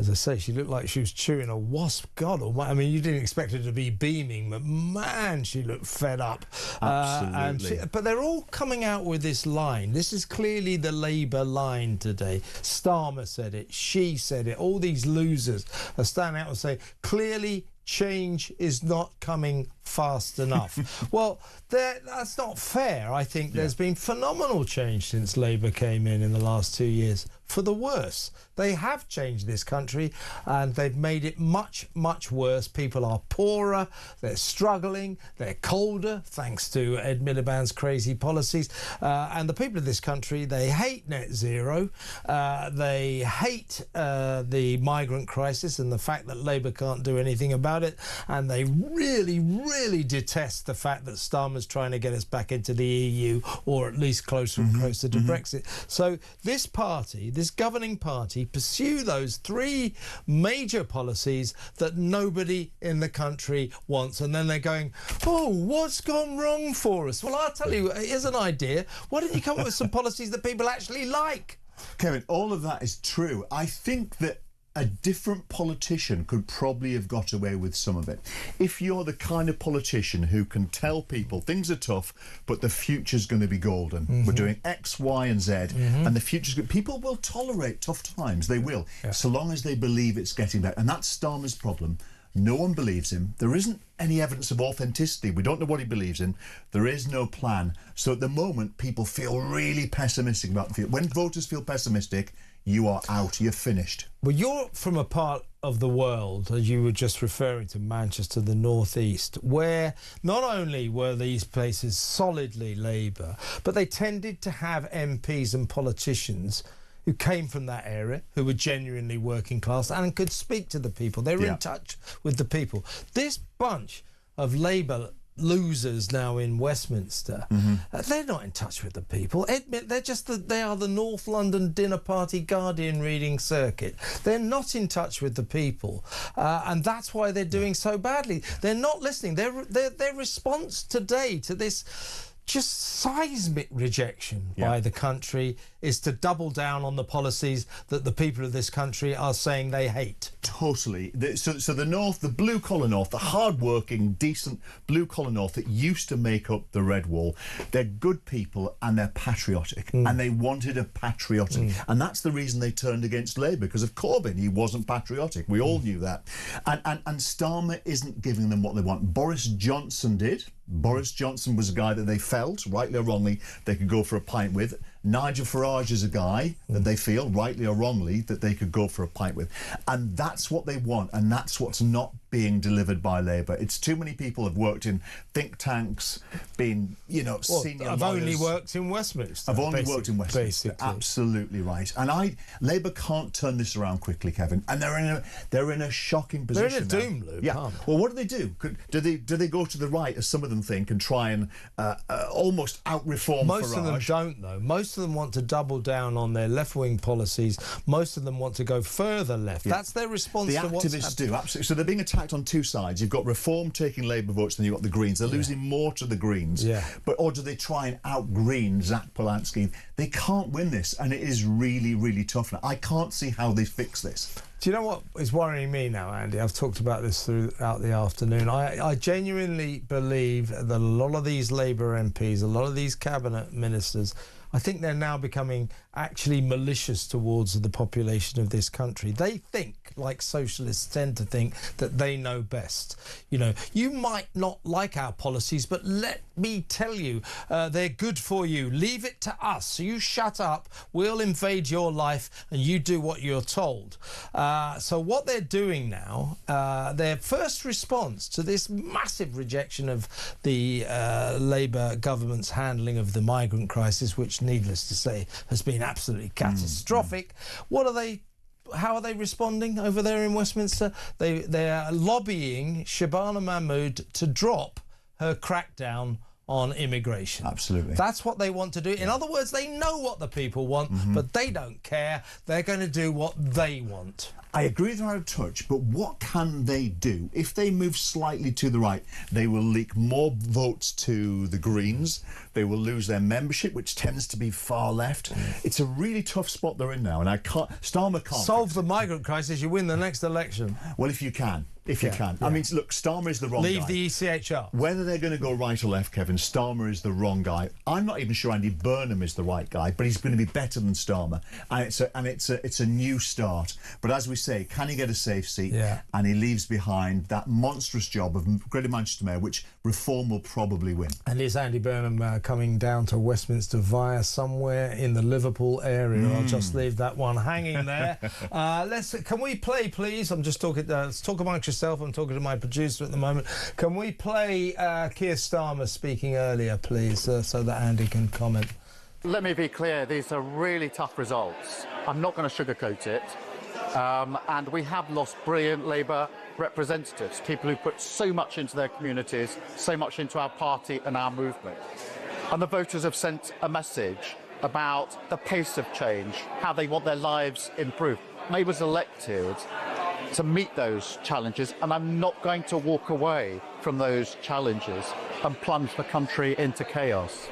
As I say, she looked like she was chewing a wasp. God almighty. I mean, you didn't expect her to be beaming, but man, she looked fed up. Absolutely. But they're all coming out with this line. This is clearly the Labour line today. Starmer said it. She said it. All these losers are standing out and saying, clearly, change is not coming fast enough. Well, that's not fair. I think there's been phenomenal change since Labour came in the last 2 years, for the worse. They have changed this country and they've made it much, much worse. People are poorer, they're struggling, they're colder, thanks to Ed Miliband's crazy policies. And the people of this country, they hate net zero, they hate the migrant crisis and the fact that Labour can't do anything about it, and they really, really detest the fact that Starmer's trying to get us back into the EU, or at least closer and closer to Brexit. So this party, this governing party, pursue those 3 major policies that nobody in the country wants, and then they're going, oh, what's gone wrong for us? Well, I'll tell you, here's an idea. Why don't you come up with some policies that people actually like? Kevin, all of that is true. I think that a different politician could probably have got away with some of it. If you're the kind of politician who can tell people things are tough, but the future's going to be golden. We're doing X, Y, and Z, and the future's good. People will tolerate tough times. They will, so long as they believe it's getting better. And that's Starmer's problem. No one believes him. There isn't any evidence of authenticity. We don't know what he believes in. There is no plan. So at the moment, people feel really pessimistic about the future. When voters feel pessimistic, you are out. You're finished. Well, you're from a part of the world, as you were just referring to, Manchester, the northeast, where not only were these places solidly Labour, but they tended to have MPs and politicians who came from that area, who were genuinely working class and could speak to the people. They were in touch with the people. This bunch of Labour losers now in Westminster, they're not in touch with the people. Admit they are the North London dinner party Guardian reading circuit. They're not in touch with the people, and that's why they're doing so badly. They're not listening. Their response today to this just seismic rejection by the country is to double down on the policies that the people of this country are saying they hate. Totally. So the North, the blue-collar North, the hard-working, decent blue-collar North that used to make up the Red Wall, they're good people and they're patriotic, and they wanted a patriotic. And that's the reason they turned against Labour, because of Corbyn. He wasn't patriotic. We all knew that. And Starmer isn't giving them what they want. Boris Johnson did. Boris Johnson was a guy that they felt, rightly or wrongly, they could go for a pint with. Nigel Farage is a guy that they feel, rightly or wrongly, that they could go for a pint with. And that's what they want, and that's what's not being delivered by Labour. It's too many people have worked in think tanks, been, senior I've lawyers. only worked in Westminster. I've only worked in Westminster. Basically. Absolutely right. And Labour can't turn this around quickly, Kevin. And they're in a shocking position. They're in a doom loop. Yeah. Well, what do? Do they go to the right, as some of them think, and try and almost out-reform Most Farage? of them don't, though. Most of them want to double down on their left-wing policies. Most of them want to go further left. That's their response to what's happening. The activists do, absolutely. So they're being attacked on two sides. You've got Reform taking Labour votes, then you've got the Greens. They're losing more to the Greens. Or do they try and out-green Zach Polanski? They can't win this, and it is really, really tough now. I can't see how they fix this. Do you know what is worrying me now, Andy? I've talked about this throughout the afternoon. I genuinely believe that a lot of these Labour MPs, a lot of these cabinet ministers, I think they're now becoming actually malicious towards the population of this country. They think, like socialists tend to think, that they know best. You might not like our policies, but let me tell you, they're good for you. Leave it to us. So you shut up, we'll invade your life, and you do what you're told. So what they're doing now, their first response to this massive rejection of the Labour government's handling of the migrant crisis, which, needless to say, has been absolutely catastrophic. How are they responding over there in Westminster? They are lobbying Shabana Mahmood to drop her crackdown on immigration. Absolutely. That's what they want to do. In other words, they know what the people want, but they don't care. They're going to do what they want. I agree they're out of touch, but what can they do? If they move slightly to the right, they will leak more votes to the Greens. They will lose their membership, which tends to be far left. It's a really tough spot they're in now, and Starmer can't solve the migrant crisis. You win the next election. Well, if you can. I mean, look, Starmer is the wrong guy. Leave the ECHR. Whether they're going to go right or left, Kevin, Starmer is the wrong guy. I'm not even sure Andy Burnham is the right guy, but he's going to be better than Starmer. And it's a new start. But as we say, can he get a safe seat? And he leaves behind that monstrous job of Greater Manchester Mayor, which Reform will probably win. And is Andy Burnham coming down to Westminster via somewhere in the Liverpool area? I'll just leave that one hanging there. Can we play, please? I'm just talking. Let's talk amongst yourself. I'm talking to my producer at the moment. Can we play Keir Starmer speaking earlier, please, so that Andy can comment? Let me be clear, these are really tough results. I'm not going to sugarcoat it. And we have lost brilliant Labour representatives, people who put so much into their communities, so much into our party and our movement. And the voters have sent a message about the pace of change, how they want their lives improved. Labour's elected to meet those challenges, and I'm not going to walk away from those challenges and plunge the country into chaos.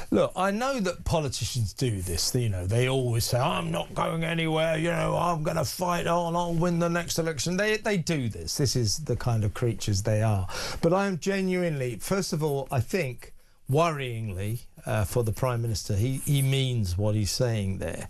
Look, I know that politicians do this. They always say, I'm not going anywhere, I'm going to fight on, I'll win the next election. They do this. This is the kind of creatures they are. But I am genuinely, first of all, I think, worryingly, for the Prime Minister. He means what he's saying there.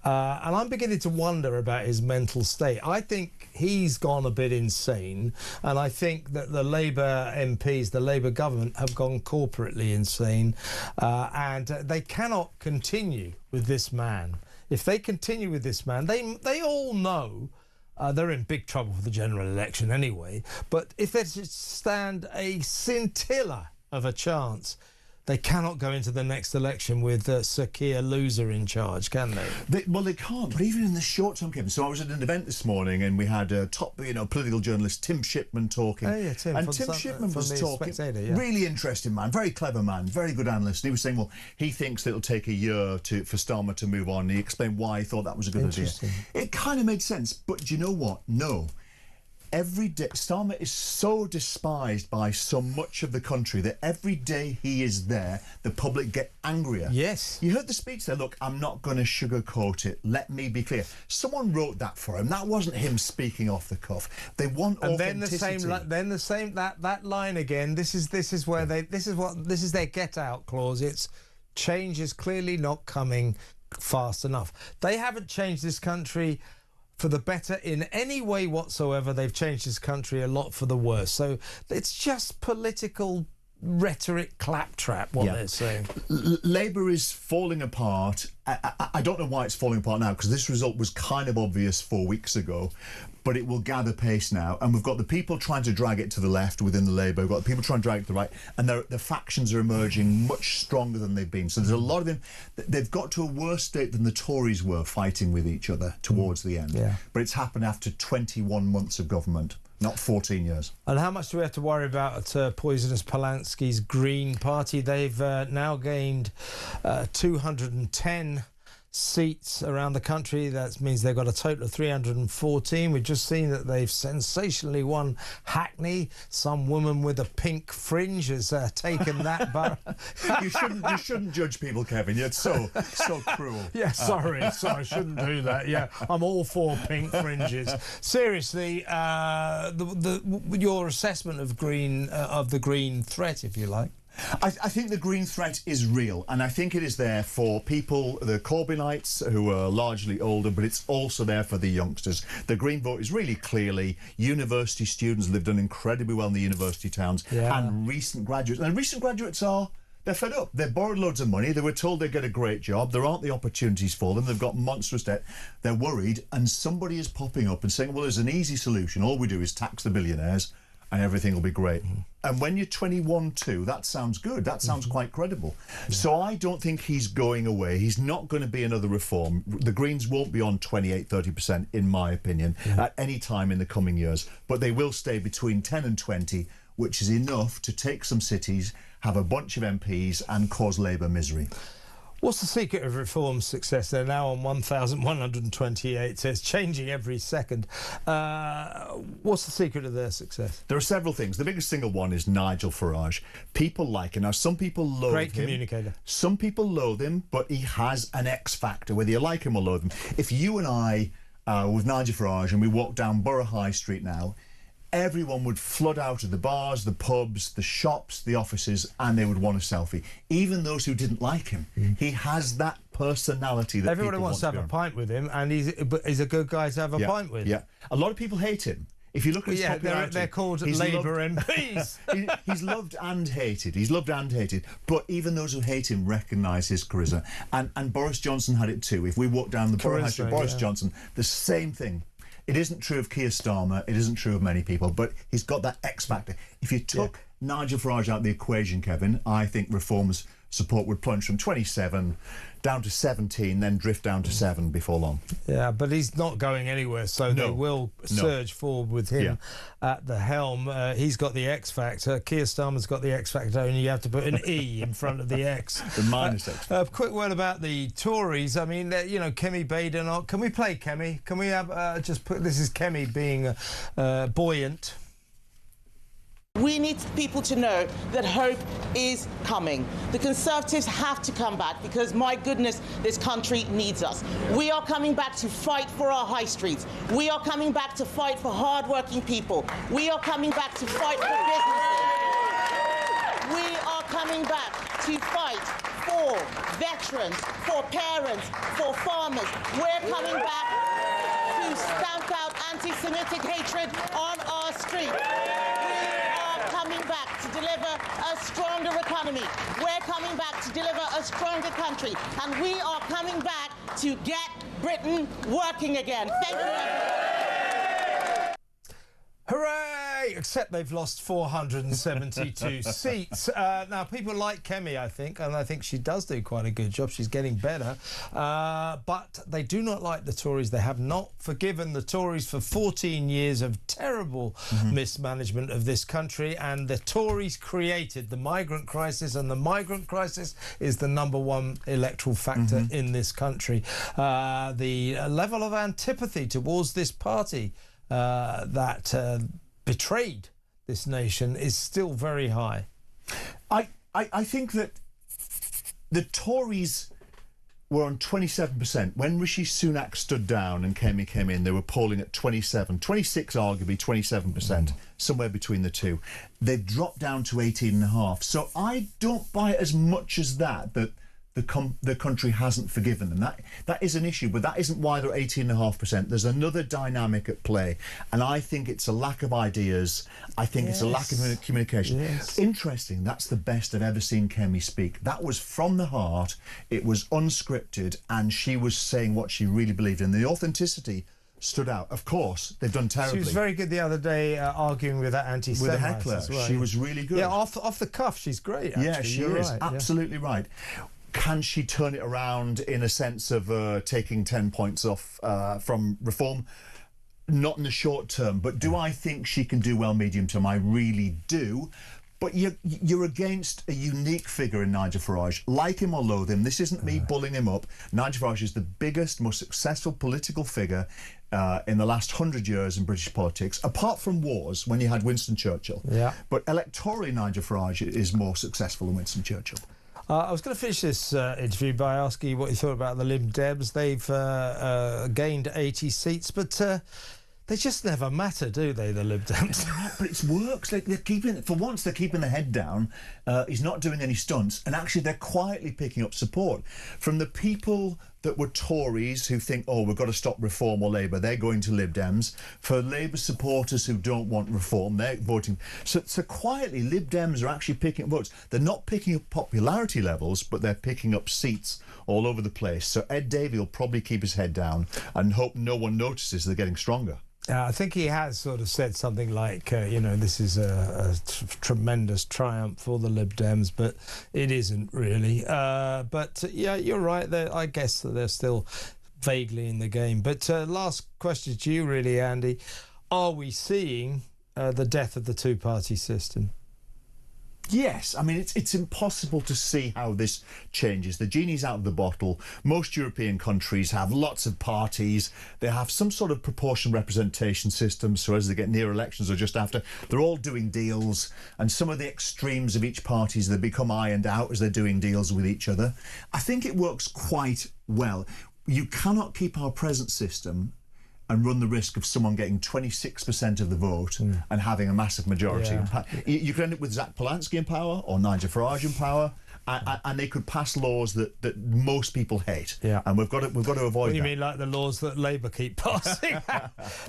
And I'm beginning to wonder about his mental state. I think he's gone a bit insane, and I think that the Labour MPs, the Labour government, have gone corporately insane, and they cannot continue with this man. If they continue with this man, they all know they're in big trouble for the general election anyway, but if they stand a scintilla of a chance, they cannot go into the next election with Sir Keir Loser in charge, can they? Well, they can't. But even in the short term, Kevin. So I was at an event this morning, and we had a top, political journalist Tim Shipman talking. Oh yeah, Tim. And Tim Shipman was talking. Really interesting man, very clever man, very good analyst. And he was saying, well, he thinks that it'll take a year for Starmer to move on. And he explained why he thought that was a good idea. It kind of made sense. But do you know what? No. Every day, Starmer is so despised by so much of the country that every day he is there, the public get angrier. Yes. You heard the speech there, look, I'm not going to sugarcoat it. Let me be clear. Someone wrote that for him. That wasn't him speaking off the cuff. They want authenticity. And that line again, this is their get out clause. It's change is clearly not coming fast enough. They haven't changed this country for the better in any way whatsoever. They've changed this country a lot for the worse. So it's just political rhetoric claptrap, what they're saying. Labour is falling apart. I don't know why it's falling apart now, because this result was kind of obvious 4 weeks ago, but it will gather pace now. And we've got the people trying to drag it to the left within the Labour. We've got the people trying to drag it to the right. And the factions are emerging much stronger than they've been. So there's a lot of them. They've got to a worse state than the Tories were fighting with each other towards the end. Yeah. But it's happened after 21 months of government, not 14 years. And how much do we have to worry about Poisonous Polanski's Green Party? They've now gained 210 seats around the country. That means they've got a total of 314. We've just seen that they've sensationally won Hackney. Some woman with a pink fringe has taken that borough. You shouldn't judge people, Kevin. You're so cruel. Yeah, sorry, I shouldn't do that. Yeah, I'm all for pink fringes. Seriously, your assessment of the Green threat, if you like. I think the Green threat is real, and I think it is there for people, the Corbynites, who are largely older, but it's also there for the youngsters. The Green vote is really clearly university students. They've done incredibly well in the university towns, and recent graduates. And recent graduates they're fed up. They've borrowed loads of money. They were told they'd get a great job. There aren't the opportunities for them. They've got monstrous debt. They're worried, and somebody is popping up and saying, well, there's an easy solution. All we do is tax the billionaires and everything will be great. And when you're 21-2, that sounds good. That sounds quite credible. So I don't think he's going away. He's not going to be another reform. The Greens won't be on 28-30%, in my opinion, at any time in the coming years. But they will stay between 10 and 20, which is enough to take some cities, have a bunch of MPs and cause Labour misery. What's the secret of Reform's success? They're now on 1,128, so it's changing every second. What's the secret of their success? There are several things. The biggest single one is Nigel Farage. People like him. Now, some people loathe him. Great communicator. Some people loathe him, but he has an X factor, whether you like him or loathe him. If you and I with Nigel Farage and we walk down Borough High Street now, everyone would flood out of the bars, the pubs, the shops, the offices, and they would want a selfie. Even those who didn't like him. He has that personality that everybody wants to have a pint with him, and he's a good guy to have a pint with. Yeah, a lot of people hate him. If you look at his popularity, they're called Labour MPs. He's loved and hated. He's loved and hated. But even those who hate him recognise his charisma. And Boris Johnson had it too. If we walk down the Borough High Street, Boris Johnson, the same thing. It isn't true of Keir Starmer, it isn't true of many people, but he's got that X factor. If you took Nigel Farage out of the equation, Kevin, I think Reform's support would plunge from 27 down to 17, then drift down to 7 before long. Yeah, but he's not going anywhere, so they will surge forward with him at the helm. He's got the X factor. Keir Starmer's got the X factor, and you have to put an E in front of the X. The minus X factor. Quick word about the Tories. I mean, Kemi Badenoch. Can we play Kemi? Can we have just put? This is Kemi being buoyant. We need people to know that hope is coming. The Conservatives have to come back because, my goodness, this country needs us. We are coming back to fight for our high streets. We are coming back to fight for hard-working people. We are coming back to fight for businesses. We are coming back to fight for for veterans, for parents, for farmers. We're coming back to stamp out anti-Semitic hatred on our streets. We are coming back to deliver a stronger economy. We're coming back to deliver a stronger country. And we are coming back to get Britain working again. Thank you, everyone. Hooray! Except they've lost 472 seats. Now, people like Kemi, I think, and I think she does do quite a good job. She's getting better. But they do not like the Tories. They have not forgiven the Tories for 14 years of terrible mismanagement of this country. And the Tories created the migrant crisis, and the migrant crisis is the #1 electoral factor in this country. The level of antipathy towards this party that betrayed this nation is still very high. I think that the Tories were on 27%. When Rishi Sunak stood down and Kemi came in, they were polling at 27, 26 arguably, 27%, somewhere between the two. They've dropped down to 18.5%. So I don't buy it as much as that the country hasn't forgiven them. That is an issue, but that isn't why they're 18.5%. There's another dynamic at play, and I think it's a lack of ideas. I think it's a lack of communication. Interesting, that's the best I've ever seen Kemi speak. That was from the heart, it was unscripted, and she was saying what she really believed in. The authenticity stood out. Of course, they've done terribly. She was very good the other day arguing with that anti-Semite. With a heckler. Well. She was really good. Yeah, off the cuff, she's great, actually. Yeah, she is. Right, absolutely right. Can she turn it around in a sense of taking 10 points off from reform? Not in the short term, but do I think she can do well medium term? I really do. But you're against a unique figure in Nigel Farage. Like him or loathe him, this isn't me bullying him up. Nigel Farage is the biggest, most successful political figure in the last 100 years in British politics, apart from wars, when you had Winston Churchill. Yeah. But electorally, Nigel Farage is more successful than Winston Churchill. I was going to finish this interview by asking you what you thought about the Lib Dems. They've gained 80 seats, but they just never matter, do they, the Lib Dems? But it works. Like, they're keeping, for once, they're keeping their head down. He's not doing any stunts, and actually they're quietly picking up support from the people that were Tories who think, oh, we've got to stop reform or Labour. They're going to Lib Dems. For Labour supporters who don't want reform, they're voting. So quietly, Lib Dems are actually picking up votes. They're not picking up popularity levels, but they're picking up seats all over the place. So Ed Davey will probably keep his head down and hope no one notices they're getting stronger. I think he has sort of said something like, you know, this is a tremendous triumph for the Lib Dems, but it isn't really. But yeah, you're right. I guess that they're still vaguely in the game. But last question to you, really, Andy. Are we seeing the death of the two-party system? Yes, I mean, it's impossible to see how this changes. The genie's out of the bottle. Most European countries have lots of parties. They have some sort of proportional representation system, so as they get near elections or just after, they're all doing deals, and some of the extremes of each party, they become ironed out as they're doing deals with each other. I think it works quite well. You cannot keep our present system and run the risk of someone getting 26% of the vote and having a massive majority. Yeah. You could end up with Zach Polanski in power or Nigel Farage in power, and they could pass laws that most people hate. Yeah. And we've got to avoid what do you that. mean, like the laws that Labour keep passing?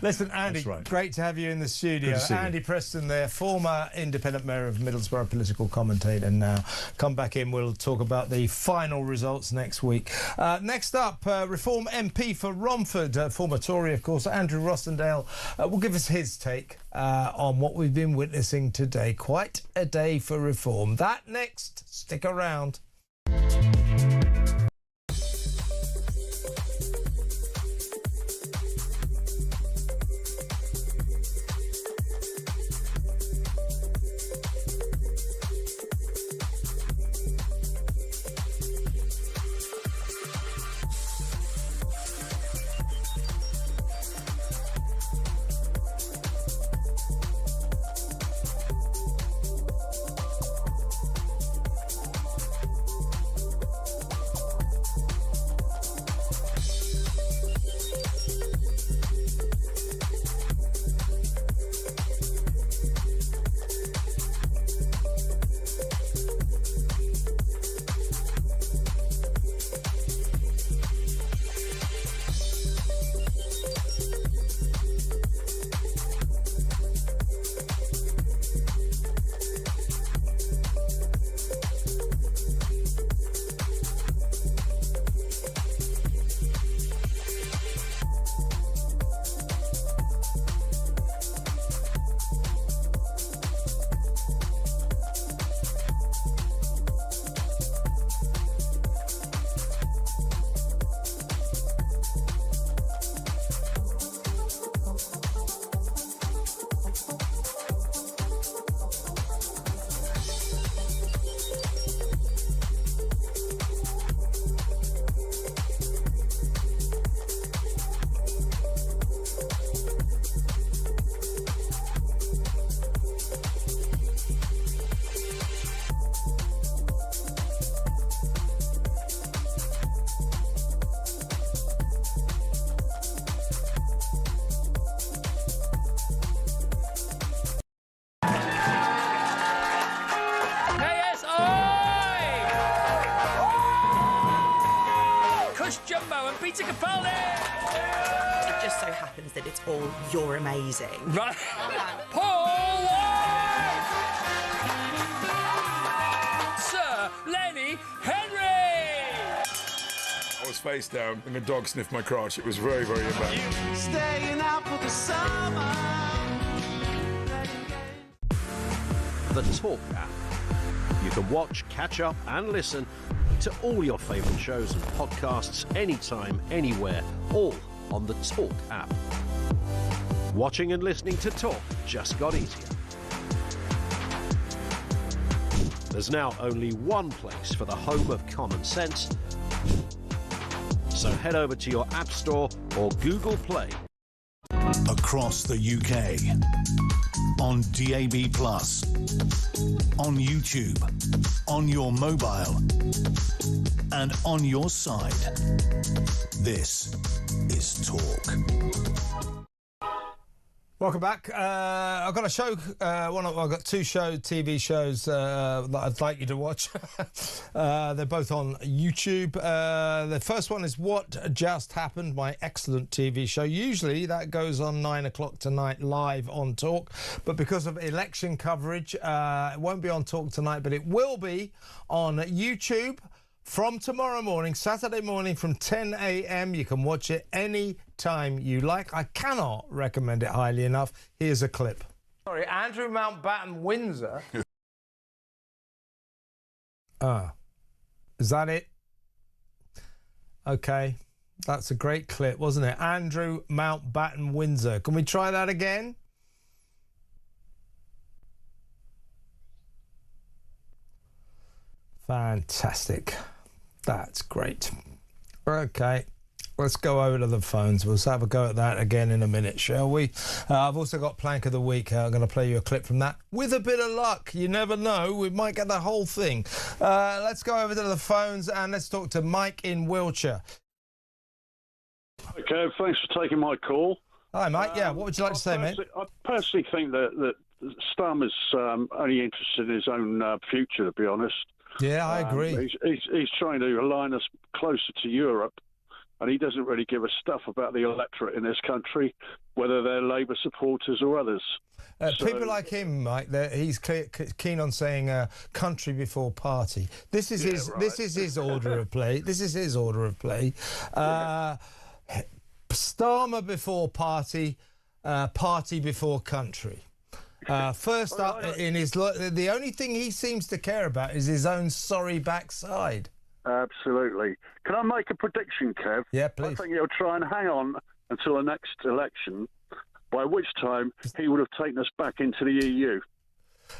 Listen, Andy, great to have you in the studio. Andy Preston there, former independent mayor of Middlesbrough, political commentator now. Come back in, we'll talk about the final results next week. Next up, Reform MP for Romford, former Tory, of course, Andrew Rosindell, will give us his take on what we've been witnessing today. Quite a day for reform. That next. Stick around. Peter Capaldi! It just so happens that it's all you're amazing. Right. Paul White! Sir Lenny Henry! I was face down and the dog sniffed my crotch. It was very, very embarrassing. Staying out for the summer. The Talk app. You can watch, catch up and listen to all your favourite shows and podcasts anytime, anywhere, all on the Talk app. Watching and listening to Talk just got easier. There's now only one place for the home of common sense. So head over to your App Store or Google Play. Across the UK. On DAB+, on YouTube, on your mobile, and on your side. This is Talk. Welcome back. I've got a show. I've got two TV shows that I'd like you to watch. They're both on YouTube. The first one is What Just Happened, my excellent TV show. Usually that goes on 9 o'clock tonight live on Talk, but because of election coverage, it won't be on Talk tonight, but it will be on YouTube. From tomorrow morning, Saturday morning from 10 a.m. You can watch it any time you like. I cannot recommend it highly enough. Here's a clip. Sorry, Andrew Mountbatten Windsor. Is that it? Okay, that's a great clip, wasn't it? Andrew Mountbatten Windsor. Can we try that again? Fantastic. That's great. Okay, let's go over to the phones. We'll have a go at that again in a minute, shall we? I've also got Plank of the Week. I'm going to play you a clip from that. With a bit of luck, you never know, we might get the whole thing. Let's go over to the phones and let's talk to Mike in Wiltshire. Okay, thanks for taking my call. Hi, Mike. Yeah, what would you like to say, mate? I personally think that Starmer's only interested in his own future, to be honest. Yeah, I agree. He's trying to align us closer to Europe, and he doesn't really give a stuff about the electorate in this country, whether they're Labour supporters or others. People like him, Mike, he's keen on saying country before party. This is his. Right. This is his order of play. This is his order of play. Starmer before party, party before country. First up, the only thing he seems to care about is his own sorry backside. Absolutely. Can I make a prediction, Kev? Yeah, please. I think he'll try and hang on until the next election, by which time he would have taken us back into the EU.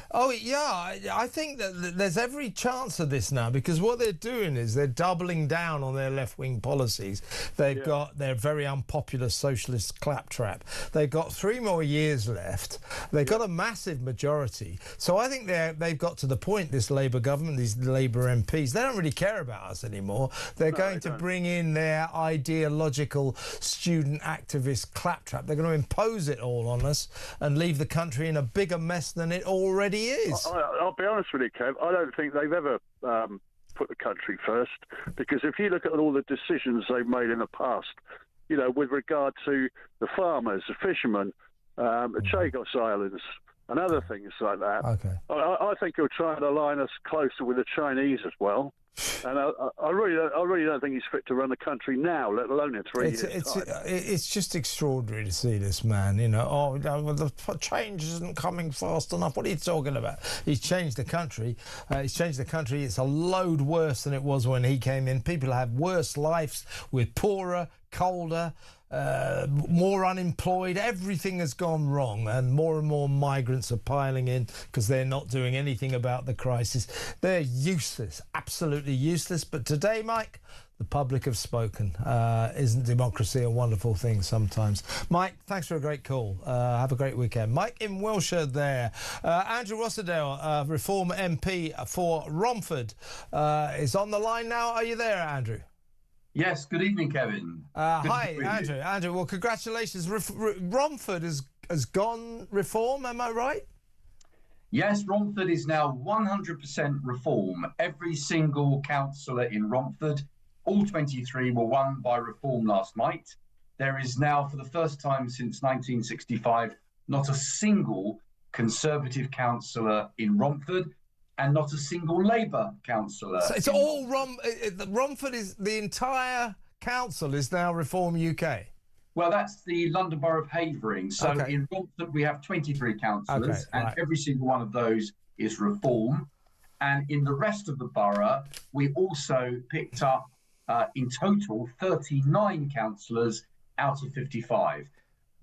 Oh, yeah, I think that there's every chance of this now, because what they're doing is they're doubling down on their left-wing policies. They've got their very unpopular socialist claptrap. They've got 3 more years left. They've got a massive majority. So I think they've got to the point, this Labour government, these Labour MPs, they don't really care about us anymore. They're going to bring in their ideological student activist claptrap. They're going to impose it all on us and leave the country in a bigger mess than it already is. I'll be honest with you, Kev. I don't think they've ever put the country first, because if you look at all the decisions they've made in the past, you know, with regard to the farmers, the fishermen, the Chagos Islands, and other things like that, I think he'll try and align us closer with the Chinese as well. And I really don't think he's fit to run the country now, let alone in 3 years' time. It's just extraordinary to see this man, you know. The change isn't coming fast enough. What are you talking about? He's changed the country. It's a load worse than it was when he came in. People have worse lives with poorer, colder, more unemployed. Everything has gone wrong, and more migrants are piling in because they're not doing anything about the crisis. They're useless, absolutely useless. But today, Mike, the public have spoken. Isn't democracy a wonderful thing sometimes? Mike, thanks for a great call. Have a great weekend. Mike in Wiltshire there. Andrew Rosindell, Reform MP for Romford, is on the line now. Are you there, Andrew? Yes, good evening, Kevin. Hi, Andrew. Andrew, well, congratulations. Romford has gone reform, am I right? Yes, Romford is now 100% reform. Every single councillor in Romford All 23 were won by Reform last night. There is now, for the first time since 1965, not a single Conservative councillor in Romford and not a single Labour councillor. So it's all Romford is the entire council is now Reform UK. Well, that's the London Borough of Havering. So in Romford we have 23 councillors, and every single one of those is Reform. And in the rest of the borough, we also picked up in total 39 councillors out of 55.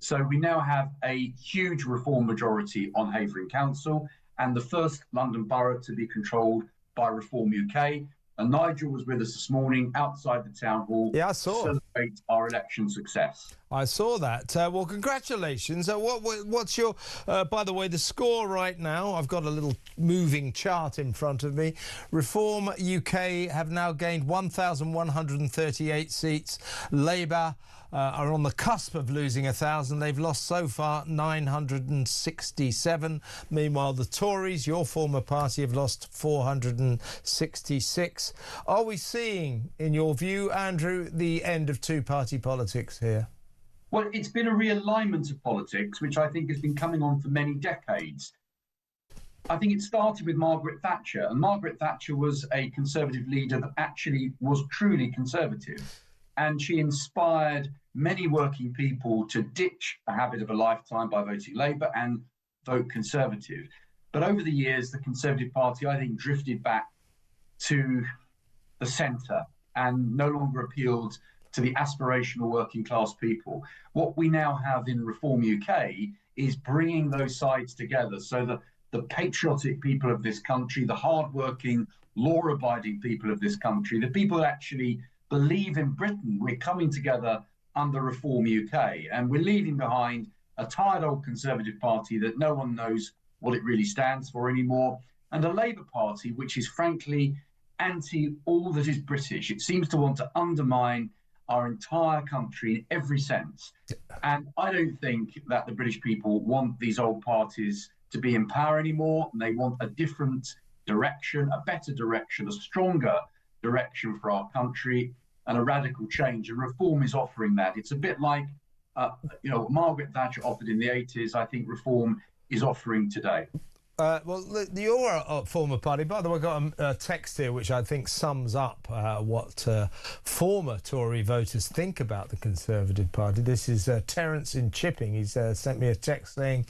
So we now have a huge Reform majority on Havering Council and the first London borough to be controlled by Reform UK. And Nigel was with us this morning outside the town hall to celebrate our election success. I saw that. Well, congratulations. What's your, by the way, the score right now? I've got a little moving chart in front of me. Reform UK have now gained 1,138 seats. Labour are on the cusp of losing 1,000. They've lost so far 967. Meanwhile, the Tories, your former party, have lost 466. Are we seeing, in your view, Andrew, the end of two-party politics here? Well, it's been a realignment of politics, which I think has been coming on for many decades. I think it started with Margaret Thatcher, and Margaret Thatcher was a Conservative leader that actually was truly conservative. And she inspired many working people to ditch a habit of a lifetime by voting Labour and vote Conservative. But over the years, the Conservative Party, I think, drifted back to the centre and no longer appealed to the aspirational working class people. What we now have in Reform UK is bringing those sides together so that the patriotic people of this country, the hard-working, law-abiding people of this country, the people that actually believe in Britain, we're coming together under Reform UK, and we're leaving behind a tired old Conservative Party that no one knows what it really stands for anymore, and a Labour Party which is frankly anti all that is British. It seems to want to undermine our entire country in every sense. And I don't think that the British people want these old parties to be in power anymore. They want a different direction, a better direction, a stronger direction for our country, and a radical change. And Reform is offering that. It's a bit like, Margaret Thatcher offered in the 80s. I think Reform is offering today. Well, your former party, by the way, got a text here which I think sums up what former Tory voters think about the Conservative Party. This is Terence in Chipping. He's sent me a text saying,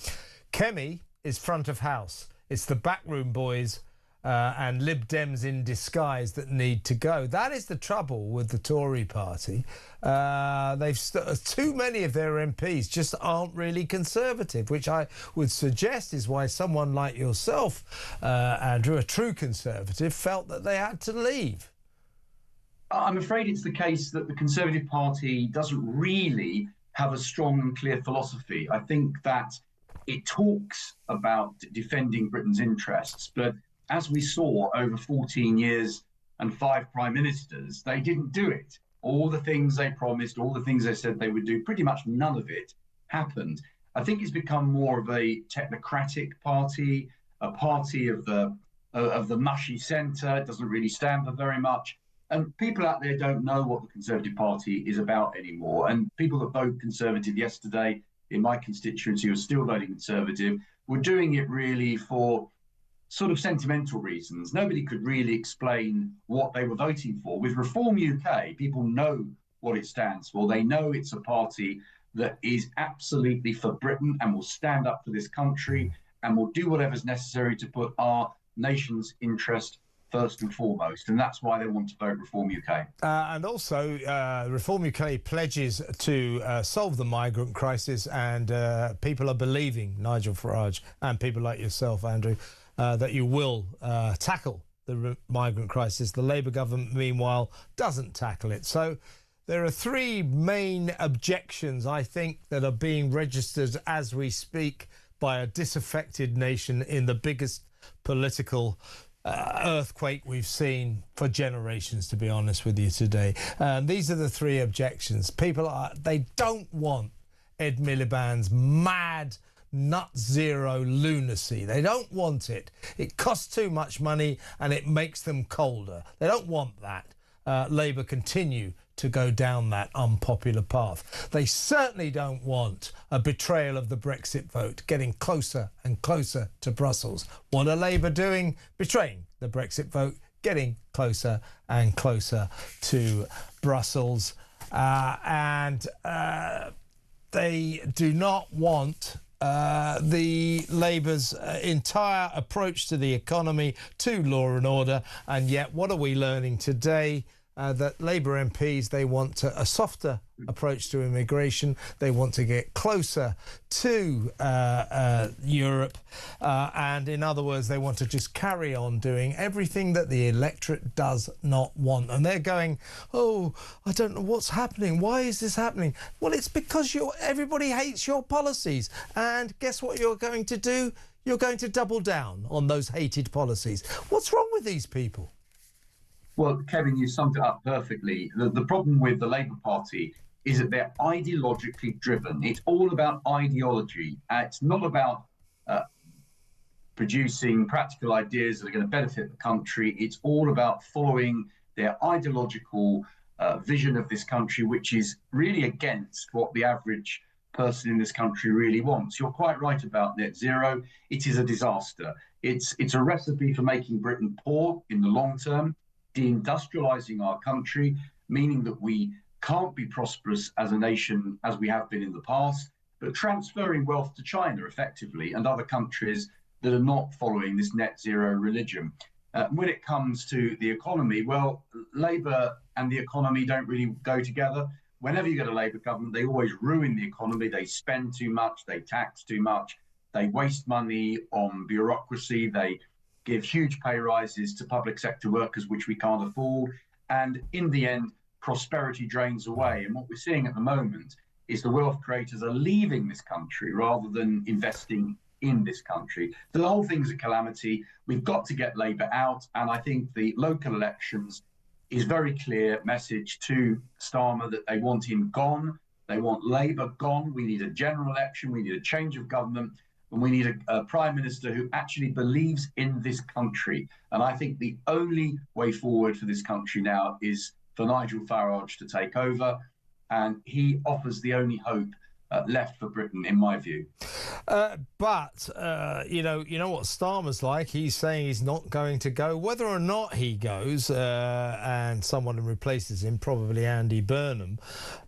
Kemi is front of house. It's the backroom boys and Lib Dems in disguise that need to go. That is the trouble with the Tory party. Too many of their MPs just aren't really conservative, which I would suggest is why someone like yourself, Andrew, a true conservative, felt that they had to leave. I'm afraid it's the case that the Conservative Party doesn't really have a strong and clear philosophy. I think that it talks about defending Britain's interests, but as we saw over 14 years and 5 prime ministers, they didn't do it. All the things they promised, all the things they said they would do, pretty much none of it happened. I think it's become more of a technocratic party, a party of the mushy centre. It doesn't really stand for very much. And people out there don't know what the Conservative Party is about anymore. And people that voted Conservative yesterday in my constituency who are still voting Conservative were doing it really for sort of sentimental reasons. Nobody could really explain what they were voting for. With Reform UK, people know what it stands for. They know it's a party that is absolutely for Britain and will stand up for this country and will do whatever's necessary to put our nation's interest first and foremost. And that's why they want to vote Reform UK. And also, Reform UK pledges to solve the migrant crisis, and people are believing, Nigel Farage and people like yourself, Andrew, that you will tackle the migrant crisis. The Labour government, meanwhile, doesn't tackle it. So there are 3 main objections, I think, that are being registered as we speak by a disaffected nation in the biggest political earthquake we've seen for generations, to be honest with you today. These are the 3 objections. They don't want Ed Miliband's mad nut zero lunacy. They don't want it. It costs too much money and it makes them colder. They don't want that. Labour continue to go down that unpopular path. They certainly don't want a betrayal of the Brexit vote, getting closer and closer to Brussels. What are Labour doing? Betraying the Brexit vote, getting closer and closer to Brussels. And they do not want the Labour's entire approach to the economy, to law and order. And yet, what are we learning today? That Labour MPs, they want a softer approach to immigration. They want to get closer to Europe. And in other words, they want to just carry on doing everything that the electorate does not want. And they're going, oh, I don't know what's happening. Why is this happening? Well, it's because everybody hates your policies. And guess what you're going to do? You're going to double down on those hated policies. What's wrong with these people? Well, Kevin, you summed it up perfectly. The problem with the Labour Party is that they're ideologically driven. It's all about ideology. It's not about producing practical ideas that are going to benefit the country. It's all about following their ideological vision of this country, which is really against what the average person in this country really wants. You're quite right about net zero. It is a disaster. It's a recipe for making Britain poor in the long term, deindustrializing our country, meaning that we can't be prosperous as a nation as we have been in the past, but transferring wealth to China effectively and other countries that are not following this net zero religion. When it comes to the economy, well, Labour and the economy don't really go together. Whenever you get a Labour government, they always ruin the economy. They spend too much, they tax too much, they waste money on bureaucracy, they give huge pay rises to public sector workers, which we can't afford. And in the end, prosperity drains away. And what we're seeing at the moment is the wealth creators are leaving this country rather than investing in this country. The whole thing's a calamity. We've got to get Labour out. And I think the local elections is very clear message to Starmer that they want him gone. They want Labour gone. We need a general election. We need a change of government. And we need a Prime Minister who actually believes in this country. And I think the only way forward for this country now is for Nigel Farage to take over. And he offers the only hope left for Britain, in my view. But you know what Starmer's like. He's saying he's not going to go. Whether or not he goes and someone replaces him, probably Andy Burnham,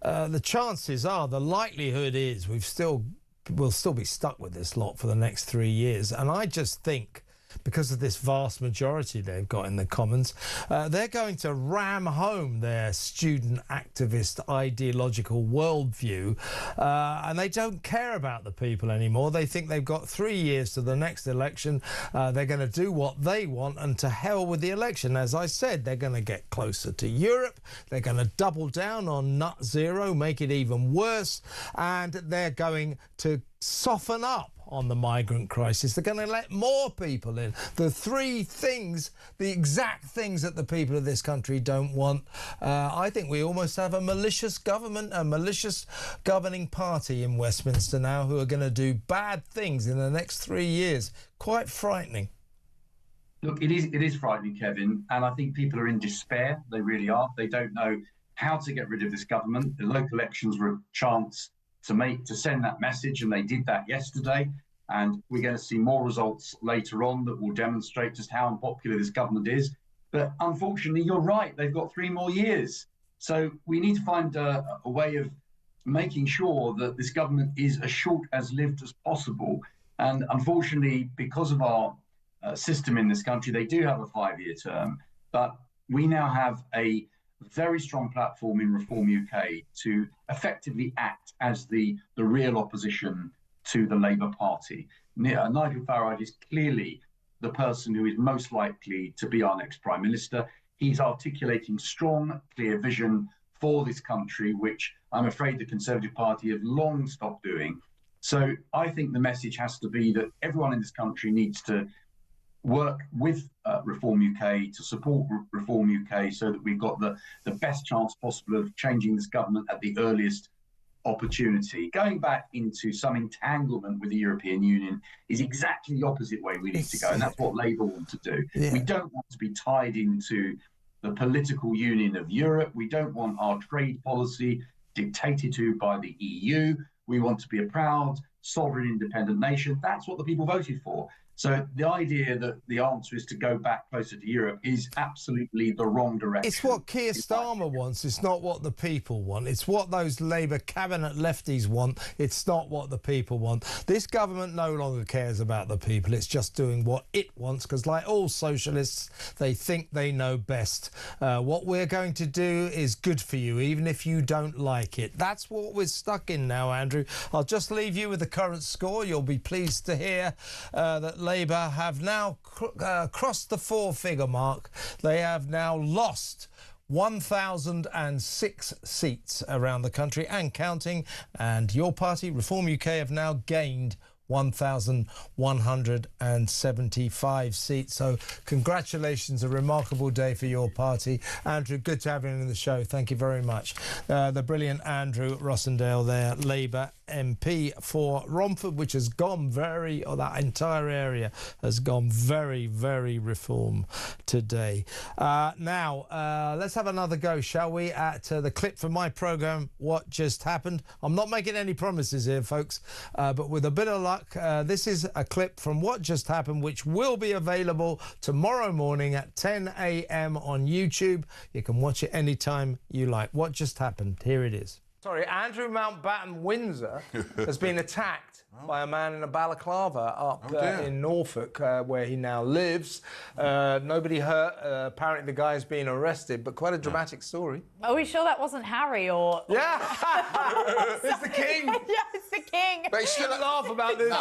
the chances are, the likelihood is we'll still be stuck with this lot for the next 3 years. And I just think, because of this vast majority they've got in the Commons, they're going to ram home their student activist ideological worldview, and they don't care about the people anymore. They think they've got 3 years to the next election. They're going to do what they want, and to hell with the election. As I said, they're going to get closer to Europe. They're going to double down on nut zero, make it even worse, and they're going to soften up on the migrant crisis. They're going to let more people in. The three things, the exact things that the people of this country don't want. I think we almost have a malicious government, a malicious governing party in Westminster now who are going to do bad things in the next 3 years. Quite frightening. Look, it is frightening, Kevin, and I think people are in despair. They really are. They don't know how to get rid of this government. The local elections were a chance to send that message, and they did that yesterday. And we're going to see more results later on that will demonstrate just how unpopular this government is. But unfortunately, you're right. They've got 3 more years. So we need to find a way of making sure that this government is as short as lived as possible. And unfortunately, because of our system in this country, they do have a 5-year term. But we now have a very strong platform in Reform UK to effectively act as the real opposition to the Labour Party. Nigel Farage is clearly the person who is most likely to be our next Prime Minister. He's articulating strong, clear vision for this country, which I'm afraid the Conservative Party have long stopped doing. So I think the message has to be that everyone in this country needs to work with Reform UK, to support Reform UK, so that we've got the best chance possible of changing this government at the earliest opportunity. Going back into some entanglement with the European Union is exactly the opposite way we need to go, and that's what Labour want to do. Yeah. We don't want to be tied into the political union of Europe. We don't want our trade policy dictated to by the EU. We want to be a proud, sovereign, independent nation. That's what the people voted for. So the idea that the answer is to go back closer to Europe is absolutely the wrong direction. It's what Keir Starmer wants. It's not what the people want. It's what those Labour cabinet lefties want. It's not what the people want. This government no longer cares about the people. It's just doing what it wants because, like all socialists, they think they know best. What we're going to do is good for you, even if you don't like it. That's what we're stuck in now, Andrew. I'll just leave you with the current score. You'll be pleased to hear that Labour have now crossed the four-figure mark. They have now lost 1,006 seats around the country and counting, and your party, Reform UK, have now gained 1,175 seats. So congratulations, a remarkable day for your party. Andrew, good to have you in the show. Thank you very much. The brilliant Andrew Rosindell there, Labour MP for Romford, which has gone that entire area has gone very, very Reform today. Now, let's have another go, shall we, at the clip from my programme, What Just Happened. I'm not making any promises here, folks, but with a bit of luck, this is a clip from What Just Happened, which will be available tomorrow morning at 10 a.m. on YouTube. You can watch it anytime you like. What Just Happened? Here it is. Sorry, Andrew Mountbatten Windsor has been attacked by a man in a balaclava up in Norfolk, where he now lives. Nobody hurt. Apparently the guy's been arrested, but quite a dramatic story. Are we sure that wasn't Harry or... Yeah! It's the king! Yeah, it's the king! But he still laugh about this.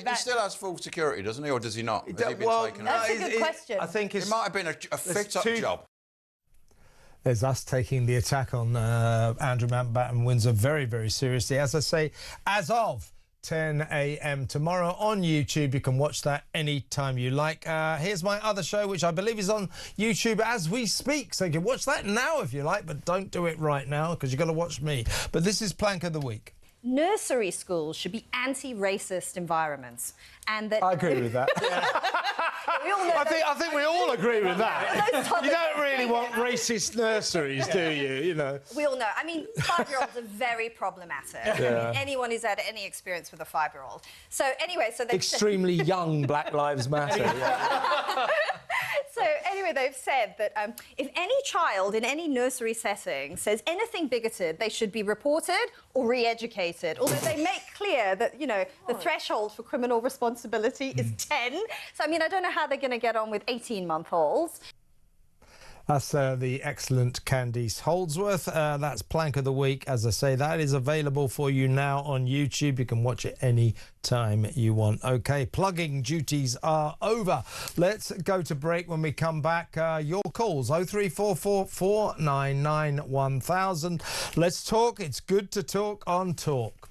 He still has full security, doesn't he, or does he not? Has he been taken That's out? a good question. I think it might have been a fit-up job. There's us taking the attack on Andrew Mountbatten Windsor very, very seriously. As I say, as of 10 a.m. tomorrow on YouTube. You can watch that anytime you like. Here's my other show, which I believe is on YouTube as we speak. So you can watch that now if you like, but don't do it right now because you've got to watch me. But this is Plank of the Week. Nursery schools should be anti-racist environments, and that... I agree with that. We all know I think we all agree with that. You don't really want racist nurseries, do you? You know. We all know. I mean, 5-year-olds are very problematic. Yeah. I mean, anyone who's had any experience with a 5-year-old. So anyway, so they've extremely young Black Lives Matter. Yeah. So anyway, they've said that if any child in any nursery setting says anything bigoted, they should be reported or re-educated. Although they make clear that, you know, the threshold for criminal responsibility is 10. So, I mean, I don't know how they're going to get on with 18-month-olds. That's the excellent Candice Holdsworth. That's Plank of the Week. As I say, that is available for you now on YouTube. You can watch it any time you want. OK, plugging duties are over. Let's go to break. When we come back, your calls, 0344 499 1000. Let's talk. It's good to talk on Talk.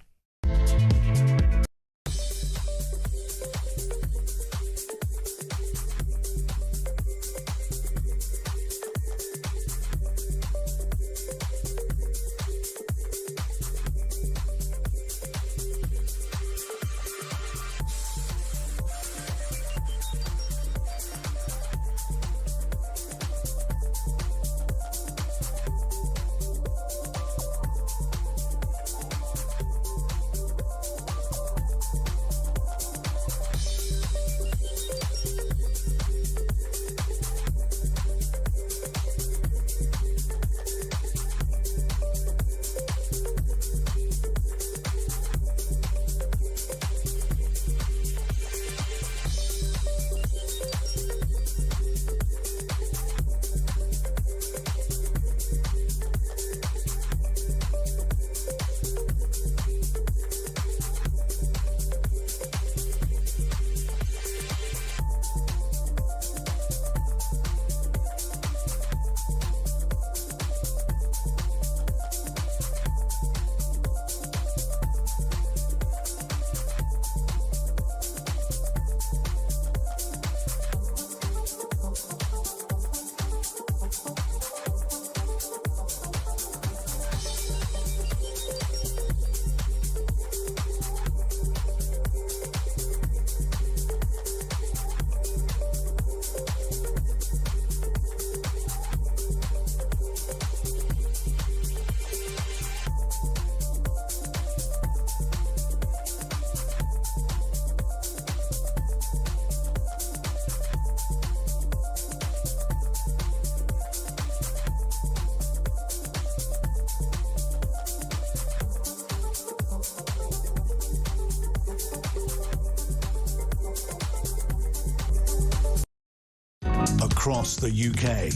across the UK.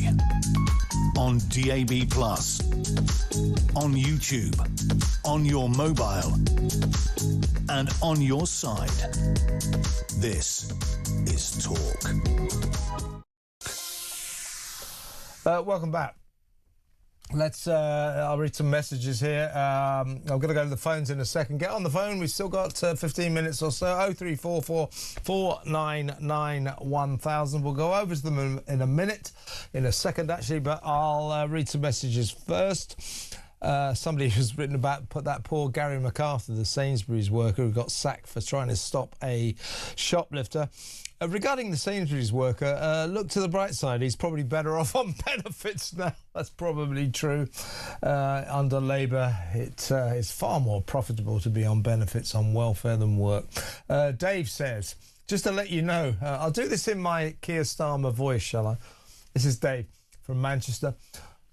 On DAB+, on YouTube, on your mobile, and on your side. This is Talk. Welcome back. I'll read some messages here. I'm going to go to the phones in a second. Get on the phone. We've still got 15 minutes or so. 0344 499 1000. We'll go over to them in a minute, in a second actually, but I'll read some messages first. Somebody has written about that poor Gary MacArthur, the Sainsbury's worker who got sacked for trying to stop a shoplifter. Regarding the Sainsbury's worker, look to the bright side. He's probably better off on benefits now. That's probably true. Under Labour, it is far more profitable to be on benefits, on welfare than work. Dave says, just to let you know, I'll do this in my Keir Starmer voice, shall I? This is Dave from Manchester.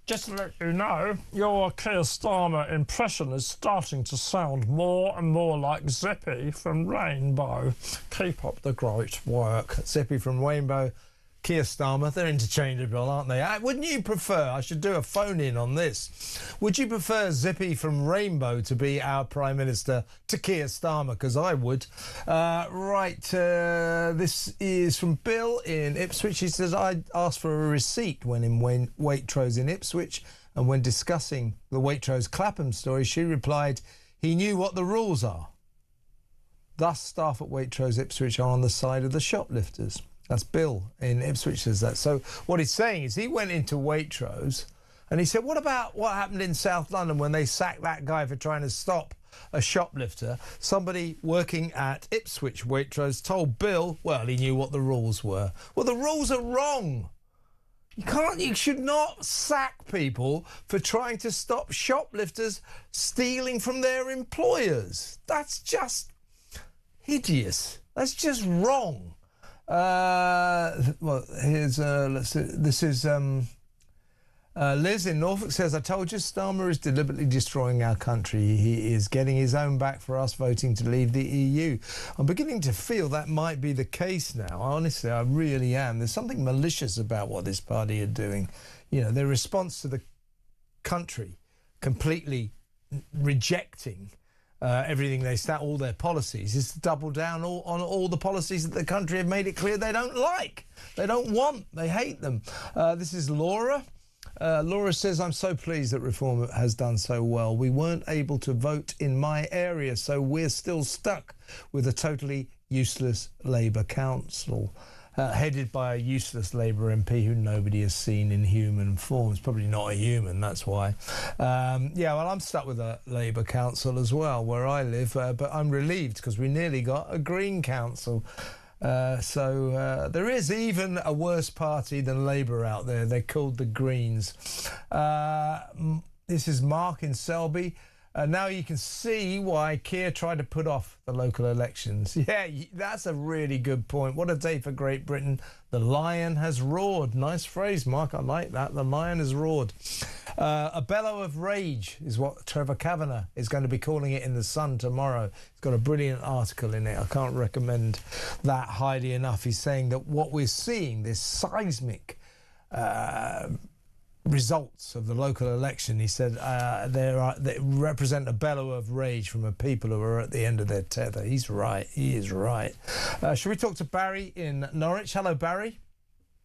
Just to let you know, your Keir Starmer impression is starting to sound more and more like Zippy from Rainbow. Keep up the great work. Zippy from Rainbow, Keir Starmer, they're interchangeable, aren't they? Wouldn't you prefer, I should do a phone-in on this, would you prefer Zippy from Rainbow to be our Prime Minister to Keir Starmer? Because I would. This is from Bill in Ipswich. He says, I asked for a receipt when in Waitrose in Ipswich, and when discussing the Waitrose Clapham story, she replied, he knew what the rules are. Thus, staff at Waitrose Ipswich are on the side of the shoplifters. That's Bill in Ipswich says that. So what he's saying is he went into Waitrose and he said, what about what happened in South London when they sacked that guy for trying to stop a shoplifter? Somebody working at Ipswich Waitrose told Bill, well, he knew what the rules were. Well, the rules are wrong. You should not sack people for trying to stop shoplifters stealing from their employers. That's just hideous. That's just wrong. Here's let's see. This is Liz in Norfolk says, I told you Starmer is deliberately destroying our country. He is getting his own back for us voting to leave the EU. I'm beginning to feel that might be the case now. Honestly, I really am. There's something malicious about what this party are doing. You know, their response to the country completely rejecting everything they start, all their policies, is to double down on all the policies that the country have made it clear they don't like, they don't want, they hate them. This is Laura. Laura says, I'm so pleased that Reform has done so well. We weren't able to vote in my area, so we're still stuck with a totally useless Labour council. Headed by a useless Labour MP who nobody has seen in human form. It's probably not a human, that's why. I'm stuck with a Labour council as well, where I live, but I'm relieved because we nearly got a Green council. So there is even a worse party than Labour out there. They're called the Greens. This is Mark in Selby. Now you can see why Keir tried to put off the local elections. Yeah, that's a really good point. What a day for Great Britain. The lion has roared. Nice phrase, Mark. I like that. The lion has roared. A bellow of rage is what Trevor Kavanagh is going to be calling it in The Sun tomorrow. He's got a brilliant article in it. I can't recommend that highly enough. He's saying that what we're seeing, this seismic results of the local election, he said, they represent a bellow of rage from a people who are at the end of their tether. He's right. He is right. Shall we talk to Barry in Norwich? Hello, Barry.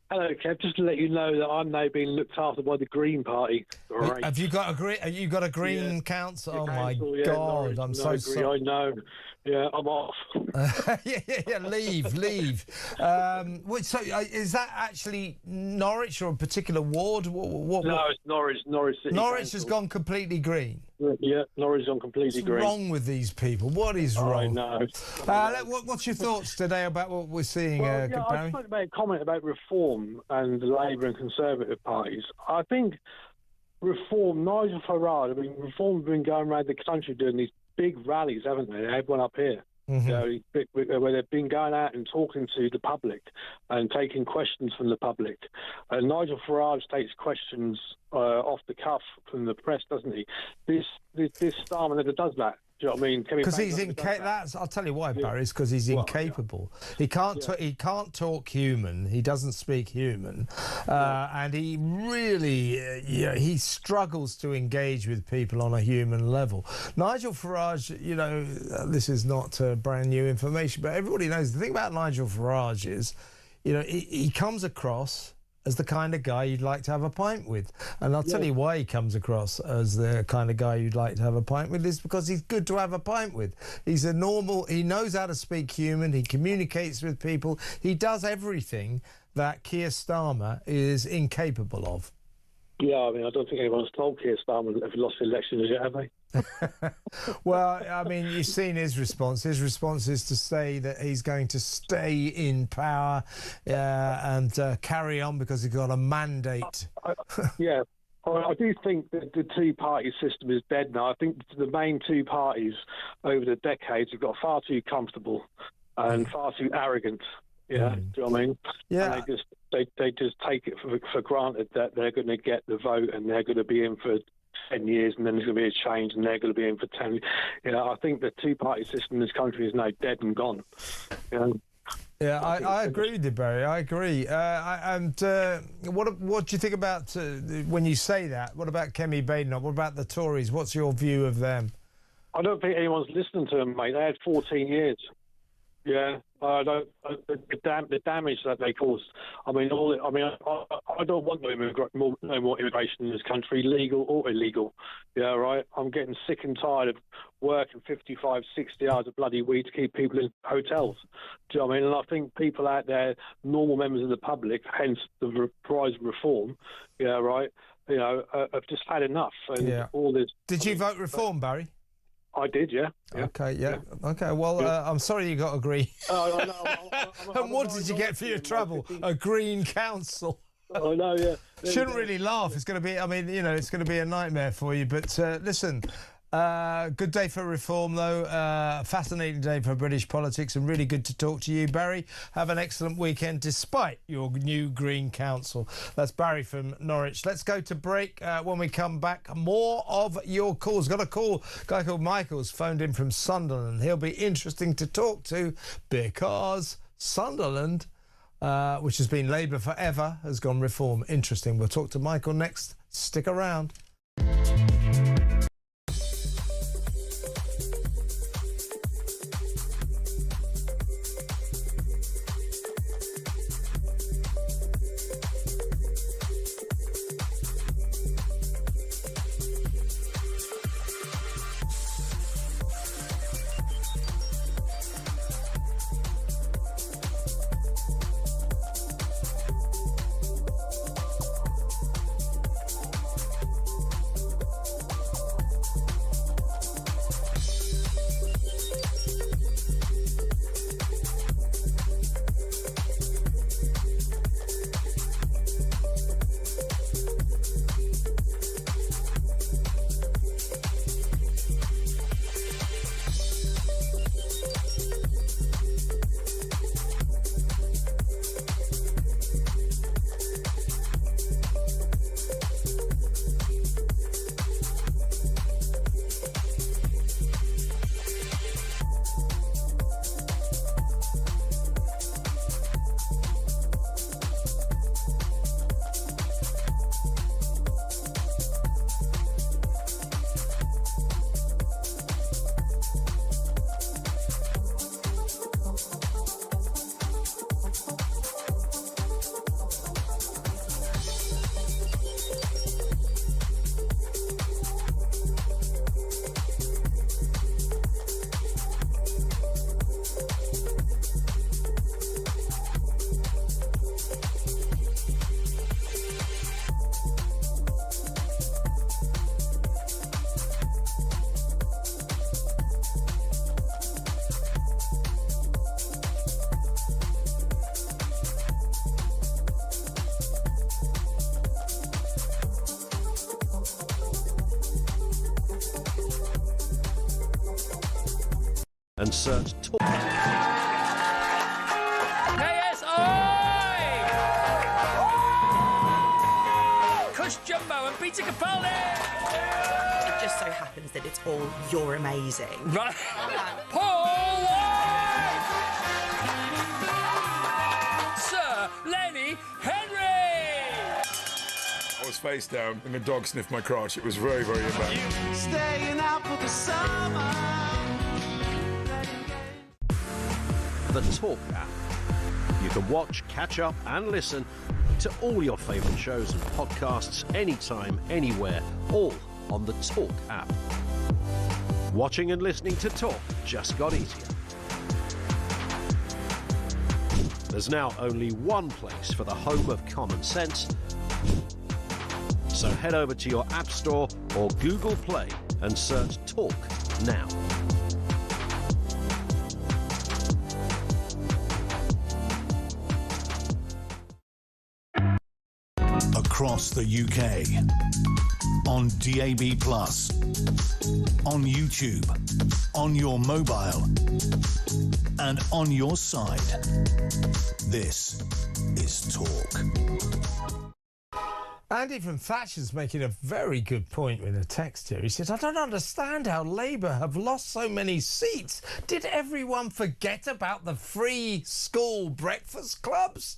Hello, Kev. Just to let you know that I'm now being looked after by the Green Party. Great. Have you got a Green council? Oh my God! I'm so sorry. I know. Yeah, I'm off. Leave. So is that actually Norwich or a particular ward? What? No, it's Norwich. Norwich City Norwich Council. has gone completely green. Yeah, Norwich has gone completely green. What's wrong with these people? What is wrong? I know. What's your thoughts today about what we're seeing, I Barry? just want to make a comment about Reform and the Labour and Conservative parties. I think Reform, Nigel Farage, Reform have been going around the country doing these big rallies, haven't they? They had one up here. Mm-hmm. Where they've been going out and talking to the public and taking questions from the public. Nigel Farage takes questions off the cuff from the press, doesn't he? This Starmer never does that. Do you know what I mean? Because he's I'll tell you why, Barry. It's because he's incapable. He can't. He can't talk human. He doesn't speak human, and he really, he struggles to engage with people on a human level. Nigel Farage, this is not brand new information, but everybody knows the thing about Nigel Farage is, he comes across as the kind of guy you'd like to have a pint with. And I'll tell you why he comes across as the kind of guy you'd like to have a pint with is because he's good to have a pint with. He knows how to speak human, he communicates with people, he does everything that Keir Starmer is incapable of. Yeah, I mean, I don't think anyone's told Keir Starmer that if he lost the election as yet, have they? Well, I mean, you've seen his response. His response is to say that he's going to stay in power and carry on because he's got a mandate. I do think that the two-party system is dead now. I think the main two parties over the decades have got far too comfortable and far too arrogant. Yeah, do you know what I mean? Yeah. And they just take it for granted that they're going to get the vote and they're going to be in for 10 years and then there's going to be a change and they're going to be in for 10. I think the two-party system in this country is now dead and gone. Yeah, I agree with you, Barry. I agree. What do you think about when you say that? What about Kemi Badenoch? What about the Tories? What's your view of them? I don't think anyone's listening to them, mate. They had 14 years. Yeah, the damage that they caused. I mean, I don't want no more immigration in this country, legal or illegal. Yeah, right. I'm getting sick and tired of working 55, 60 hours of bloody weed to keep people in hotels. Do you know what I mean? And I think people out there, normal members of the public, hence the rise of reform. Yeah, right. Have just had enough. And all this. Did you vote reform, Barry? I did, yeah. Okay, yeah. Okay, well, I'm sorry you got a green. And what did you get for your trouble? A green council. Oh, no, yeah. Shouldn't really laugh. It's going to be, it's going to be a nightmare for you. But listen, good day for reform, though. Fascinating day for British politics and really good to talk to you, Barry. Have an excellent weekend despite your new Green Council. That's Barry from Norwich. Let's go to break. When we come back, more of your calls. Got a call. A guy called Michael's phoned in from Sunderland. He'll be interesting to talk to because Sunderland, which has been Labour forever, has gone reform. Interesting. We'll talk to Michael next. Stick around. And search talk. Kush Jumbo and Peter Capaldi! It just just so happens that it's all you're amazing. Right. Paul White! Sir Lenny Henry! I was face down and the dog sniffed my crotch. It was very, very embarrassing. Staying out for the summer. The Talk app. You can watch, catch up and listen to all your favourite shows and podcasts anytime, anywhere, all on the Talk app. Watching and listening to Talk just got easier. There's now only one place for the home of common sense. So head over to your App Store or Google Play and search Talk now. Across the UK, on DAB+, on YouTube, on your mobile, and on your side. This is Talk. Andy from Thatcher's making a very good point with a text here. He says, I don't understand how Labour have lost so many seats. Did everyone forget about the free school breakfast clubs?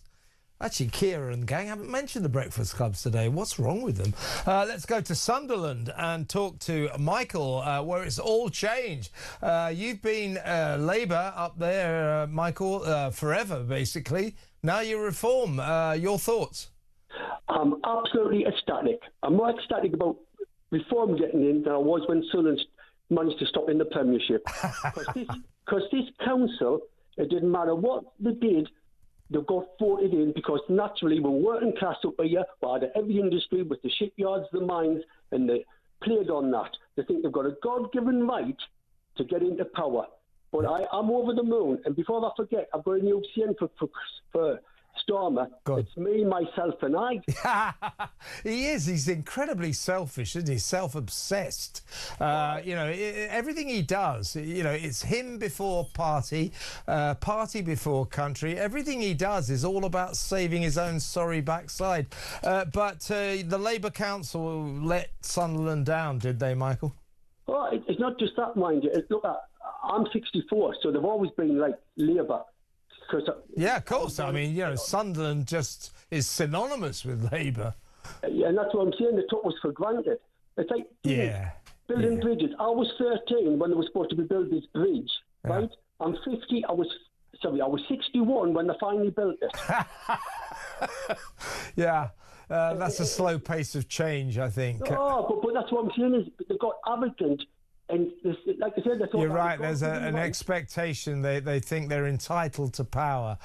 Actually, Kira and the gang haven't mentioned the breakfast clubs today. What's wrong with them? Let's go to Sunderland and talk to Michael, where it's all changed. You've been Labour up there, Michael, forever, basically. Now you reform. Your thoughts? I'm absolutely ecstatic. I'm more ecstatic about reform getting in than I was when Sunderland managed to stop in the Premiership. Because this council, it didn't matter what they did, they got voted in because naturally we're working class up here, we're out of every industry with the shipyards, the mines, and they played on that. They think they've got a God-given right to get into power. But I'm over the moon, and before I forget, I've got a new CN for Stormer. It's me, myself, and I. He is. He's incredibly selfish, isn't he? Self-obsessed. You know, everything he does, you know, it's him before party, party before country. Everything he does is all about saving his own sorry backside. But the Labour Council let Sunderland down, did they, Michael? Oh, it's not just that, mind you. Look, I'm 64, so they've always been like Labour. Yeah, of course. I mean, you know, Sunderland just is synonymous with Labour. Yeah, and that's what I'm saying. They took us for granted. It's like building bridges. I was 13 when they were supposed to be building this bridge, right? I'm 50. I was 61 when they finally built it. That's a slow pace of change, I think. Oh, but that's what I'm saying is they got arrogant. And like I said, you're right. There's an expectation. They think they're entitled to power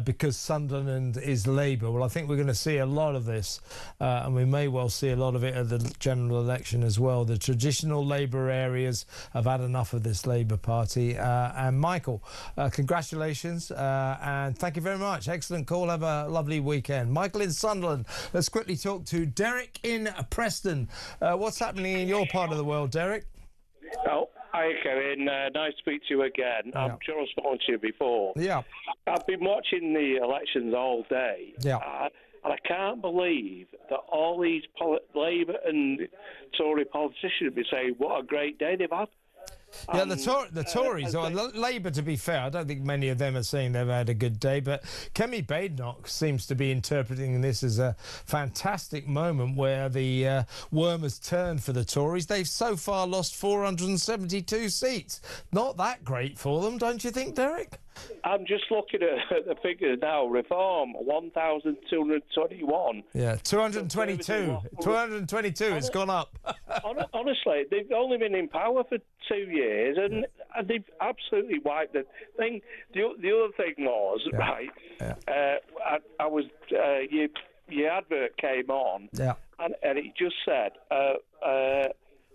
because Sunderland is Labour. Well, I think we're going to see a lot of this, and we may well see a lot of it at the general election as well. The traditional Labour areas have had enough of this Labour Party. And Michael, congratulations and thank you very much. Excellent call. Have a lovely weekend. Michael in Sunderland. Let's quickly talk to Derek in Preston. What's happening in your part of the world, Derek? Oh, hi, Kevin. Nice to speak to you again. Yeah. I'm sure I've spoken to you before. Yeah. I've been watching the elections all day. Yeah. And I can't believe that all these Labour and Tory politicians be saying what a great day they've had. Yeah, the Tories, or Labour, to be fair, I don't think many of them are saying they've had a good day, but Kemi Badenoch seems to be interpreting this as a fantastic moment where the worm has turned for the Tories. They've so far lost 472 seats. Not that great for them, don't you think, Derek? I'm just looking at the figures now. Reform, 1,221. Yeah, 222. 222, it's gone up. Honestly, they've only been in power for 2 years, and they've absolutely wiped it. The other thing was, right, I was, your advert came on, and it just said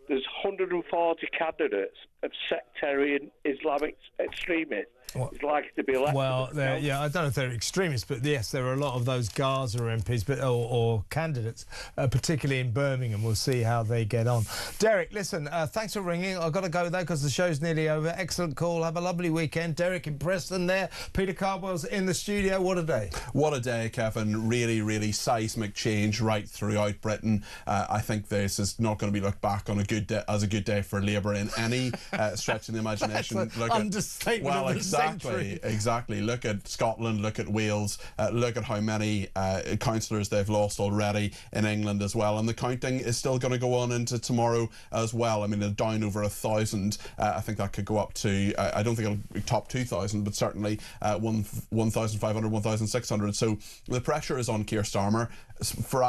there's 140 candidates of sectarian Islamic extremists. is likely to be elected. Well, yeah, I don't know if they're extremists, but yes, there are a lot of those Gaza MPs, or candidates, particularly in Birmingham. We'll see how they get on. Derek, listen, thanks for ringing. I've got to go though because the show's nearly over. Excellent call. Have a lovely weekend. Derek in Preston there. Peter Cardwell's in the studio. What a day. What a day, Kevin. Really, really seismic change right throughout Britain. I think this is not going to be looked back on as a good day for Labour in any stretch of the imagination. That's an understatement of the century. Exactly. Look at Scotland, look at Wales, look at how many councillors they've lost already in England as well. And the counting is still going to go on into tomorrow as well. I mean, they're down over 1,000. I think that could go up to, I don't think it'll top 2,000, but certainly 1,500, 1,600. So the pressure is on Keir Starmer. For